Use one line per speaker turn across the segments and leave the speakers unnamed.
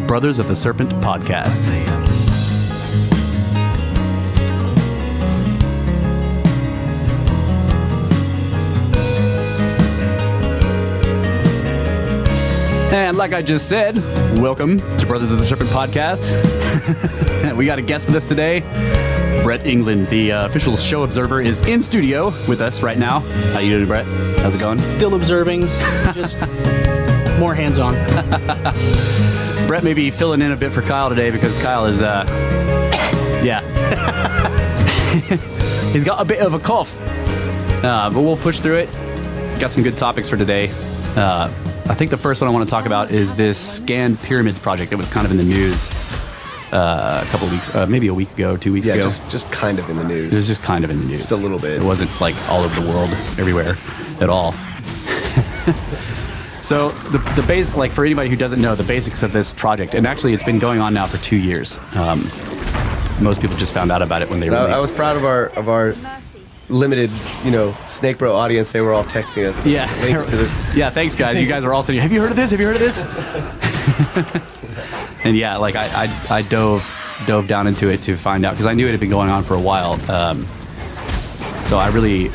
Brothers of the Serpent podcast. And like I just said, welcome to Brothers of the Serpent podcast. We got a guest with us today. Brett England, the official show observer, is in studio with us right now. How you doing, Brett? How's it going?
Still observing, just more hands-on.
Brett may be filling in a bit for Kyle today because Kyle is, he's got a bit of a cough. But we'll push through it. Got some good topics for today. I think the first one I want to talk about is this scanned pyramids project that was kind of in the news a couple of weeks, maybe a week ago, 2 weeks ago.
Yeah, just kind of in the news.
It was just kind of in the news.
Just a little bit.
It wasn't like all over the world, everywhere at all. So the base, like for anybody who doesn't know the basics of this project, and actually it's been going on now for 2 years. Most people just found out about it when they released.
I was proud of our limited, Snake Bro audience. They were all texting us links to the...
Yeah, thanks guys. You guys were all saying, have you heard of this? Have you heard of this? And yeah, like I dove down into it to find out, because I knew it had been going on for a while. So I really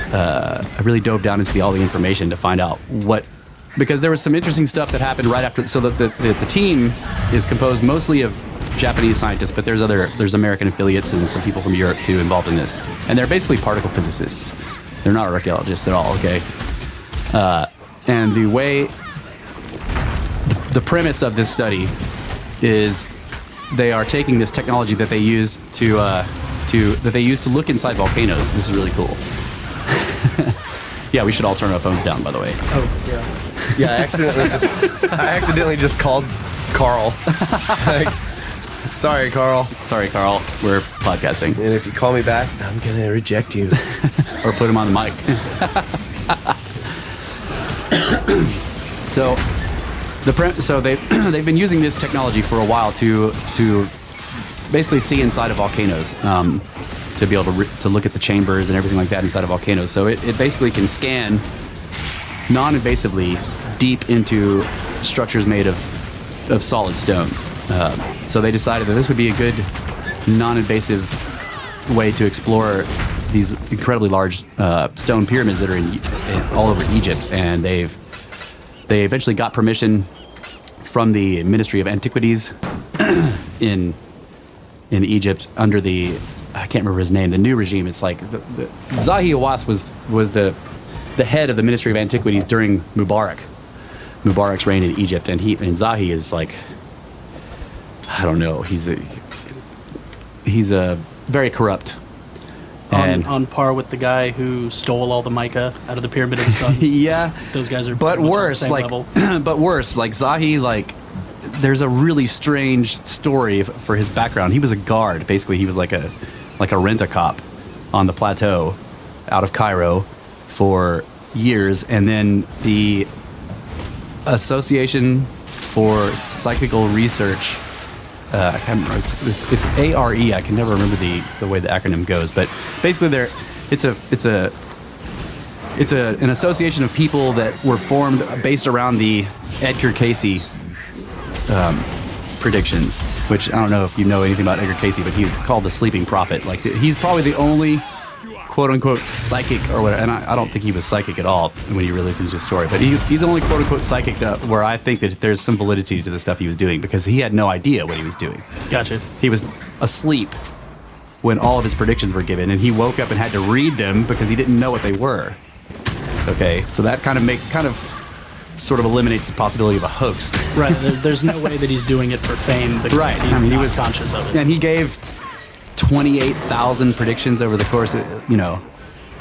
dove down into all the information to find out because there was some interesting stuff that happened right after. So the team is composed mostly of Japanese scientists, but there's American affiliates and some people from Europe too involved in this, and they're basically particle physicists. They're not archaeologists at all. Okay, and the premise of this study is they are taking this technology that they use to look inside volcanoes. This is really cool. Yeah, we should all turn our phones down, by the way.
Oh, yeah.
Yeah, I accidentally just called Carl. Sorry, Carl.
Sorry, Carl. We're podcasting.
And if you call me back, I'm going to reject you.
Or put him on the mic. So they've been using this technology for a while to basically see inside of volcanoes, to be able to look at the chambers and everything like that inside of volcanoes. So it basically can scan non-invasively deep into structures made of solid stone. So they decided that this would be a good non-invasive way to explore these incredibly large stone pyramids that are all over Egypt, and they eventually got permission from the Ministry of Antiquities in Egypt under the, I can't remember his name, the new regime. It's like Zahi Hawass was the head of the Ministry of Antiquities during Mubarak's reign in Egypt, and Zahi is like, I don't know, he's a very corrupt. And
on par with the guy who stole all the mica out of the Pyramid of the Sun.
Yeah,
those guys are.
But worse,
level.
But worse, like Zahi, like there's a really strange story for his background. He was a guard, basically. He was like a rent-a-cop on the plateau out of Cairo for years, and then the Association for Psychical Research. I can't remember. It's ARE. I can never remember the way the acronym goes, but basically it's an association of people that were formed based around the Edgar Cayce predictions. Which I don't know if you know anything about Edgar Cayce, but he's called the Sleeping Prophet. Like he's probably the only quote unquote psychic or whatever, and I don't think he was psychic at all when you really look into his story, but he's the only quote unquote psychic where I think that there's some validity to the stuff he was doing, because he had no idea what he was doing. Gotcha. He was asleep when all of his predictions were given, and he woke up and had to read them because he didn't know what they were. Okay, so that kind of sort of eliminates the possibility of a hoax.
Right. There's no way that he's doing it for fame because he's he was conscious of it.
And he gave 28,000 predictions over the course of, and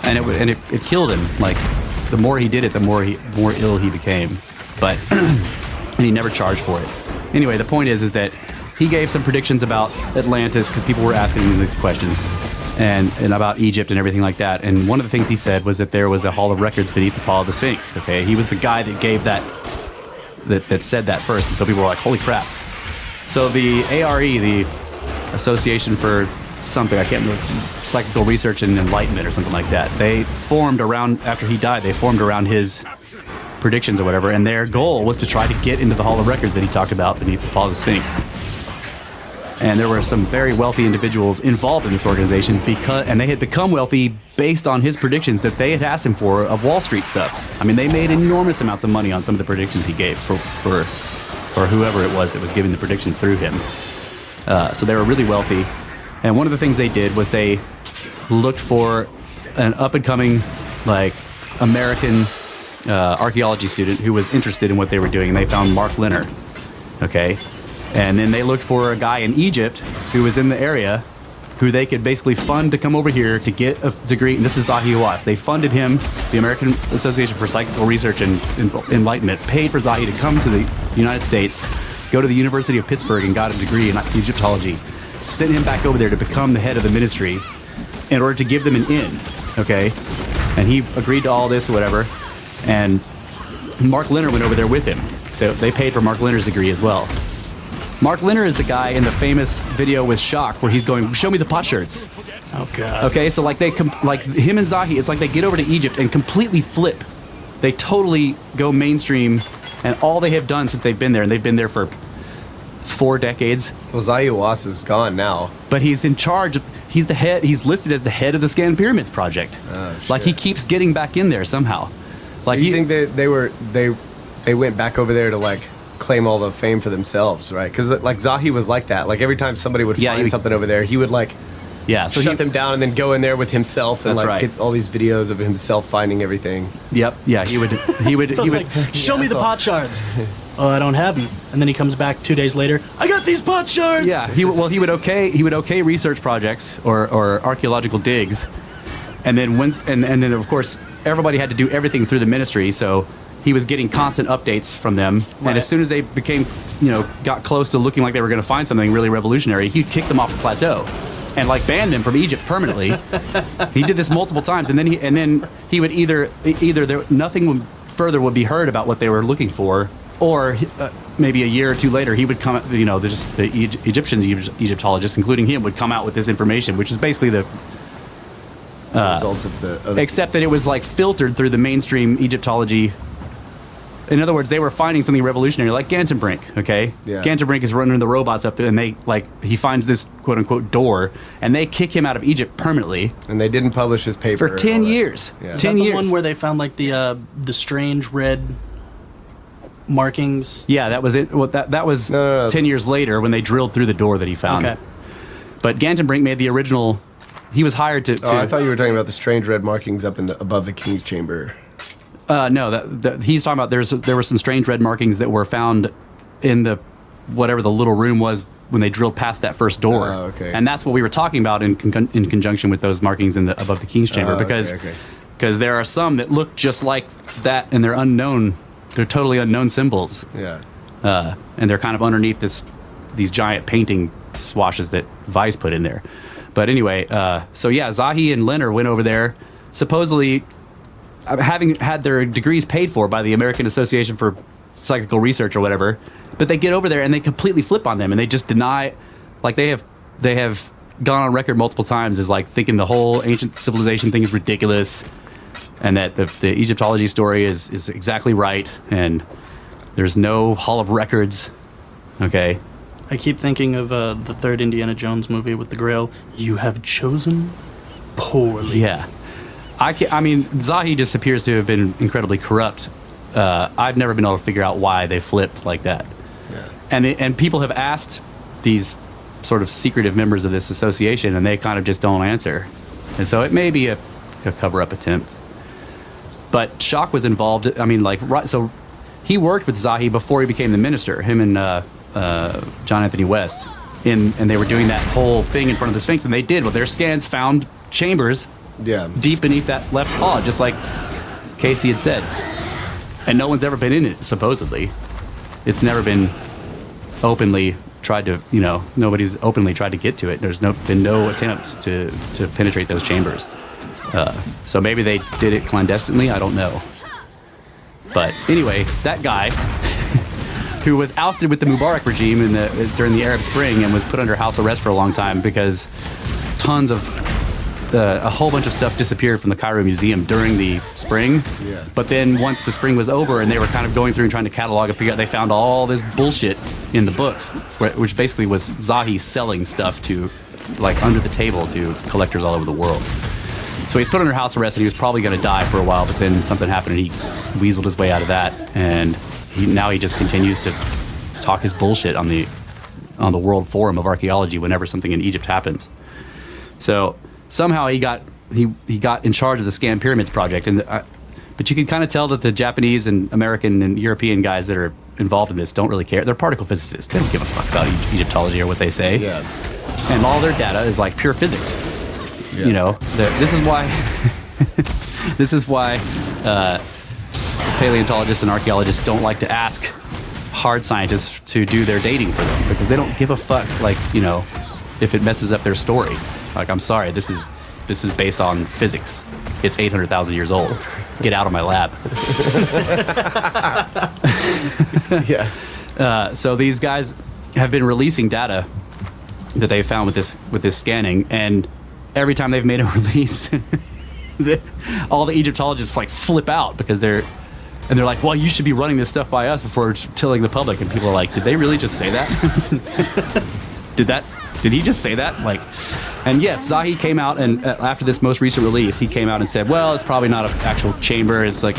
it killed him. Like the more he did it, the more ill he became. But and he never charged for it. Anyway, the point is that he gave some predictions about Atlantis because people were asking him these questions, and about Egypt and everything like that. And one of the things he said was that there was a hall of records beneath the fall of the Sphinx. Okay, he was the guy that gave that said that first, and so people were like, "Holy crap!" So the ARE, the Association for something, I can't remember, Psychical Research and Enlightenment or something like that. They formed around, after he died, they formed around his predictions or whatever, and their goal was to try to get into the Hall of Records that he talked about beneath the fall of the Sphinx. And there were some very wealthy individuals involved in this organization and they had become wealthy based on his predictions that they had asked him for of Wall Street stuff. I mean, they made enormous amounts of money on some of the predictions he gave for whoever it was that was giving the predictions through him. So they were really wealthy. And one of the things they did was they looked for an up-and-coming, like, American archaeology student who was interested in what they were doing, and they found Mark Lenner. Okay? And then they looked for a guy in Egypt who was in the area who they could basically fund to come over here to get a degree. And this is Zahi Hawass. They funded him, the American Association for Psychical Research and Enlightenment, paid for Zahi to come to the United States, go to the University of Pittsburgh and got a degree in Egyptology, sent him back over there to become the head of the ministry in order to give them an in, okay? And he agreed to all this or whatever. And Mark Lenner went over there with him. So they paid for Mark Lenner's degree as well. Mark Lenner is the guy in the famous video with Shock where he's going, show me the potsherds.
Oh, God.
Okay, so like like him and Zahi, it's like they get over to Egypt and completely flip. They totally go mainstream, and all they have done since they've been there, and they've been there for 4 decades.
Well, Zahi Hawass is gone now.
But he's in charge of, he's the head, he's listed as the head of the Scan Pyramids project.
Oh, shit.
Like he keeps getting back in there somehow. Like
so you think they went back over there to like claim all the fame for themselves, right? Because like Zahi was like that. Like every time somebody would find something over there, he would like
so
shut them down and then go in there with himself and get all these videos of himself finding everything.
Yep. Yeah. He would.
So it's like, show me the pot shards. Oh, I don't have them. And then he comes back 2 days later. I got these pot shards.
Yeah. He would okay research projects or archaeological digs, and then and then of course everybody had to do everything through the ministry. So he was getting constant updates from them, and as soon as they became, got close to looking like they were going to find something really revolutionary, he'd kick them off the plateau and like banned them from Egypt permanently. He did this multiple times, and then he would either nothing further would be heard about what they were looking for, or maybe a year or two later he would come. The Egyptians, Egyptologists, including him, would come out with this information, which is basically the
results of the other
except that it was like filtered through the mainstream Egyptology. In other words, they were finding something revolutionary, like Gantenbrink, okay?
Yeah.
Gantenbrink is running the robots up there, and he finds this quote-unquote door, and they kick him out of Egypt permanently.
And they didn't publish his paper.
For 10 years.
Yeah.
10 years. The one where they found, like, the strange red markings?
Yeah, that was it. Well, that was 10 years later when they drilled through the door that he found. Okay. But Gantenbrink made the original... He was hired to...
I thought you were talking about the strange red markings up above the king's chamber.
No, he's talking about there were some strange red markings that were found in whatever the little room was when they drilled past that first door.
Oh, okay.
And that's what we were talking about in conjunction with those markings above the king's chamber, because there are some that look just like that, and they're unknown. They're totally unknown symbols.
Yeah.
And they're kind of underneath these giant painting swashes that Weiss put in there. But anyway, Zahi and Lenner went over there, supposedly having had their degrees paid for by the American Association for Psychical Research or whatever, but they get over there and they completely flip on them, and they just deny, like they have gone on record multiple times as like thinking the whole ancient civilization thing is ridiculous, and that the Egyptology story is exactly right, and there's no Hall of Records. Okay.
I keep thinking of the third Indiana Jones movie with the Grail. You have chosen poorly.
Yeah. I mean, Zahi just appears to have been incredibly corrupt. I've never been able to figure out why they flipped like that.
Yeah.
And people have asked these sort of secretive members of this association, and they kind of just don't answer. And so it may be a cover-up attempt. But Shock was involved. I mean, so he worked with Zahi before he became the minister, him and John Anthony West. And they were doing that whole thing in front of the Sphinx, and they did. Well, their scans found chambers deep beneath that left paw, just like Casey had said. And no one's ever been in it, supposedly. It's never been openly tried to, nobody's openly tried to get to it. There's been no attempt to penetrate those chambers. So maybe they did it clandestinely, I don't know. But anyway, that guy who was ousted with the Mubarak regime during the Arab Spring and was put under house arrest for a long time because tons of a whole bunch of stuff disappeared from the Cairo Museum during the spring.
Yeah.
But then once the spring was over and they were kind of going through and trying to catalog and figure out, they found all this bullshit in the books, which basically was Zahi selling stuff to, like, under the table to collectors all over the world. So he's put under house arrest and he was probably going to die for a while, but then something happened and he weaseled his way out of that. And now he just continues to talk his bullshit on the World Forum of Archaeology whenever something in Egypt happens. So somehow he got in charge of the Scan Pyramids project, but you can kind of tell that the Japanese and American and European guys that are involved in this don't really care. They're particle physicists. They don't give a fuck about Egyptology or what they say.
Yeah.
And all their data is like pure physics.
Yeah.
You know, this is why paleontologists and archaeologists don't like to ask hard scientists to do their dating for them, because they don't give a fuck, like, you know, if it messes up their story. Like, I'm sorry, this is based on physics. It's 800,000 years old. Get out of my lab.
Yeah.
So these guys have been releasing data that they found with this scanning, and every time they've made a release, all the Egyptologists like flip out because they're like, well, you should be running this stuff by us before telling the public. And people are like, did they really just say that? Did he just say that? Like, and yes, Zahi came out and after this most recent release, he came out and said, well, it's probably not an actual chamber. It's like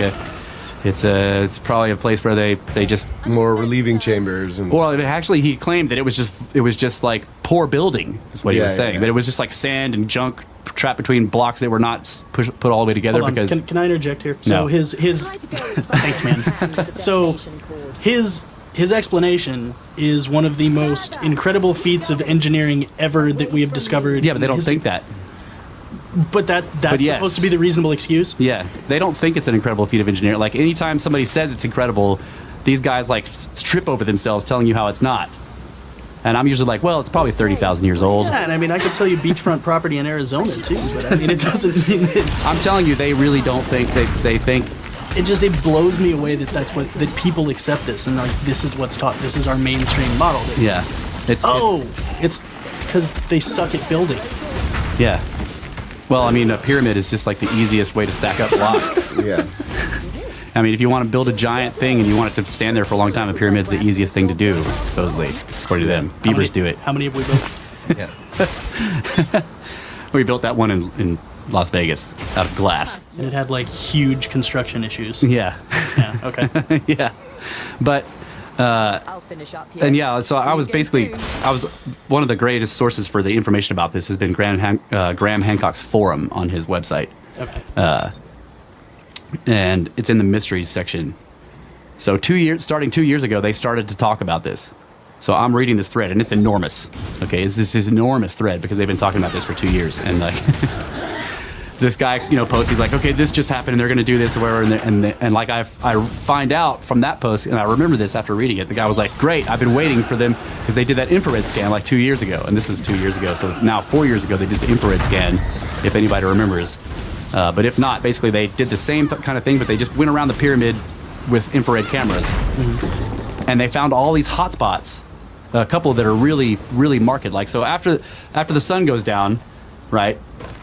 it's probably a place where they just
More relieving chambers. And
well, actually, he claimed that it was just like poor building, is what he was saying.
Yeah.
That it was just like sand and junk trapped between blocks that were not put all the way together.
Hold on.
Because
Can I interject here? So
No.
his thanks, man. So his explanation is one of the most incredible feats of engineering ever that we have discovered.
yeah, but they don't think that.
But that's
yes.
supposed to be the reasonable excuse.
Yeah, they don't think it's an incredible feat of engineering. Like, anytime somebody says it's incredible, these guys like trip over themselves telling you how it's not. And I'm usually like, well, it's probably 30,000 years old.
Yeah, and I mean, I could sell you beachfront property in Arizona too, but I mean, it doesn't mean that.
I'm telling you, they really don't think they think.
It blows me away that people accept this and like, this is what's taught. This is our mainstream model.
Yeah, it's
because they suck at building.
yeah. Well, I mean, a pyramid is just like the easiest way to stack up blocks.
yeah.
I mean, if you want to build a giant thing and you want it to stand there for a long time, a pyramid's the easiest thing to do, supposedly, according to them. Beavers do it.
How many have we built?
Yeah.
We built that one in Las Vegas out of glass.
And it had like huge construction issues.
Yeah.
Yeah. Okay.
Yeah. But,
I'll finish up here.
and yeah, so I was
See you
basically,
soon.
one of the greatest sources for the information about this has been Graham Hancock's forum on his website.
Okay.
And it's in the mysteries section. So starting 2 years ago, they started to talk about this. So I'm reading this thread, and it's enormous. Okay, it's this enormous thread because they've been talking about this for 2 years, and like this guy, posts. He's like, okay, this just happened, and they're going to do this or whatever, and like I find out from that post, and I remember this after reading it. The guy was like, great, I've been waiting for them because they did that infrared scan like 2 years ago, and this was 2 years ago. So now 4 years ago, they did the infrared scan, if anybody remembers. But if not, basically they did the same kind of thing, but they just went around the pyramid with infrared cameras. Mm-hmm. And they found all these hot spots, a couple that are really, really marked. Like, so after the sun goes down, right,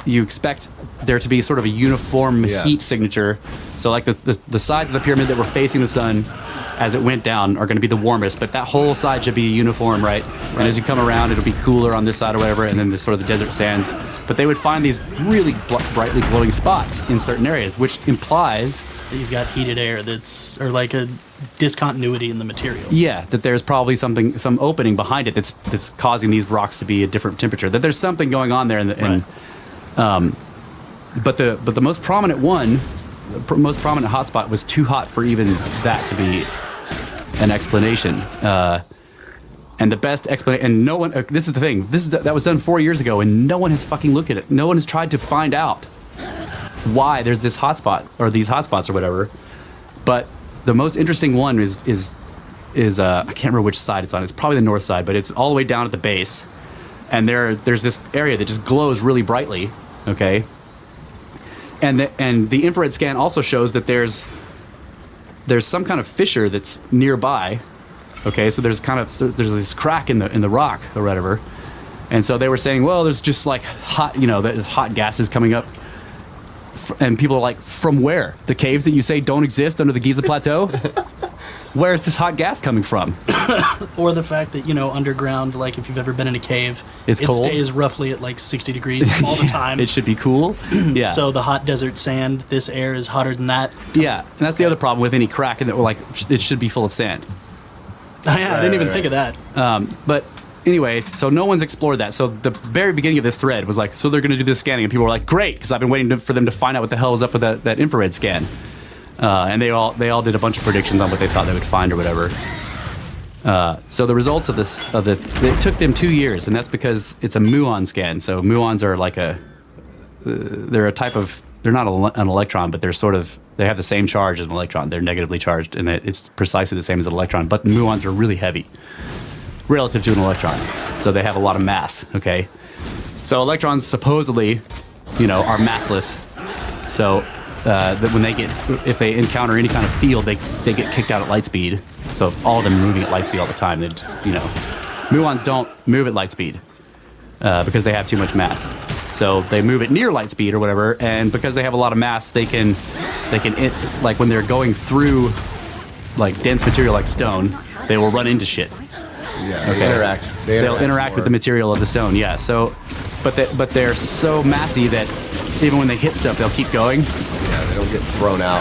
you expect there to be sort of a uniform heat signature. So like the sides of the pyramid that were facing the sun as it went down are going to be the warmest, but that whole side should be uniform, right? And as you come around, it'll be cooler on this side or whatever, and then the sort of the desert sands. But they would find these really brightly glowing spots in certain areas, which implies
You've got heated air or like a discontinuity in the material.
Yeah, that there's probably some opening behind it that's causing these rocks to be a different temperature. That there's something going on there, but the most prominent most prominent hotspot was too hot for even that to be an explanation. And the best explanation, and no one. This is the thing. That was done 4 years ago, and no one has fucking looked at it. No one has tried to find out why there's this hotspot or these hotspots or whatever. But the most interesting one is I can't remember which side it's on. It's probably the north side, but it's all the way down at the base, and there's this area that just glows really brightly. Okay. And the infrared scan also shows that there's some kind of fissure that's nearby. Okay, so there's this crack in the rock or whatever, And so they were saying, well, there's just like hot, there's hot gases coming up. And people are like, from where? The caves that you say don't exist under the Giza Plateau? Where is this hot gas coming from?
Or the fact that, underground, like if you've ever been in a cave,
it
cold. Stays roughly at like 60 degrees all the time.
It should be cool. Yeah.
So the hot desert sand, this air is hotter than that.
Yeah, and that's the other problem with any crack, and that we're like, it should be full of sand.
Yeah, I didn't even think of that.
But anyway, so no one's explored that. So the very beginning of this thread was like, so they're going to do this scanning, and people were like, great, because I've been waiting for them to find out what the hell is up with that infrared scan. And they all did a bunch of predictions on what they thought they would find or whatever. So the results of it took them 2 years, and that's because it's a muon scan. So muons are like they're a type of, they're not an electron, but they have the same charge as an electron. They're negatively charged, and it's precisely the same as an electron. But muons are really heavy relative to an electron, so they have a lot of mass. Okay, so electrons supposedly, are massless. So that if they encounter any kind of field, they get kicked out at light speed. So all of them are moving at light speed all the time. Muons don't move at light speed because they have too much mass. So they move at near light speed or whatever, and because they have a lot of mass, they can like when they're going through like dense material like stone, they will run into shit.
Yeah,
okay. They'll interact
more
with the material of the stone. Yeah. So, but they're so massy that even when they hit stuff, they'll keep going.
Yeah, they don't get thrown out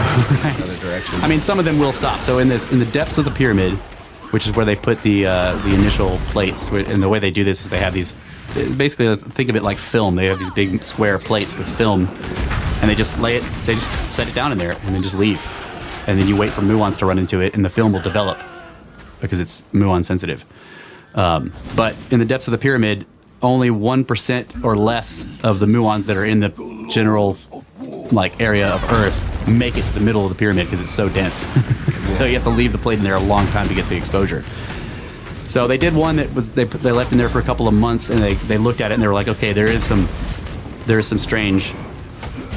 in other directions.
I mean, some of them will stop. So in the depths of the pyramid, which is where they put the initial plates, and the way they do this is they have these. Basically, think of it like film. They have these big square plates with film, and they just set it down in there, and then just leave. And then you wait for muons to run into it, and the film will develop because it's muon sensitive. But in the depths of the pyramid, only 1% or less of the muons that are in the general area of Earth make it to the middle of the pyramid because it's so dense. So you have to leave the plate in there a long time to get the exposure. So they did one that was they left in there for a couple of months, and they looked at it and they were like, okay, there is some strange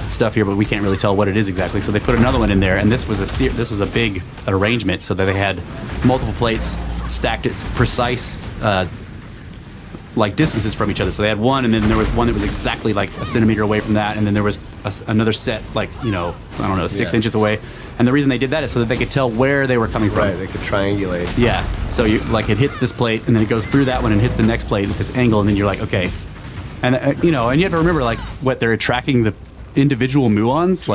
stuff here, but we can't really tell what it is exactly. So they put another one in there, and this was a big arrangement, so that they had multiple plates stacked at precise distances from each other. So they had one, and then there was one that was exactly like a centimeter away from that, and then there was another set 6 inches away. And the reason they did that is so that they could tell where they were coming from.
Right, they could triangulate.
Yeah. So it hits this plate, and then it goes through that one and hits the next plate at this angle, and then you're like, okay. And and you have to remember what they're tracking the individual muons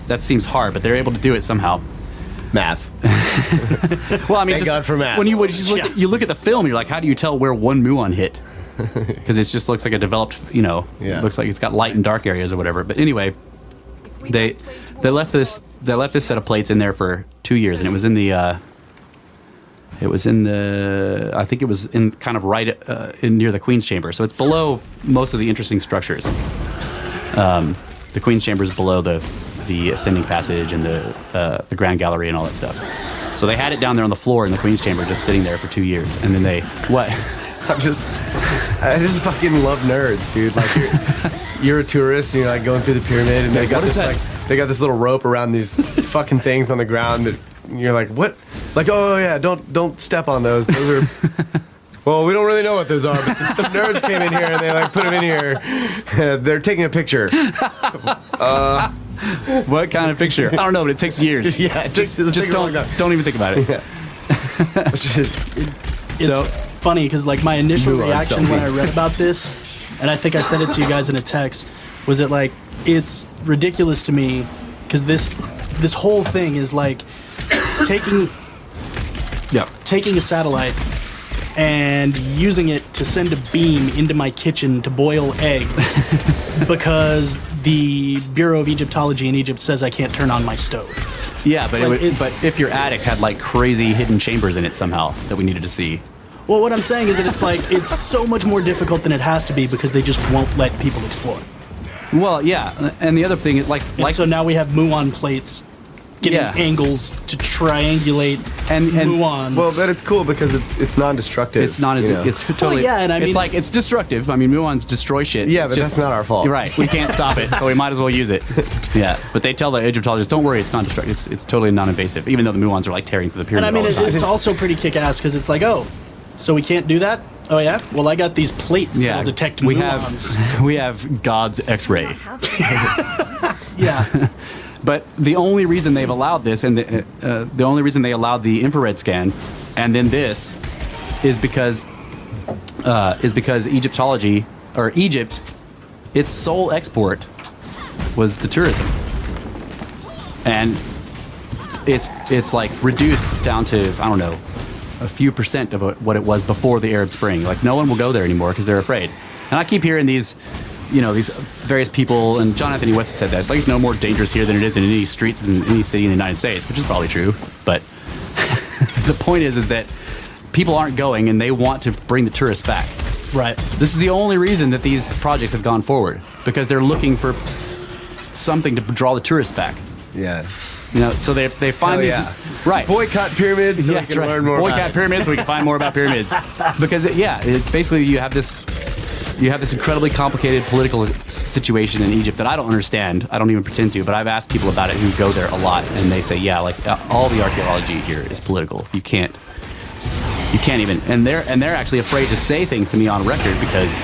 that seems hard, but they're able to do it somehow.
Math.
Well, I mean,
thank God for math.
When you look at the film, you're like, how do you tell where one muon hit? Because it just looks like a developed, it looks like it's got light and dark areas or whatever. But anyway, they left this set of plates in there for 2 years, and it was in I think it was in kind of right in near the Queen's Chamber. So it's below most of the interesting structures. The Queen's Chamber is below the ascending passage and the grand gallery and all that stuff. So they had it down there on the floor in the Queen's Chamber, just sitting there for 2 years, and then what?
I just fucking love nerds, dude. Like you're a tourist and you're like going through the pyramid, and they got this little rope around these fucking things on the ground that you're like, what? Like, oh yeah, don't step on those. Those are. Well, we don't really know what those are, but some nerds came in here and they put them in here. They're taking a picture.
What kind of picture? I don't know, but it takes years.
Yeah,
just don't even think about it.
Yeah.
It's funny because my initial reaction when I read about this, and I think I sent it to you guys in a text, was that it's ridiculous to me because this whole thing is taking a satellite and using it to send a beam into my kitchen to boil eggs because the Bureau of Egyptology in Egypt says I can't turn on my stove.
Yeah, but but if your attic had crazy hidden chambers in it somehow that we needed to see.
Well, what I'm saying is that it's so much more difficult than it has to be because they just won't let people explore.
Well, yeah, and the other thing is
so now we have muon plates getting angles to triangulate and muons.
Well, but it's cool because it's non-destructive.
It's not. It's totally.
Well, yeah, and I mean,
it's destructive. I mean, muons destroy shit.
Yeah, but that's not our fault.
You're right. We can't stop it, so we might as well use it. Yeah, but they tell the Egyptologists, don't worry, it's not destructive. It's totally non-invasive, even though the muons are tearing through the pyramid.
And I mean,
all the time.
it's also pretty kick-ass because it's oh, so we can't do that. Oh yeah. Well, I got these plates
Yeah,
that'll detect
we
muons.
have God's X-ray.
Yeah.
But the only reason they've allowed this, and the only reason they allowed the infrared scan, and then this, is because Egyptology, or Egypt, its sole export was the tourism, and it's like reduced down to, I don't know, a few percent of what it was before the Arab Spring. Like, no one will go there anymore because they're afraid. And I keep hearing these various people, and John Anthony West said that it's like it's no more dangerous here than it is in any streets in any city in the United States, which is probably true. But the point is that people aren't going, and they want to bring the tourists back.
Right.
This is the only reason that these projects have gone forward, because they're looking for something to draw the tourists back.
Yeah.
So they find these right.
Boycott pyramids so
Yeah,
we
that's
can
right.
learn more
Boycott
about it.
pyramids so we can find more about pyramids. Because it's basically you have this incredibly complicated political situation in Egypt that I don't understand. I don't even pretend to, but I've asked people about it who go there a lot, and they say, yeah, like all the archaeology here is political. You can't even, and they're actually afraid to say things to me on record because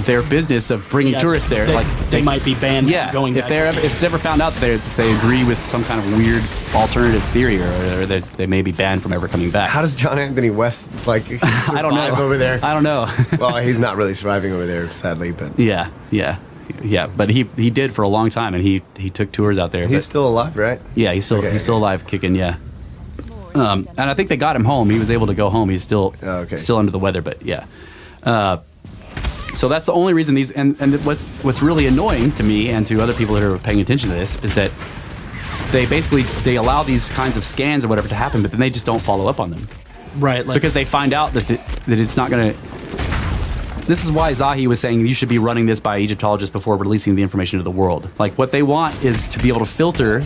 their business of bringing tourists there,
they might be banned from going
if
back.
if it's ever found out that they agree with some kind of weird alternative theory, or that they may be banned from ever coming back.
How does John Anthony West survive
I don't know
over there?
I don't know.
Well, he's not really surviving over there, sadly, but
Yeah. But he did for a long time, and he took tours out there.
he's still alive, right?
Yeah, he's still alive, kicking. Yeah. And I think they got him home. He was able to go home. He's still under the weather, but yeah. So that's the only reason these, and what's really annoying to me and to other people that are paying attention to this is that they allow these kinds of scans or whatever to happen, but then they just don't follow up on them.
Right.
Because they find out that it's not going to. This is why Zahi was saying you should be running this by Egyptologists before releasing the information to the world. Like, what they want is to be able to filter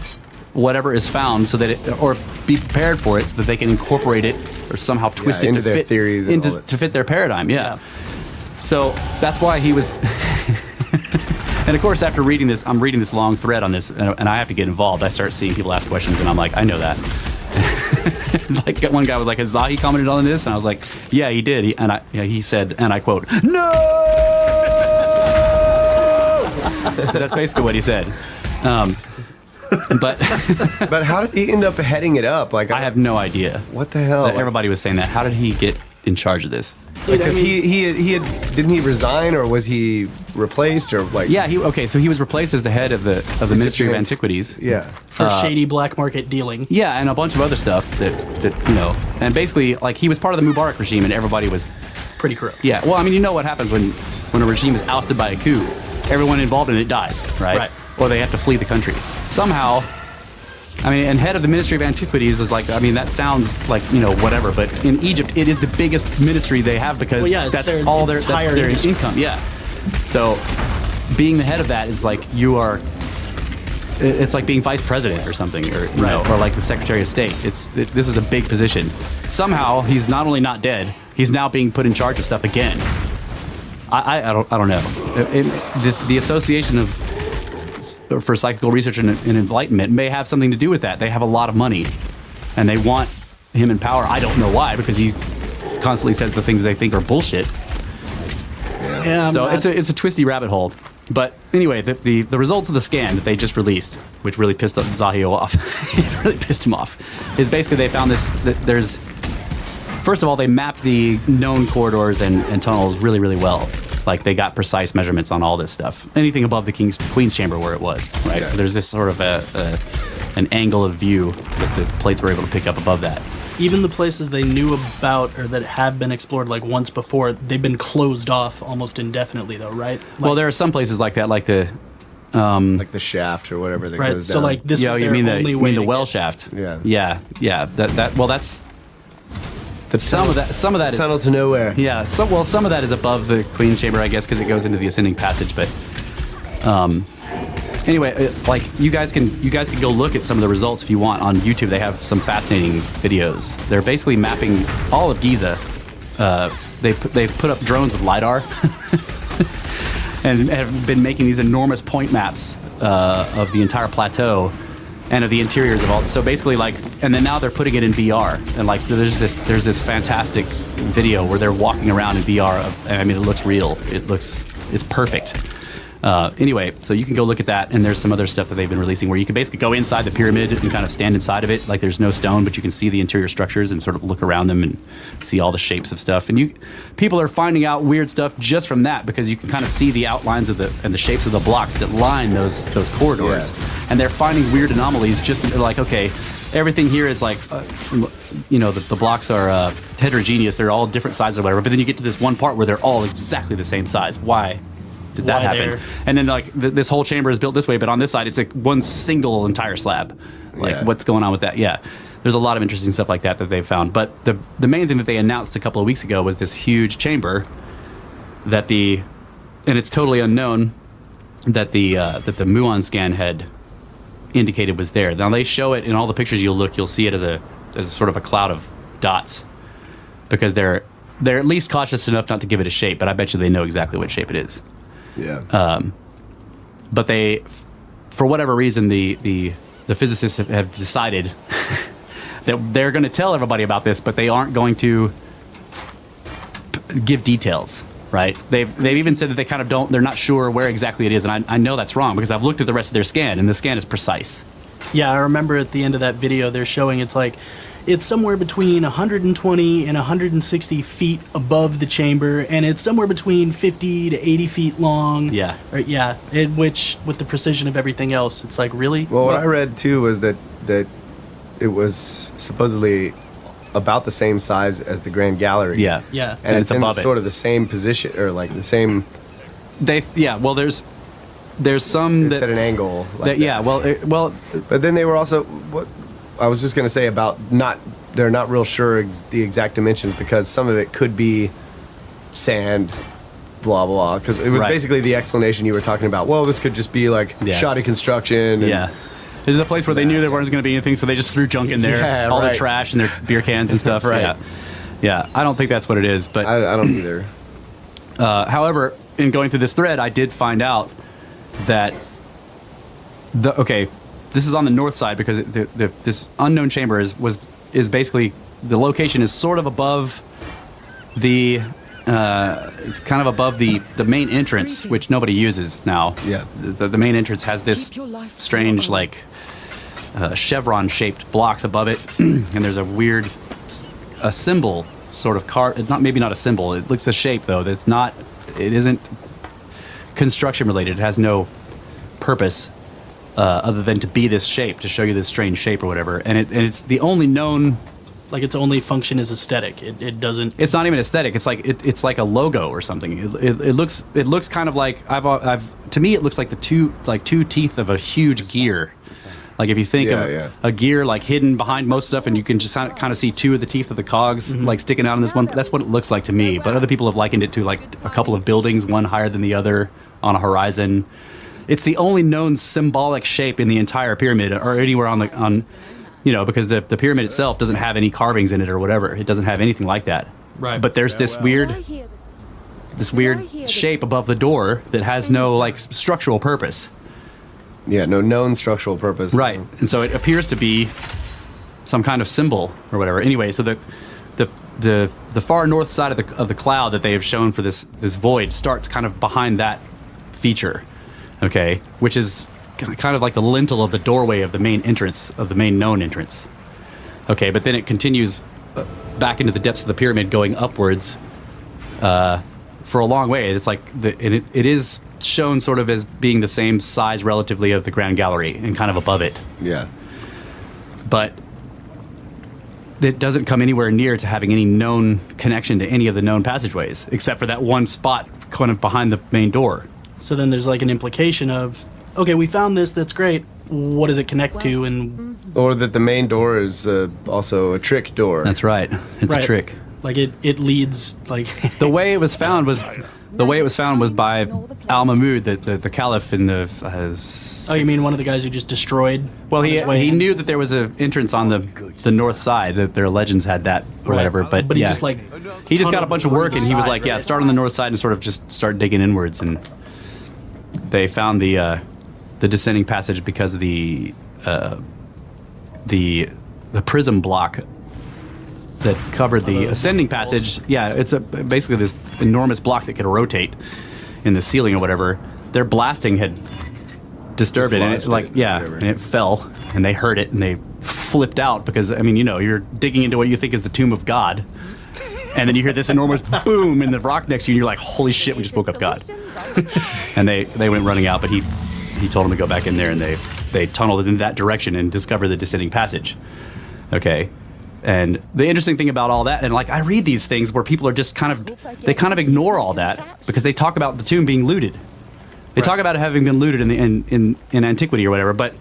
whatever is found so that or be prepared for it so that they can incorporate it or somehow twist it
into
to
their
fit
theories and all that.
to fit their paradigm. Yeah. So that's why he was. And of course, after reading this, I'm reading this long thread on this, and I have to get involved. I start seeing people ask questions, and I'm like, I know that. Like, one guy was like, has Zahi commented on this? And I was like, yeah, he did. He said, and I quote, no! That's basically what he said. But
how did he end up heading it up? Like,
I have no idea.
What the hell?
Everybody was saying that. How did he get in charge of this?
Because didn't he resign, or was he replaced, or like?
Yeah, so he was replaced as the head of the Ministry of Antiquities.
Yeah.
For shady black market dealing.
Yeah, and a bunch of other stuff that and basically, like, he was part of the Mubarak regime, and everybody was
pretty corrupt.
Yeah, well, I mean, you know what happens when a regime is ousted by a coup? Everyone involved in it dies, right?
Right.
Or they have to flee the country. Somehow, I mean, and head of the Ministry of Antiquities is like, I mean, that sounds like, whatever, but in Egypt, it is the biggest ministry they have because that's all their income. Yeah. So being the head of that is like it's like being vice president or something, or or like the Secretary of State. This is a big position. Somehow he's not only not dead, he's now being put in charge of stuff again. I don't know. The Association for Psychical Research and Enlightenment may have something to do with that. They have a lot of money, and they want him in power. I don't know why, because he constantly says the things they think are bullshit.
Yeah.
So it's a twisty rabbit hole. But anyway, the results of the scan that they just released, which really pissed Zahio off, it really pissed him off, is basically they found this. There's first of all, they mapped the known corridors and tunnels really, really well. Like, they got precise measurements on all this stuff. Anything above the Queen's Chamber where it was, right? Yeah. So there's this sort of an angle of view that the plates were able to pick up above that.
Even the places they knew about or that have been explored like once before, they've been closed off almost indefinitely, though, right?
Well, there are some places like that, like the
like the shaft or whatever that goes down.
So like this was their only way.
You mean the well shaft?
Yeah.
Yeah. That's some of that is
tunnel to nowhere.
Yeah. Some of that is above the Queen's Chamber, I guess, because it goes into the ascending passage. But anyway, like, you guys can go look at some of the results if you want on YouTube. They have some fascinating videos. They're basically mapping all of Giza. They put up drones with LiDAR and have been making these enormous point maps of the entire plateau. and of the interiors of all. So basically, like, and then now they're putting it in VR, and like, so there's this fantastic video where they're walking around in VR. I mean, it looks real. It's perfect. Anyway, so you can go look at that, and there's some other stuff that they've been releasing where you can basically go inside the pyramid and kind of stand inside of it. Like, there's no stone, but you can see the interior structures and sort of look around them and see all the shapes of stuff. And people are finding out weird stuff just from that, because you can kind of see the outlines of the shapes of the blocks that line those corridors. Yeah. And they're finding weird anomalies. Just like, okay, everything here is like, the blocks are heterogeneous. They're all different sizes or whatever. But then you get to this one part where they're all exactly the same size. Why did that happen? And then like this whole chamber is built this way, but on this side it's like one single entire slab. Like, what's going on with that? Yeah, there's a lot of interesting stuff like that they've found. But the main thing that they announced a couple of weeks ago was this huge chamber and it's totally unknown that the muon scan had indicated was there. Now they show it in all the pictures you'll see it as a sort of a cloud of dots, because they're at least cautious enough not to give it a shape, but I bet you they know exactly what shape it is.
Yeah.
But they, for whatever reason, the physicists have decided that they're going to tell everybody about this, but they aren't going to give details. Right? They've even said that they kind of they're not sure where exactly it is, and I know that's wrong because I've looked at the rest of their scan, and the scan is precise.
Yeah, I remember at the end of that video they're showing it's somewhere between 120 and 160 feet above the chamber, and it's somewhere between 50 to 80 feet long.
Yeah.
Which, with the precision of everything else, it's like, really?
Well, what I read too was that it was supposedly about the same size as the Grand Gallery.
Yeah.
Yeah.
And it's
above
in sort of the same position, or like the same...
Well, there's some
it's
that...
at an angle. Like
yeah, well...
But then they were also... What I was just going to say about they're not real sure the exact dimensions, because some of it could be sand, blah, blah, blah. Because it was basically the explanation you were talking about. Well, this could just be like shoddy construction. And
This is a place where they knew there wasn't going to be anything, so they just threw junk in there. All the trash and their beer cans and stuff.
Right.
Yeah. I don't think that's what it is. But
I don't either.
However, in going through this thread, I did find out that this is on the north side, because this unknown chamber is basically, the location is sort of above the it's kind of above the main entrance, which nobody uses now.
Yeah.
The main entrance has this strange like chevron shaped blocks above it, and there's a weird symbol sort of carved. Maybe not a symbol. It looks a shape though. It isn't construction related. It has no purpose other than to be this shape, to show you this strange shape or whatever. And it's the only known.
Like, its only function is aesthetic. It doesn't.
It's not even aesthetic. It's like it's like a logo or something. It looks kind of like to me it looks like the two teeth of a huge gear. Like, if you think of a gear like hidden behind most stuff, and you can just kind of see two of the teeth of the cogs like sticking out in this one. That's what it looks like to me. But other people have likened it to like a couple of buildings, one higher than the other on a horizon. It's the only known symbolic shape in the entire pyramid, or anywhere on because the pyramid itself doesn't have any carvings in it or whatever. It doesn't have anything like that.
Right.
But there's this weird shape above the door that has no like structural purpose.
Yeah, no known structural purpose.
Right. And so it appears to be some kind of symbol or whatever. Anyway, so the far north side of the cloud that they have shown for this void starts kind of behind that feature. Okay, which is kind of like the lintel of the doorway of the main entrance, of the main known entrance. Okay, but then it continues back into the depths of the pyramid, going upwards for a long way. It's like it is shown sort of as being the same size relatively of the Grand Gallery and kind of above it.
Yeah.
But it doesn't come anywhere near to having any known connection to any of the known passageways, except for that one spot kind of behind the main door.
So then there's like an implication of, okay, we found this, that's great. What does it connect to? And
or that the main door is also a trick door.
That's right. It's a trick.
Like it leads like
the way it was found was by Al Mahmud, the caliph in the.
Oh, you mean one of the guys who just destroyed?
Well, he knew that there was an entrance on the north side, that their legends had that or whatever. But
he
just got a bunch of work, and he was like, start on the north side and sort of just start digging inwards, and they found the descending passage because of the the prism block that covered the ascending passage. Yeah, it's basically this enormous block that could rotate in the ceiling or whatever. Their blasting had disturbed it, and and it fell, and they heard it, and they flipped out because, I mean, you're digging into what you think is the tomb of God, and then you hear this enormous boom in the rock next to you, and you're like, holy shit, we just woke up God. And they went running out, but he told them to go back in there, and they tunneled in that direction and discovered the descending passage. Okay. And the interesting thing about all that, and like I read these things where people are just kind of ignore all that because they talk about the tomb being looted. They talk about it having been looted in antiquity or whatever, but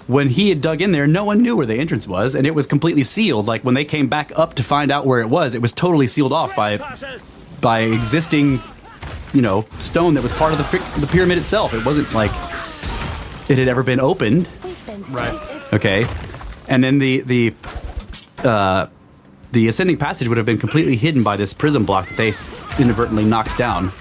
when he had dug in there, no one knew where the entrance was, and it was completely sealed. Like when they came back up to find out where it was totally sealed off by existing, stone that was part of the pyramid itself. It wasn't like it had ever been opened.
Right.
Okay. And then the ascending passage would have been completely hidden by this prism block that they inadvertently knocked down.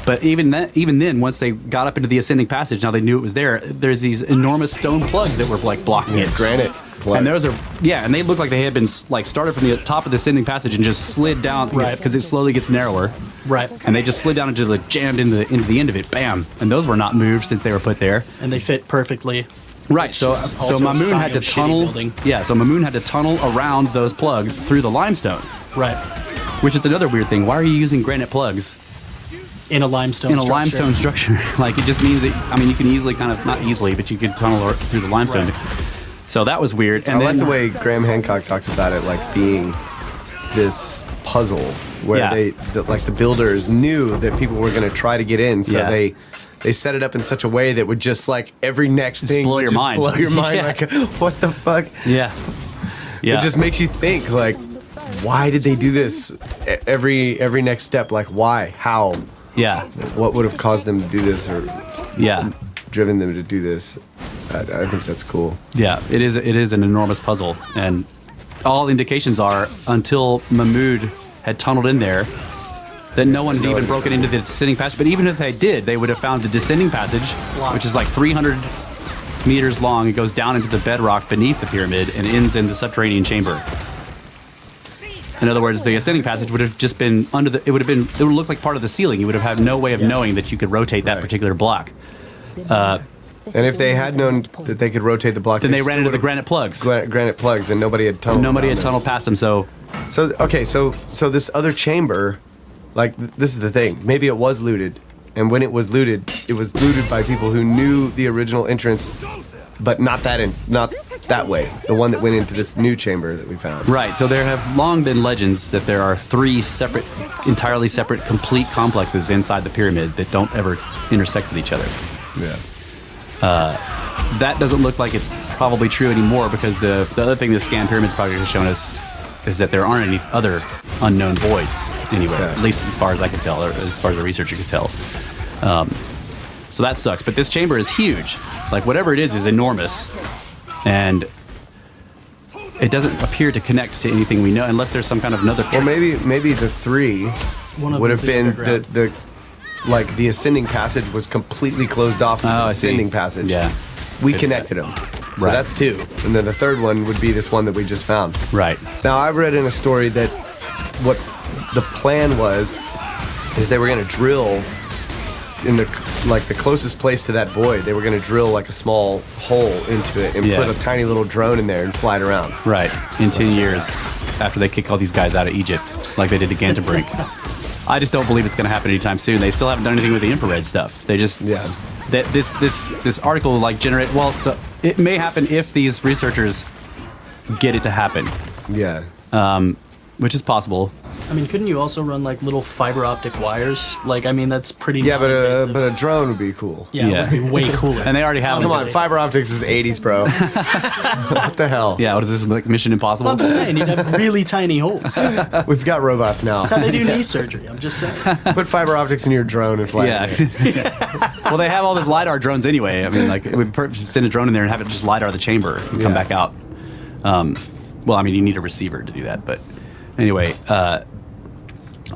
But even then, once they got up into the ascending passage, now they knew it was there. There's these enormous stone plugs that were like blocking it.
Granite plugs.
And and they looked like they had been like started from the top of the ascending passage and just slid down, because it slowly gets narrower.
Right.
And they just slid down jammed into the end of it, bam. And those were not moved since they were put there.
And they fit perfectly.
Right, so Mamoon had to tunnel. Yeah, so Mamoon had to tunnel around those plugs through the limestone.
Right.
Which is another weird thing. Why are you using granite plugs
in a limestone
structure? Like, it just means that, you can easily not easily, but you could tunnel through the limestone. Right. So that was weird. And
I like the way Graham Hancock talks about it, like being this puzzle where the builders knew that people were going to try to get in, so they set it up in such a way that would just like every next thing
blow your mind.
Blow your mind. Like, what the fuck?
Yeah.
It just makes you think, like, why did they do this? Every next step, like, why? How?
Yeah.
What would have caused them to do this, or driven them to do this? I think that's cool.
Yeah, it is an enormous puzzle, and all indications are until Mahmood had tunneled in there, that no one had even broken into the descending passage. But even if they did, they would have found the descending passage, which is like 300 meters long. It goes down into the bedrock beneath the pyramid and ends in the subterranean chamber. In other words, the ascending passage would have just been it would look like part of the ceiling. You would have had no way of knowing that you could rotate that particular block.
And if they had known that they could rotate the block,
then they ran into the granite plugs.
Granite plugs, and nobody had tunneled
past them. So
this other chamber, like, this is the thing. Maybe it was looted, and when it was looted by people who knew the original entrance, but not that way. The one that went into this new chamber that we found.
Right. So there have long been legends that there are 3 entirely separate, complete complexes inside the pyramid that don't ever intersect with each other.
Yeah.
That doesn't look like it's probably true anymore, because the other thing the Scan Pyramids project has shown us is that there aren't any other unknown voids anywhere, at least as far as I can tell, or as far as a researcher could tell. So that sucks. But this chamber is huge. Like, whatever it is enormous. And it doesn't appear to connect to anything we know, unless there's some kind of another
Well, maybe the 3 would have been the ascending passage was completely closed off from the ascending passage.
Yeah.
We connected them. So that's 2. And then the third one would be this one that we just found.
Right.
Now, I read in a story that what the plan is they were going to drill in the closest place to that void. They were going to drill like a small hole into it and put a tiny little drone in there and fly it around.
Right. In 10 years, after they kick all these guys out of Egypt, like they did to Gantabrink. I just don't believe it's going to happen anytime soon. They still haven't done anything with the infrared stuff. They just that this article generate. Well, it may happen if these researchers get it to happen.
Yeah.
Which is possible.
I mean, couldn't you also run like little fiber optic wires? Like, I mean, that's pretty.
Yeah, but a drone would be cool.
Yeah, it would be way cooler.
And they already have.
Come on, fiber optics is 80s, bro. What the hell?
Yeah, what is this, like Mission Impossible?
I'm just saying, you'd have really tiny holes.
We've got robots now.
That's how they do knee surgery. I'm just saying.
Put fiber optics in your drone and fly it.
Well, they have all those LiDAR drones anyway. I mean, like, we'd send a drone in there and have it just LiDAR the chamber and come back out. Well, I mean, you need a receiver to do that, but anyway,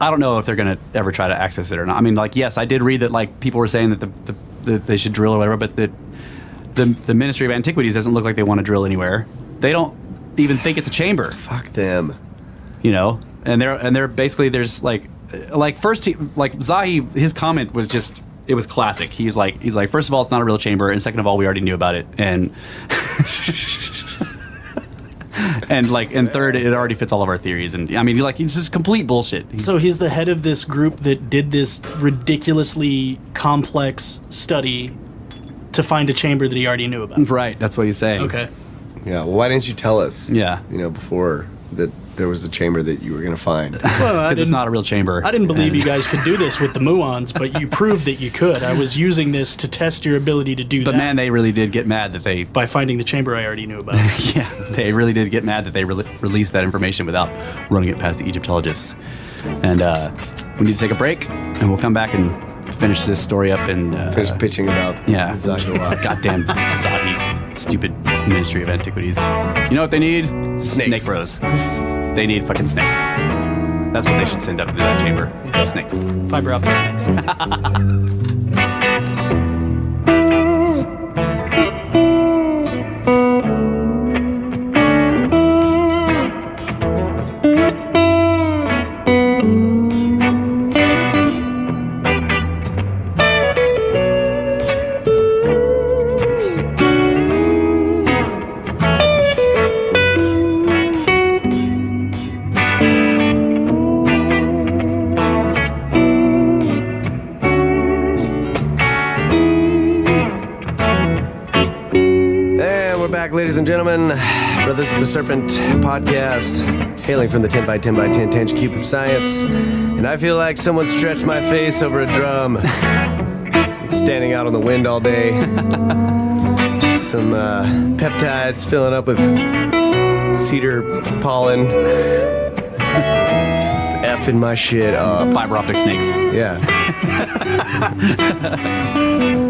I don't know if they're going to ever try to access it or not. I mean, like, yes, I did read that, like, people were saying that they should drill or whatever, but the Ministry of Antiquities doesn't look like they want to drill anywhere. they don't even think it's a chamber.
Fuck them.
You know, and they're basically there's like first Zahi, his comment was just, it was classic. He's like first of all, it's not a real chamber, and second of all, we already knew about it, and and third, it already fits all of our theories. And I mean, it's just complete bullshit.
So he's the head of this group that did this ridiculously complex study to find a chamber that he already knew about.
Right, that's what he's saying.
Okay.
Yeah, well, why didn't you tell us?
Yeah.
Before that there was a chamber that you were going to find.
Well,
Because it's not a real chamber.
I didn't believe you guys could do this with the muons, but you proved that you could. I was using this to test your ability to do that.
But man, they really did get mad that they...
by finding the chamber I already knew about.
Yeah, they really did get mad that they released that information without running it past the Egyptologists. And we need to take a break, and we'll come back and finish this story up and...
Finish pitching about Zahi.
Goddamn Zahi. Stupid Ministry of Antiquities. You know what they need?
Snakes.
Snake bros. They need fucking snakes. That's what they should send up into that chamber. Snakes.
Fiber optic snakes.
Ladies and gentlemen, brothers of the Serpent podcast, hailing from the 10 by 10 by 10 tangent cube of science, and I feel like someone stretched my face over a drum. It's standing out on the wind all day. Some peptides filling up with cedar pollen. Effing my shit up.
Fiber optic snakes.
Yeah.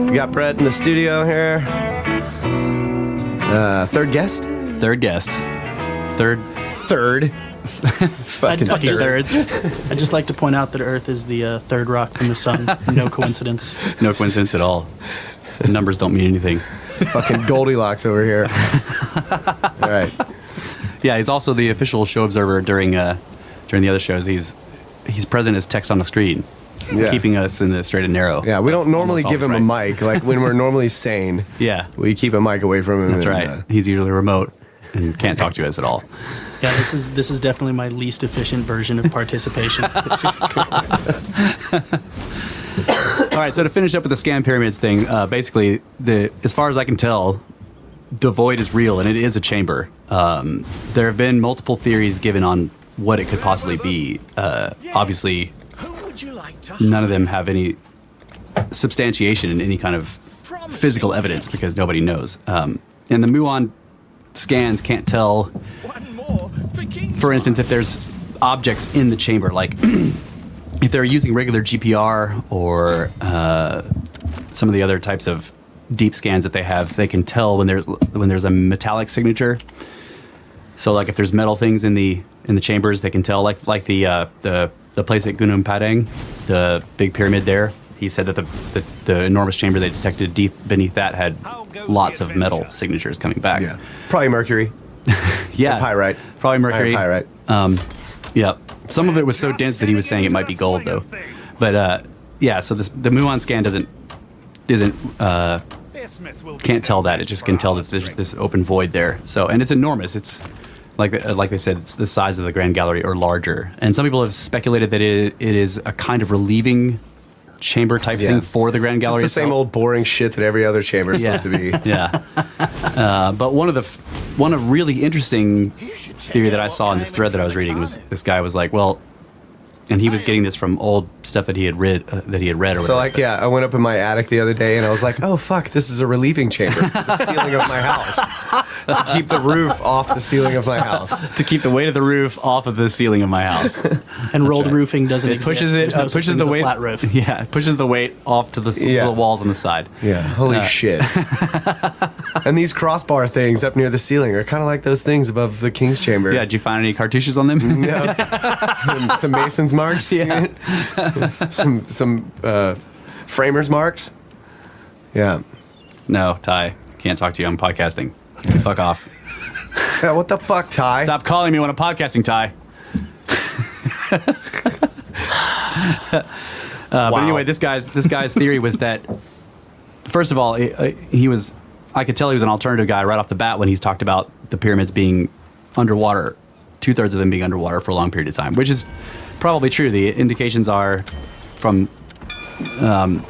We got Brett in the studio here. Third guest?
Third guest. Third.
Fucking
thirds. I'd just like to point out that Earth is the third rock from the sun. No coincidence.
No coincidence at all. The numbers don't mean anything.
Fucking Goldilocks over here. All right.
Yeah, he's also the official show observer during the other shows. He's present as text on the screen, keeping us in the straight and narrow.
Yeah, we don't normally give him a mic. Like when we're normally sane, we keep a mic away from him.
That's right. He's usually remote and can't talk to us at all.
Yeah, this is definitely my least efficient version of participation.
All right, so to finish up with the scam pyramids thing, basically, as far as I can tell, the void is real and it is a chamber. There have been multiple theories given on what it could possibly be. Obviously, none of them have any substantiation in any kind of physical evidence because nobody knows. And the muon scans can't tell, for instance, if there's objects in the chamber, like if they're using regular GPR or some of the other types of deep scans that they have, they can tell when there's a metallic signature. So like if there's metal things in the chambers, they can tell, like the place at Gunung Padang, the big pyramid there. He said that the enormous chamber they detected deep beneath that had lots of metal signatures coming back.
Yeah, probably mercury.
Yeah,
or pyrite.
Probably mercury.
Pyrite.
Yeah, some of it was so dense that he was saying it might be gold though. But yeah, so the muon scan can't tell that. It just can tell that there's this open void there. So, and it's enormous. It's like they said, it's the size of the Grand Gallery or larger. And some people have speculated that it is a kind of relieving chamber type thing for the Grand Gallery.
Just the same old boring shit that every other chamber is supposed to be.
Yeah. But one of really interesting theory that I saw in this thread that I was reading was this guy was like, well, and he was getting this from old stuff that he had read or whatever.
So like, I went up in my attic the other day and I was like, oh fuck, this is a relieving chamber for the ceiling of my house. To keep the roof off the ceiling of my house.
To keep the weight of the roof off of the ceiling of my house.
And rolled roofing doesn't exist.
Pushes the weight.
Flat roof.
Yeah, it pushes the weight off to the walls on the side.
Yeah, holy shit. And these crossbar things up near the ceiling are kind of like those things above the King's Chamber.
Yeah, did you find any cartouches on them?
Yeah. Some mason's marks.
Yeah.
some framers marks. Yeah.
No, Ty, can't talk to you. I'm podcasting. Fuck off.
Yeah, what the fuck, Ty?
Stop calling me when I'm podcasting, Ty. But anyway, this guy's theory was that, first of all, I could tell he was an alternative guy right off the bat when he's talked about the pyramids being underwater, 2/3 of them being underwater for a long period of time, which is probably true. The indications are from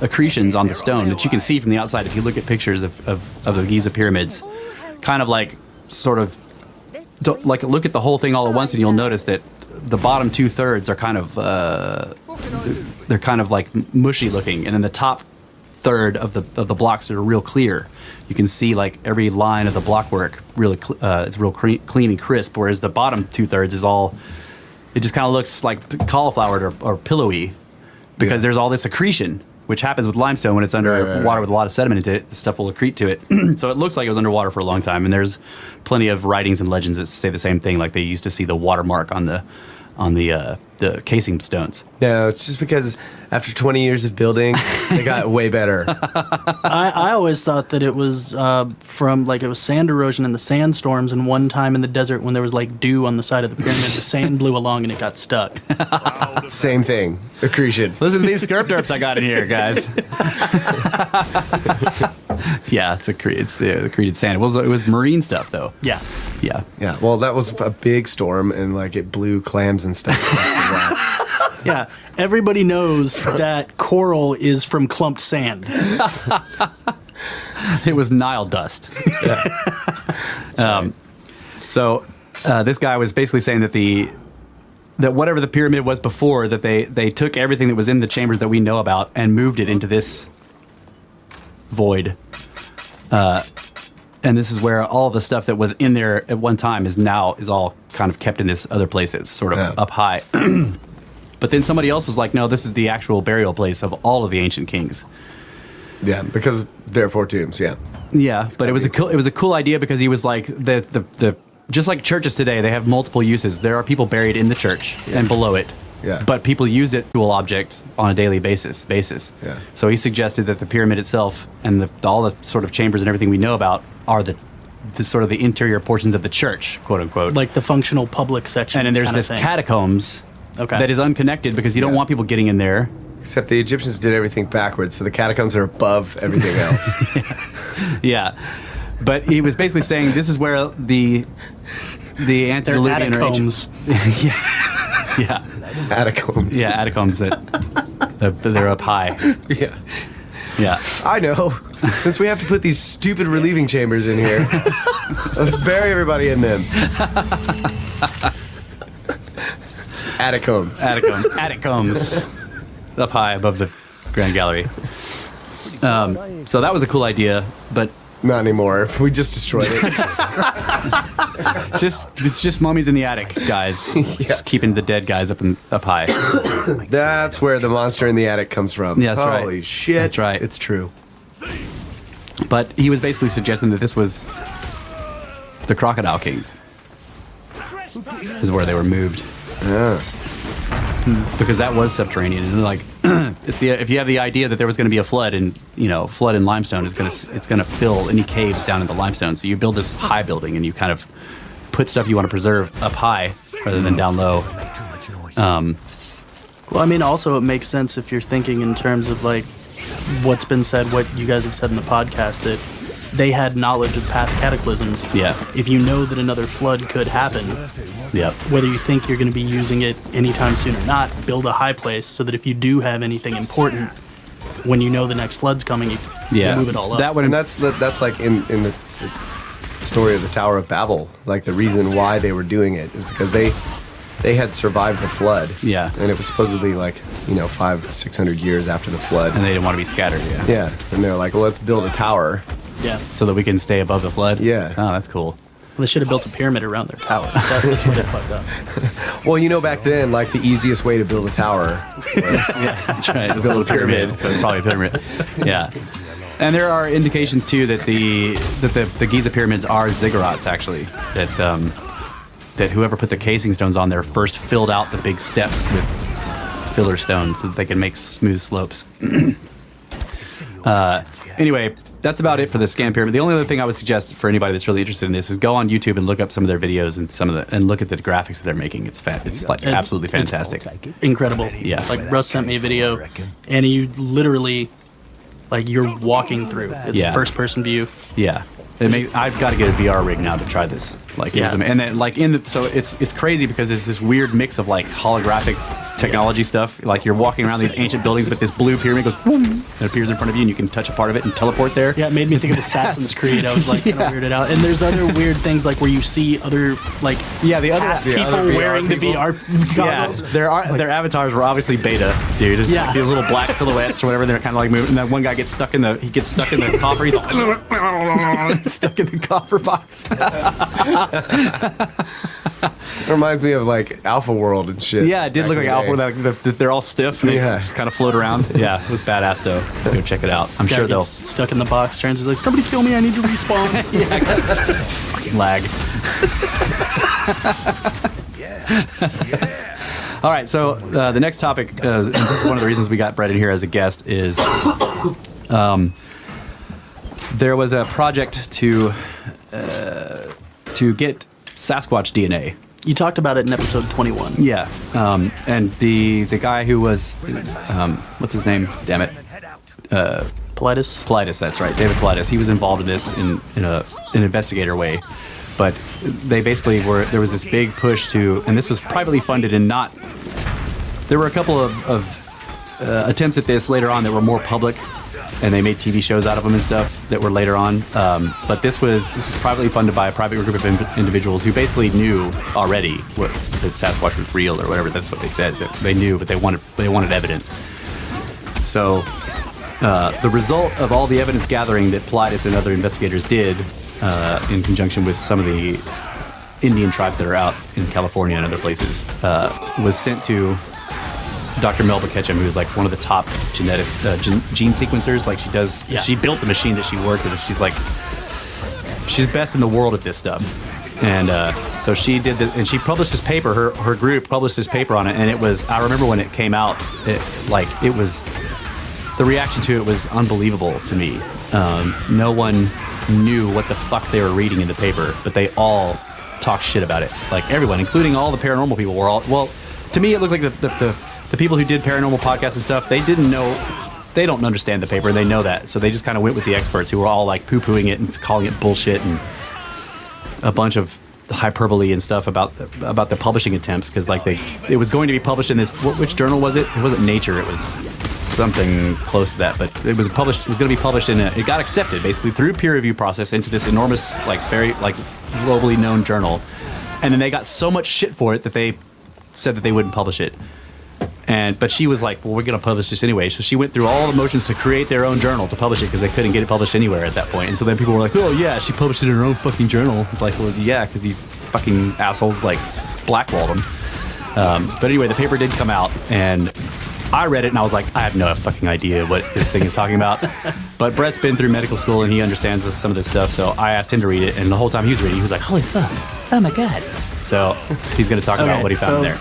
accretions on the stone that you can see from the outside if you look at pictures of the Giza pyramids, kind of like sort of like look at the whole thing all at once and you'll notice that the bottom 2/3 are kind of they're kind of like mushy looking, and then the top third of the blocks are real clear. You can see like every line of the blockwork really it's real clean and crisp, whereas the bottom 2/3 is all, it just kind of looks like cauliflower or pillowy because there's all this accretion, which happens with limestone when it's under water with a lot of sediment in it. The stuff will accrete to it. So it looks like it was underwater for a long time, and there's plenty of writings and legends that say the same thing, like they used to see the watermark on the casing stones.
No, it's just because after 20 years of building, they got way better.
I always thought that it was from like it was sand erosion and the sandstorms, and one time in the desert when there was like dew on the side of the pyramid, the sand blew along and it got stuck.
Same thing. Accretion.
Listen to these skirp derps I got in here, guys. Yeah, it's accreted sand. It was marine stuff though.
Yeah.
Yeah, well, that was a big storm, and like it blew clams and stuff.
Yeah, everybody knows that coral is from clumped sand.
It was Nile dust. So this guy was basically saying that whatever the pyramid was before, that they took everything that was in the chambers that we know about and moved it into this void. And this is where all the stuff that was in there at one time is all kind of kept in this other places, sort of up high. But then somebody else was like, no, this is the actual burial place of all of the ancient kings.
Yeah, because they're four tombs. Yeah.
Yeah, but it was a cool idea because he was like the just like churches today, they have multiple uses. There are people buried in the church and below it.
Yeah.
But people use it as a dual object on a daily basis.
Yeah.
So he suggested that the pyramid itself and all the sort of chambers and everything we know about are the sort of the interior portions of the church, quote unquote.
Like the functional public section.
And then there's this catacombs that is unconnected because you don't want people getting in there.
Except the Egyptians did everything backwards, so the catacombs are above everything else.
Yeah. But he was basically saying this is where the antediluvian
catacombs.
Yeah.
Catacombs.
Yeah, catacombs that they're up high.
Yeah.
Yeah.
I know. Since we have to put these stupid relieving chambers in here, let's bury everybody in them.
Catacombs. Up high above the Grand Gallery. So that was a cool idea, but
not anymore. We just destroyed it.
It's just mummies in the attic, guys. Just keeping the dead guys up high.
That's where the monster in the attic comes from.
Yeah, that's right.
Holy shit.
That's right.
It's true.
But he was basically suggesting that this was the Crocodile Kings. Is where they were moved.
Yeah.
Because that was subterranean, and like, if you have the idea that there was going to be a flood, and flood in limestone it's going to fill any caves down in the limestone. So you build this high building, and you kind of put stuff you want to preserve up high rather than down low.
Well, I mean, also it makes sense if you're thinking in terms of like what's been said, what you guys have said in the podcast, that they had knowledge of past cataclysms.
Yeah.
If you know that another flood could happen, whether you think you're going to be using it anytime soon or not, build a high place so that if you do have anything important, when you know the next flood's coming, you move it all up.
And that's like in the story of the Tower of Babel. Like the reason why they were doing it is because they had survived the flood.
Yeah.
And it was supposedly like 500-600 years after the flood.
And they didn't want to be scattered.
Yeah. And they're like, well, let's build a tower.
Yeah.
So that we can stay above the flood?
Yeah.
Oh, that's cool.
Well, they should have built a pyramid around their tower. That's where they fucked up.
Well, back then, like the easiest way to build a tower was
that's right. To build a pyramid. So it's probably a pyramid. Yeah. And there are indications too that the Giza pyramids are ziggurats actually. That whoever put the casing stones on there first filled out the big steps with filler stones so that they can make smooth slopes. Anyway, that's about it for the scan pyramid. The only other thing I would suggest for anybody that's really interested in this is go on YouTube and look up some of their videos and look at the graphics that they're making. It's absolutely fantastic.
Incredible.
Yeah.
Like Russ sent me a video, and you literally, like, you're walking through. It's first person view.
Yeah. I've got to get a VR rig now to try this. Like, and then like so it's crazy because there's this weird mix of like holographic technology stuff. Like you're walking around these ancient buildings, but this blue pyramid goes boom, and it appears in front of you, and you can touch a part of it and teleport there.
Yeah, it made me think of Assassin's Creed. I was like kind of weirded out. And there's other weird things like where you see other like
the other
people wearing the VR goggles.
Yeah, their avatars were obviously beta, dude. It's like these little black silhouettes or whatever. They're kind of like moving. And that one guy gets stuck in the coffer. He's like, stuck in the coffer box.
It reminds me of like Alpha World and shit.
Yeah, it did look like Alpha World. Like, they're all stiff and they just kind of float around. Yeah, it was badass though. Go check it out. I'm sure they'll
stuck in the box. Turns is like, somebody kill me. I need to respawn.
Fucking lag. All right, so the next topic, and this is one of the reasons we got Brett in here as a guest, is there was a project to get Sasquatch DNA.
You talked about it in episode 21.
Yeah, and the guy who was, what's his name? Damn it.
Politis?
Politis, that's right. David Politis. He was involved in this in an investigator way. But they basically there was this big push to, and this was privately funded and not, there were a couple of attempts at this later on that were more public, and they made TV shows out of them and stuff that were later on. But this was privately funded by a private group of individuals who basically knew already that Sasquatch was real or whatever. That's what they said. That they knew, but they wanted evidence. So the result of all the evidence gathering that Politis and other investigators did, in conjunction with some of the Indian tribes that are out in California and other places, was sent to Dr. Melba Ketchum, who's like one of the top genetics, gene sequencers. Like she built the machine that she worked with. She's best in the world at this stuff. And so she did this, and she published this paper. Her group published this paper on it, and it was, I remember when it came out, it was, the reaction to it was unbelievable to me. No one knew what the fuck they were reading in the paper, but they all talked shit about it. Like everyone, including all the paranormal people, were all, well, to me it looked like the people who did paranormal podcasts and stuff, they don't understand the paper, they know that, so they just kind of went with the experts who were all like poo-pooing it and calling it bullshit and a bunch of hyperbole and stuff about the publishing attempts, because like it was going to be published in this, which journal was it? It wasn't Nature, it was something close to that, but it was going to be published it got accepted basically through peer review process into this enormous, like very like globally known journal, and then they got so much shit for it that they said that they wouldn't publish it. But she was like, well, we're going to publish this anyway. So she went through all the motions to create their own journal to publish it, because they couldn't get it published anywhere at that point. And so then people were like, oh yeah, she published it in her own fucking journal. It's like, well, yeah, because you fucking assholes like blackballed them. But anyway, the paper did come out, and I read it, and I was like, I have no fucking idea what this thing is talking about. But Brett's been through medical school, and he understands some of this stuff, so I asked him to read it, and the whole time he was reading, he was like, holy fuck, oh my god. So he's going to talk about what he found in there.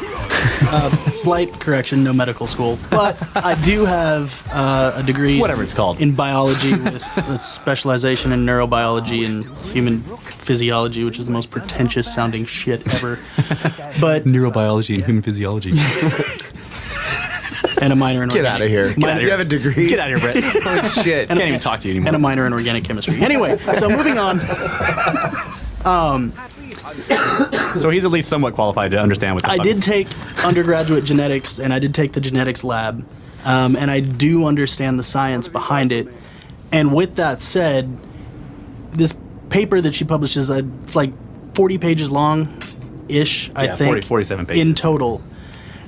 Slight correction, no medical school, but I do have a degree,
whatever it's called,
in biology with a specialization in neurobiology and human physiology, which is the most pretentious sounding shit ever. But
neurobiology and human physiology.
And a minor in
Get out of here. You have a degree?
Get out of here, Brett.
Holy shit.
Can't even talk to you anymore.
And a minor in organic chemistry. Anyway, so moving on.
So he's at least somewhat qualified to understand what the
I did take undergraduate genetics, and I did take the genetics lab, and I do understand the science behind it. And with that said, this paper that she publishes, it's like 40 pages long-ish, I think.
47 pages.
In total.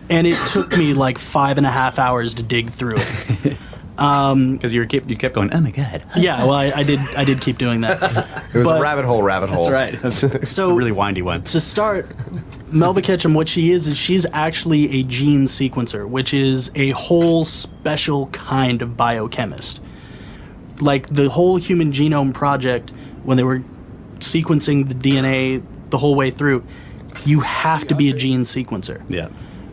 And it took me like 5.5 hours to dig through it.
Because you kept going, oh my god.
Yeah, well, I did keep doing that.
It was a rabbit hole.
That's right. That's
so
a really windy one.
To start, Melba Ketchum, what she is she's actually a gene sequencer, which is a whole special kind of biochemist. Like the whole Human Genome Project, when they were sequencing the DNA the whole way through, you have to be a gene sequencer.
Yeah.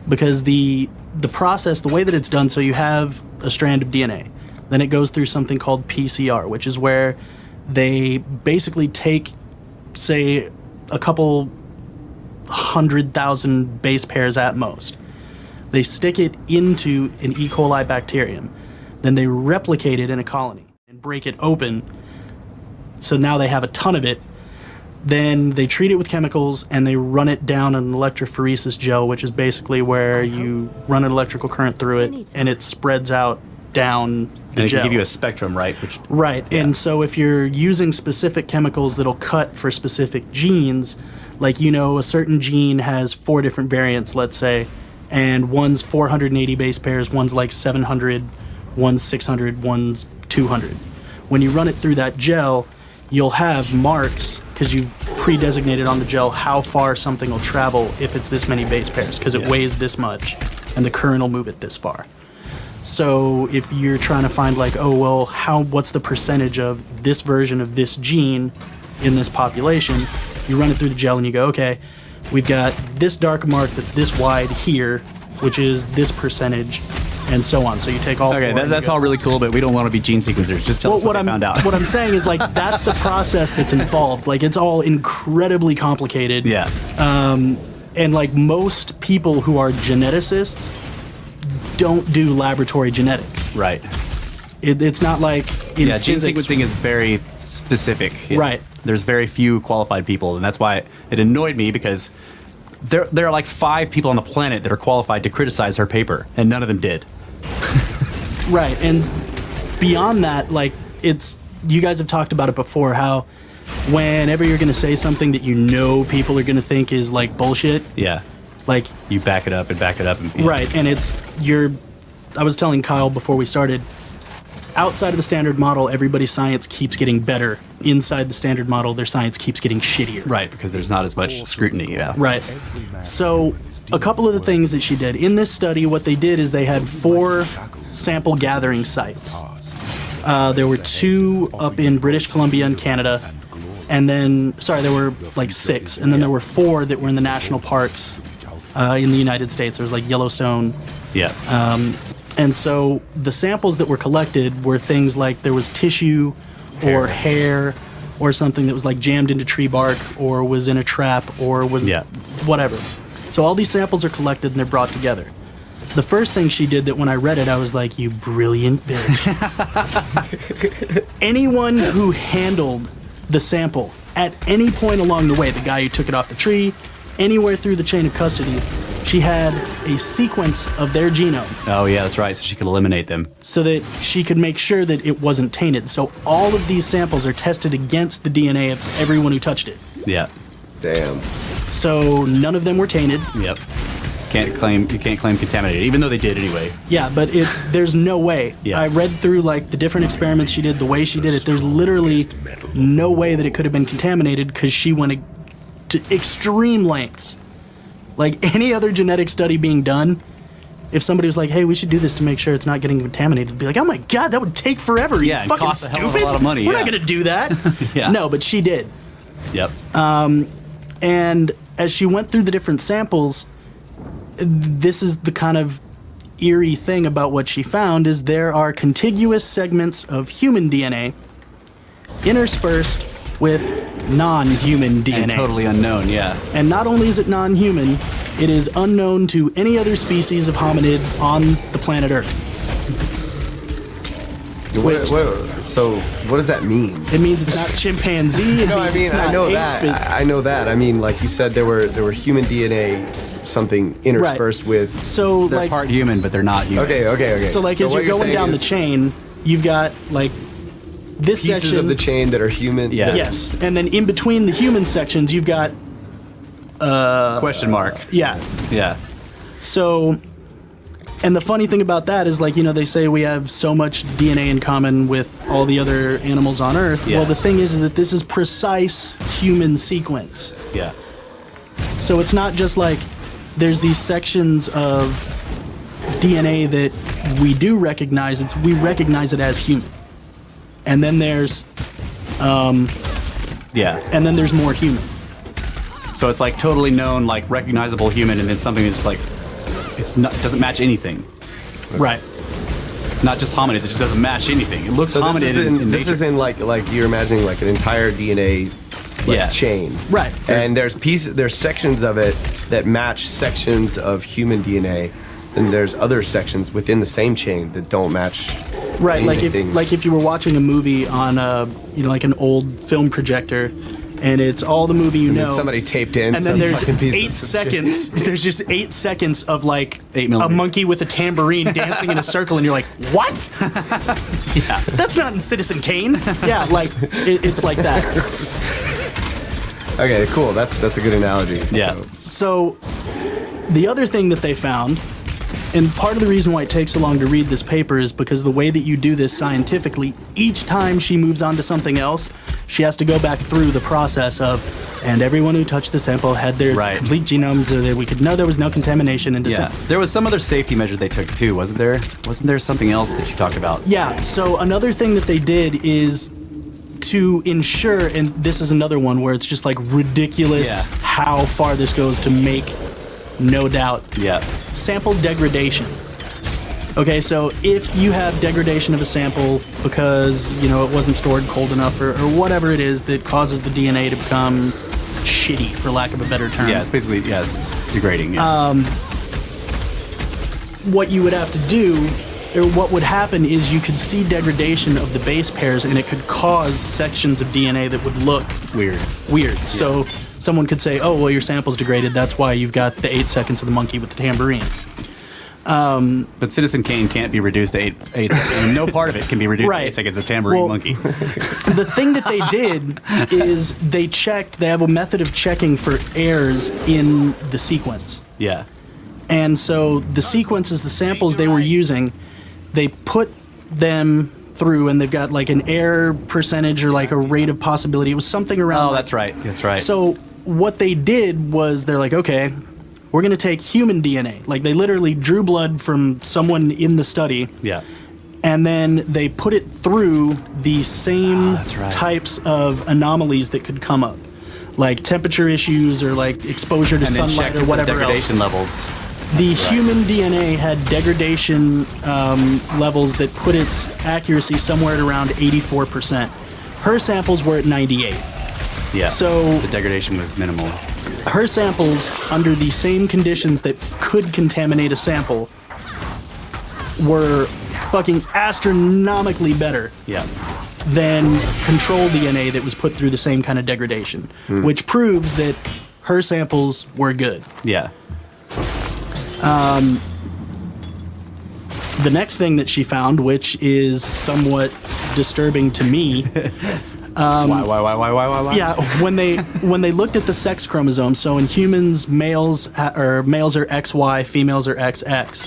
Because the process, the way that it's done, so you have a strand of DNA. Then it goes through something called PCR, which is where they basically take, say, a couple 100,000 base pairs at most. They stick it into an E. coli bacterium. Then they replicate it in a colony and break it open. So now they have a ton of it. Then they treat it with chemicals and they run it down an electrophoresis gel, which is basically where you run an electrical current through it and it spreads out down the
And it
gel.
can give you a spectrum, right?
Right.
Yeah.
And so if you're using specific chemicals that'll cut for specific genes, like, a certain gene has 4 different variants, let's say, and one's 480 base pairs, one's like 700, one's 600, one's 200. When you run it through that gel, you'll have marks because you've pre-designated on the gel how far something will travel if it's this many base pairs, because it weighs this much and the current will move it this far. So if you're trying to find like, what's the percentage of this version of this gene in this population, you run it through the gel and you go, okay, we've got this dark mark that's this wide here, which is this percentage, and so on. So you take all.
Okay, that's all really cool, but we don't want to be gene sequencers. Just tell us what I found out.
What I'm saying is, like, that's the process that's involved. Like, it's all incredibly complicated.
Yeah.
And like most people who are geneticists don't do laboratory genetics.
Right.
It's not like in
Gene
physics.
sequencing is very specific.
Right.
There's very few qualified people, and that's why it annoyed me, because there are like 5 people on the planet that are qualified to criticize her paper, and none of them did.
Right, and beyond that, like, you guys have talked about it before, how whenever you're going to say something that people are going to think is like bullshit,
Yeah.
like,
You back it up and back it up. And,
right, and I was telling Kyle before we started, outside of the standard model, everybody's science keeps getting better. Inside the standard model, their science keeps getting shittier.
Right, because there's not as much scrutiny. Yeah.
Right. So a couple of the things that she did in this study, what they did is they had 4 sample gathering sites. There were 2 up in British Columbia and Canada, and then there were like 6, and then there were 4 that were in the national parks in the United States. There was like Yellowstone.
Yeah.
And so the samples that were collected were things like there was tissue or hair or something that was like jammed into tree bark or was in a trap or was whatever. So all these samples are collected and they're brought together. The first thing she did that when I read it, I was like, you brilliant bitch. Anyone who handled the sample at any point along the way, the guy who took it off the tree, anywhere through the chain of custody, she had a sequence of their genome.
Oh, yeah, that's right. So she could eliminate them.
So that she could make sure that it wasn't tainted. So all of these samples are tested against the DNA of everyone who touched it.
Yeah.
Damn.
So none of them were tainted.
Yep. You can't claim contaminated, even though they did anyway.
Yeah, but there's no way.
Yeah.
I read through like the different experiments she did, the way she did it. There's literally no way that it could have been contaminated because she went to extreme lengths. Like any other genetic study being done, if somebody was like, hey, we should do this to make sure it's not getting contaminated, it'd be like, oh my God, that would take forever.
Yeah,
you fucking
cost a
stupid.
hell of a lot of money.
We're
Yeah.
not going to do that.
Yeah.
No, but she did.
Yep.
And as she went through the different samples, this is the kind of eerie thing about what she found is there are contiguous segments of human DNA interspersed with non-human DNA.
And totally unknown, yeah.
And not only is it non-human, it is unknown to any other species of hominid on the planet Earth.
So what does that mean?
It means it's not chimpanzee. It
No,
means
I mean
it's not
I know
ape,
that. I know that. I mean, like you said, there were human DNA, something interspersed with.
So
They're
like
part human, but they're not human.
Okay.
So like as
what
you're going
saying
down the
is
chain, you've got like this
pieces
section
of the chain that are human.
Yeah.
Yes, and then in between the human sections, you've got
Question mark.
yeah.
Yeah.
So, and the funny thing about that is, like, they say we have so much DNA in common with all the other animals on Earth.
Yeah.
Well, the thing is that this is precise human sequence.
Yeah.
So it's not just like there's these sections of DNA that we do recognize. We recognize it as human. And then there's
Yeah.
and then there's more human.
So it's like totally known, like recognizable human, and then something that's like doesn't match anything.
Right.
not just hominids. It just doesn't match anything. It looks hominid in
this
nature.
is in like you're imagining like an entire DNA chain,
Right.
And there's sections of it that match sections of human DNA, and there's other sections within the same chain that don't match.
Right,
anything.
like if you were watching a movie on like an old film projector, and it's all the movie you know.
Somebody taped in,
and then
some
there's
fucking piece of
8
some
seconds.
shit.
There's just 8 seconds of like
8
a
millimeters.
monkey with a tambourine dancing in a circle, and you're like, what?
Yeah.
That's not in Citizen Kane. Yeah, like it's like that.
Okay, cool. That's a good analogy.
Yeah.
So the other thing that they found, and part of the reason why it takes so long to read this paper is because the way that you do this scientifically, each time she moves on to something else, she has to go back through the process of, and everyone who touched the sample had their complete genomes so that we could know there was no contamination in the sample.
There was some other safety measure they took too, wasn't there? Wasn't there something else that you talked about?
Yeah, so another thing that they did is to ensure, and this is another one where it's just like ridiculous how far this goes to make no doubt.
Yeah.
Sample degradation. Okay, so if you have degradation of a sample because, it wasn't stored cold enough or whatever it is that causes the DNA to become shitty, for lack of a better term.
Yeah, it's basically, it's degrading. Yeah.
What you would have to do, or what would happen is you could see degradation of the base pairs and it could cause sections of DNA that would look weird. So someone could say, oh, well, your sample's degraded. That's why you've got the 8 seconds of the monkey with the tambourine.
But Citizen Kane can't be reduced to 8 seconds. I mean, no part of it can be reduced to 8 seconds of tambourine monkey.
The thing that they did is they have a method of checking for errors in the sequence.
Yeah.
And so the sequences, the samples they were using, they put them through, and they've got like an error percentage or like a rate of possibility. It was something around.
Oh, that's right. That's right.
So what they did was they're like, okay, we're going to take human DNA. Like they literally drew blood from someone in the study.
Yeah.
And then they put it through the same types of anomalies that could come up, like temperature issues or like exposure to sunlight or whatever
degradation
else.
levels.
The human DNA had degradation levels that put its accuracy somewhere at around 84%. Her samples were at 98.
Yeah.
So
the degradation was minimal.
Her samples, under the same conditions that could contaminate a sample, were fucking astronomically better than control DNA that was put through the same kind of degradation, which proves that her samples were good.
Yeah.
The next thing that she found, which is somewhat disturbing to me.
Why?
Yeah, when they looked at the sex chromosome, so in humans, males are XY, females are XX.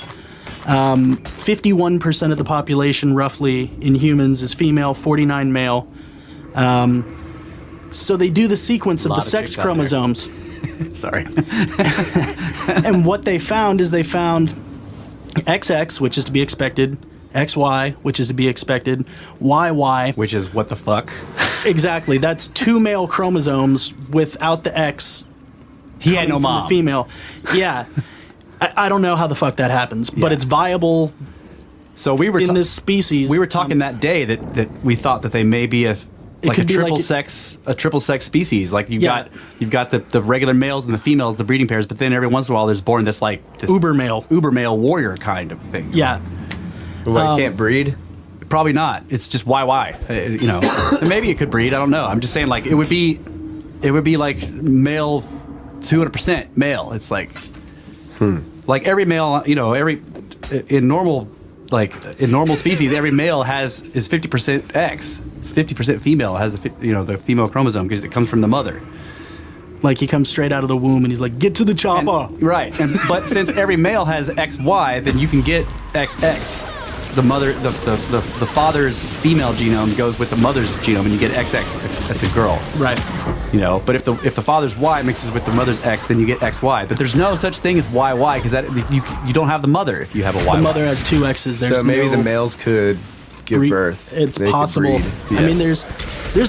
51% of the population, roughly, in humans is female, 49 male. So they do the sequence of the sex chromosomes.
Sorry.
And what they found is they found XX, which is to be expected, XY, which is to be expected, YY.
Which is what the fuck?
Exactly. That's 2 male chromosomes without the X.
He had no mom.
The female. Yeah. I don't know how the fuck that happens, but it's viable.
So we were
in this species.
We were talking that day that we thought that they may be a triple sex species. Like you've got the regular males and the females, the breeding pairs, but then every once in a while there's born this uber male warrior kind of thing.
Yeah.
What, it can't breed?
Probably not. It's just YY. And maybe it could breed. I don't know. I'm just saying, like, it would be like male, 200% male. It's like, like every male, in normal species, every male is 50% X, 50% female has the female chromosome because it comes from the mother.
Like he comes straight out of the womb and he's like, get to the chopper.
Right. But since every male has XY, then you can get XX. The mother, the father's female genome goes with the mother's genome, and you get XX. That's a girl,
right?
But if the father's Y mixes with the mother's X, then you get XY. But there's no such thing as YY because that you don't have the mother if you have a YY.
The mother has 2 X's.
So maybe the males could give birth.
It's possible. I mean, there's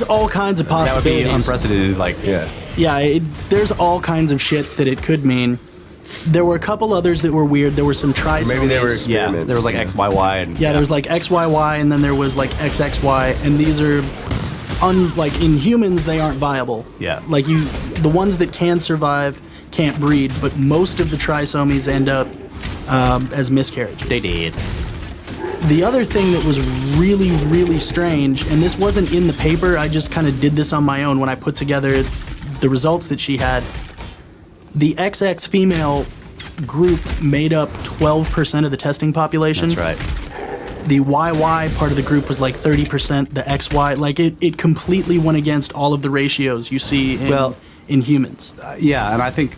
all kinds of possibilities.
That would be unprecedented. Like
there's all kinds of shit that it could mean. There were a couple others that were weird. There were some trisomies.
Maybe they were
Yeah,
experiments.
there was like XYY and
Yeah, there was like XYY, and then there was like XXY, and these are, like in humans, they aren't viable.
Yeah.
Like the ones that can survive can't breed, but most of the trisomies end up as miscarriages.
they did.
The other thing that was really, really strange, and this wasn't in the paper, I just kind of did this on my own when I put together the results that she had. The XX female group made up 12% of the testing population.
That's right.
The YY part of the group was like 30%, the XY, like it completely went against all of the ratios you see in humans.
Yeah, and I think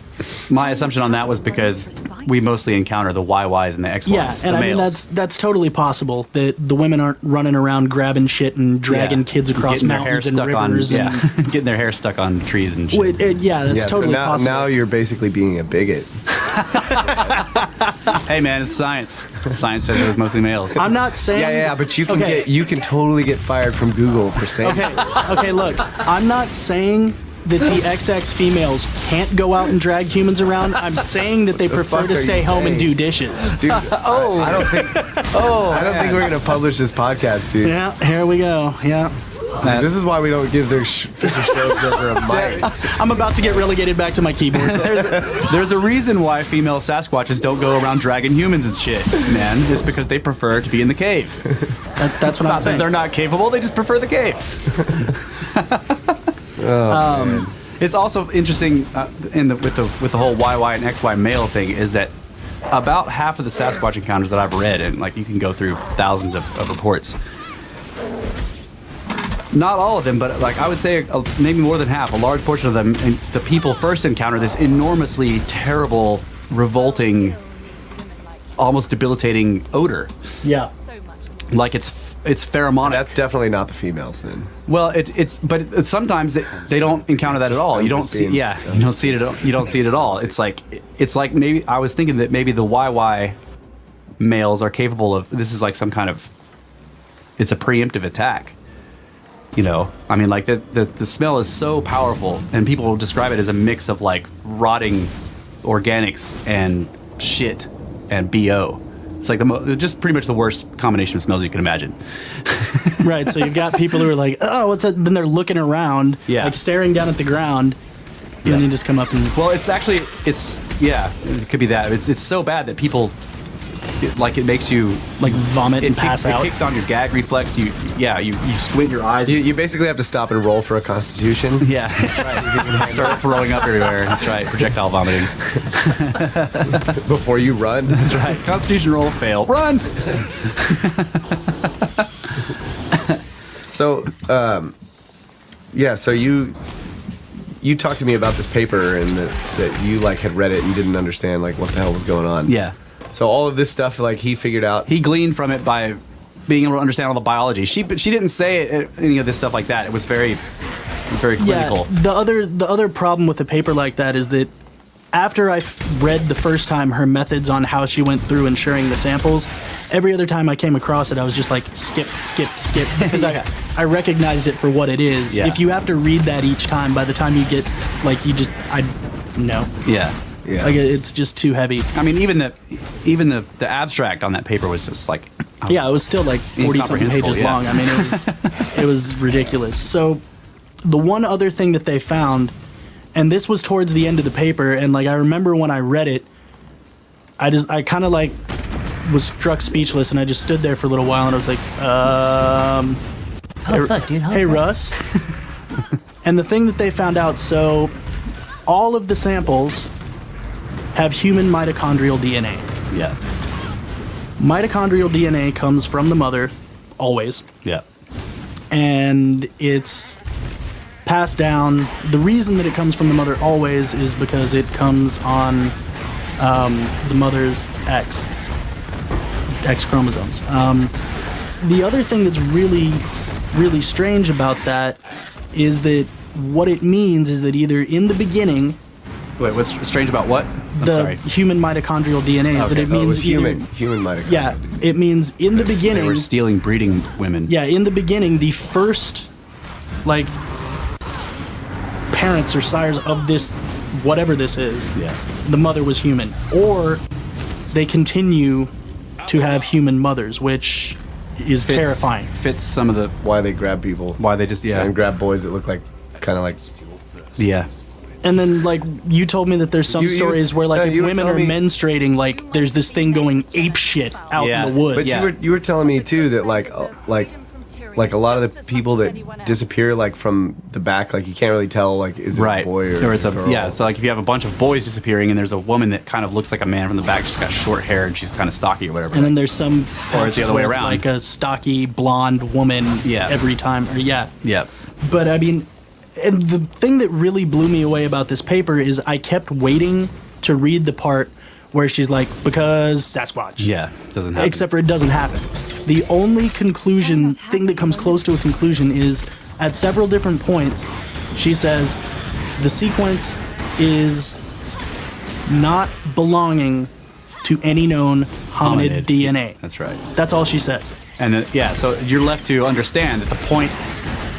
my assumption on that was because we mostly encounter the YYs and the XYs.
Yeah, and I mean that's totally possible that the women aren't running around grabbing shit and dragging kids across mountains and rivers.
Getting their hair stuck on trees and shit.
Well, that's totally
so
possible.
now you're basically being a bigot.
Hey man, it's science. Science says it was mostly males.
I'm not saying.
Yeah, but you can you can totally get fired from Google for saying.
Okay. Look, I'm not saying that the XX females can't go out and drag humans around. I'm saying that they prefer to stay home and do dishes.
Dude, I don't think. I don't think we're gonna publish this podcast, dude.
Yeah, here we go. Yeah.
This is why we don't give their Fisher Stovejoker a mic.
I'm about to get relegated back to my keyboard.
There's a reason why female Sasquatches don't go around dragging humans and shit, man. It's because they prefer to be in the cave.
That's what I'm
Not that
saying.
they're not capable, they just prefer the cave. It's also interesting with the whole YY and XY male thing is that about half of the Sasquatch encounters that I've read, and like you can go through thousands of reports, not all of them, but like I would say maybe more than half, a large portion of them, and the people first encounter this enormously terrible, revolting, almost debilitating odor.
Yeah.
Like it's pheromonic.
That's definitely not the females then.
Well, but sometimes they don't encounter that at all. You don't see it at all. It's like maybe I was thinking that maybe the YY males are capable of this is like some kind of it's a preemptive attack. You know, I mean, like the smell is so powerful, and people will describe it as a mix of like rotting organics and shit and BO. It's like just pretty much the worst combination of smells you can imagine.
Right. So you've got people who are like, oh, what's that? Then they're looking around, like staring down at the ground. And then you just come up and.
Well, it could be that. It's so bad that people, it makes you
like vomit and pass out.
It kicks on your gag reflex. You squint your eyes.
You basically have to stop and roll for a constitution.
Yeah, that's right. Start throwing up everywhere. That's right. Projectile vomiting.
Before you run.
That's right. Constitution roll, fail. Run!
So, so you talked to me about this paper and that you like had read it and didn't understand like what the hell was going on.
Yeah.
So all of this stuff like he figured out.
He gleaned from it by being able to understand all the biology. She didn't say any of this stuff like that. It was very clinical.
Yeah. The other problem with a paper like that is that after I read the first time her methods on how she went through ensuring the samples, every other time I came across it, I was just like, skip, because I recognized it for what it is.
Yeah.
If you have to read that each time, by the time you get, like, no.
Yeah.
Yeah.
Like, it's just too heavy.
I mean, even the abstract on that paper was just like...
Yeah, it was still like 40-something pages long. I mean, it was ridiculous. So the one other thing that they found, and this was towards the end of the paper, and like I remember when I read it, I kind of like was struck speechless, and I just stood there for a little while, and I was like, hey Russ. And the thing that they found out, so all of the samples have human mitochondrial DNA.
Yeah.
Mitochondrial DNA comes from the mother, always.
Yeah.
And it's passed down. The reason that it comes from the mother always is because it comes on the mother's X chromosomes. The other thing that's really, really strange about that is that what it means is that either in the beginning...
Wait, what's strange about what?
Human mitochondrial DNA is that it means
human mitochondrial.
Yeah, it means in the beginning...
They were stealing breeding women.
Yeah, in the beginning, the first, like, parents or sires of this whatever this is,
Yeah.
the mother was human. Or they continue to have human mothers, which is terrifying.
Fits some of the
Why they grab people.
why they just
And grab boys that look like, kind of like...
yeah.
And then, like, you told me that there's some
You-
stories where, like,
no,
if
you were
women are
telling me-
menstruating, like, there's this thing going ape shit out
Yeah,
in the woods.
But
Yeah.
you were telling me, too, that, like a lot of the people that disappear, like, from the back, like, you can't really tell, like, is it
Right.
a boy or
it's a
girl?
yeah. So like if you have a bunch of boys disappearing and there's a woman that kind of looks like a man from the back, she's got short hair and she's kind of stocky or whatever.
And then there's some
Or it's the other way
where it's
around.
like a stocky blonde woman
Yeah.
every time. Or yeah.
yeah.
But I mean, and the thing that really blew me away about this paper is I kept waiting to read the part where she's like, because Sasquatch.
Yeah. Doesn't happen.
Except for it doesn't happen. The only thing that comes close to a conclusion is at several different points, she says the sequence is not belonging to any known hominid DNA.
That's right.
That's all she says.
And yeah, so you're left to understand that the point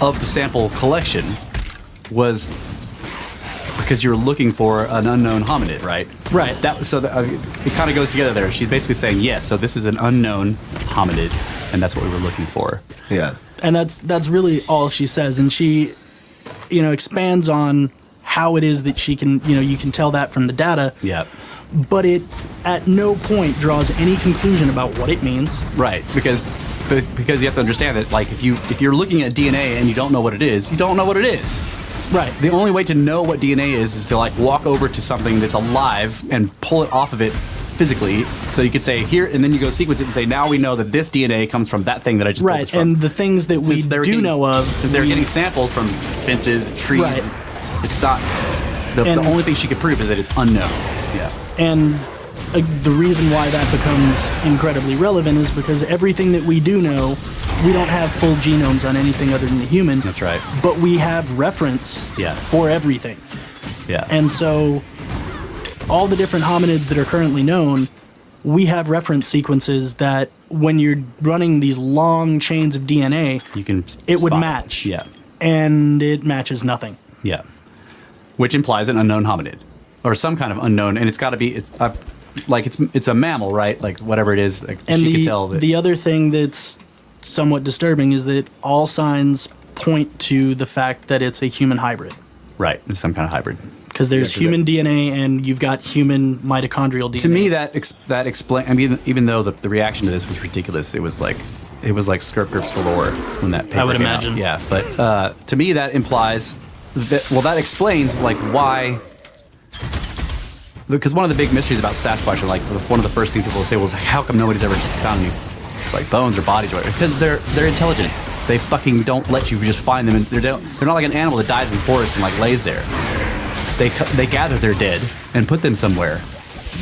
of the sample collection was because you're looking for an unknown hominid, right?
Right.
It kind of goes together there. She's basically saying, yes, so this is an unknown hominid, and that's what we were looking for.
Yeah.
And that's really all she says. And she, expands on how it is that she can, you can tell that from the data.
Yeah.
But it at no point draws any conclusion about what it means.
Right, because you have to understand that, like, if you're looking at DNA and you don't know what it is, you don't know what it is.
Right.
The only way to know what DNA is to like walk over to something that's alive and pull it off of it physically. So you could say here, and then you go sequence it and say, now we know that this DNA comes from that thing that I just pulled
Right.
this from.
And the things that we do know of.
Since they're getting samples from fences, trees,
Right.
it's not. The only thing she could prove is that it's unknown. Yeah.
And the reason why that becomes incredibly relevant is because everything that we do know, we don't have full genomes on anything other than the human.
That's right.
But we have reference
Yeah.
for everything.
Yeah.
And so all the different hominids that are currently known, we have reference sequences that when you're running these long chains of DNA,
you can
it would
spot
match.
Yeah.
And it matches nothing.
Yeah. Which implies an unknown hominid or some kind of unknown, and it's got to be it's a mammal, right? Like whatever it is, like
And
she could tell that.
the other thing that's somewhat disturbing is that all signs point to the fact that it's a human hybrid.
Right, it's some kind of hybrid.
Because there's human DNA and you've got human mitochondrial DNA.
To me, that explain. I mean, even though the reaction to this was ridiculous, it was like skirp grips galore when that paper
I would
came out.
imagine.
Yeah, but to me, that implies that explains like why. Because one of the big mysteries about Sasquatch, and like one of the first things people will say was like, how come nobody's ever found any like bones or bodies or whatever? Because they're intelligent. They fucking don't let you just find them, and they're not like an animal that dies in the forest and like lays there. They gather their dead and put them somewhere.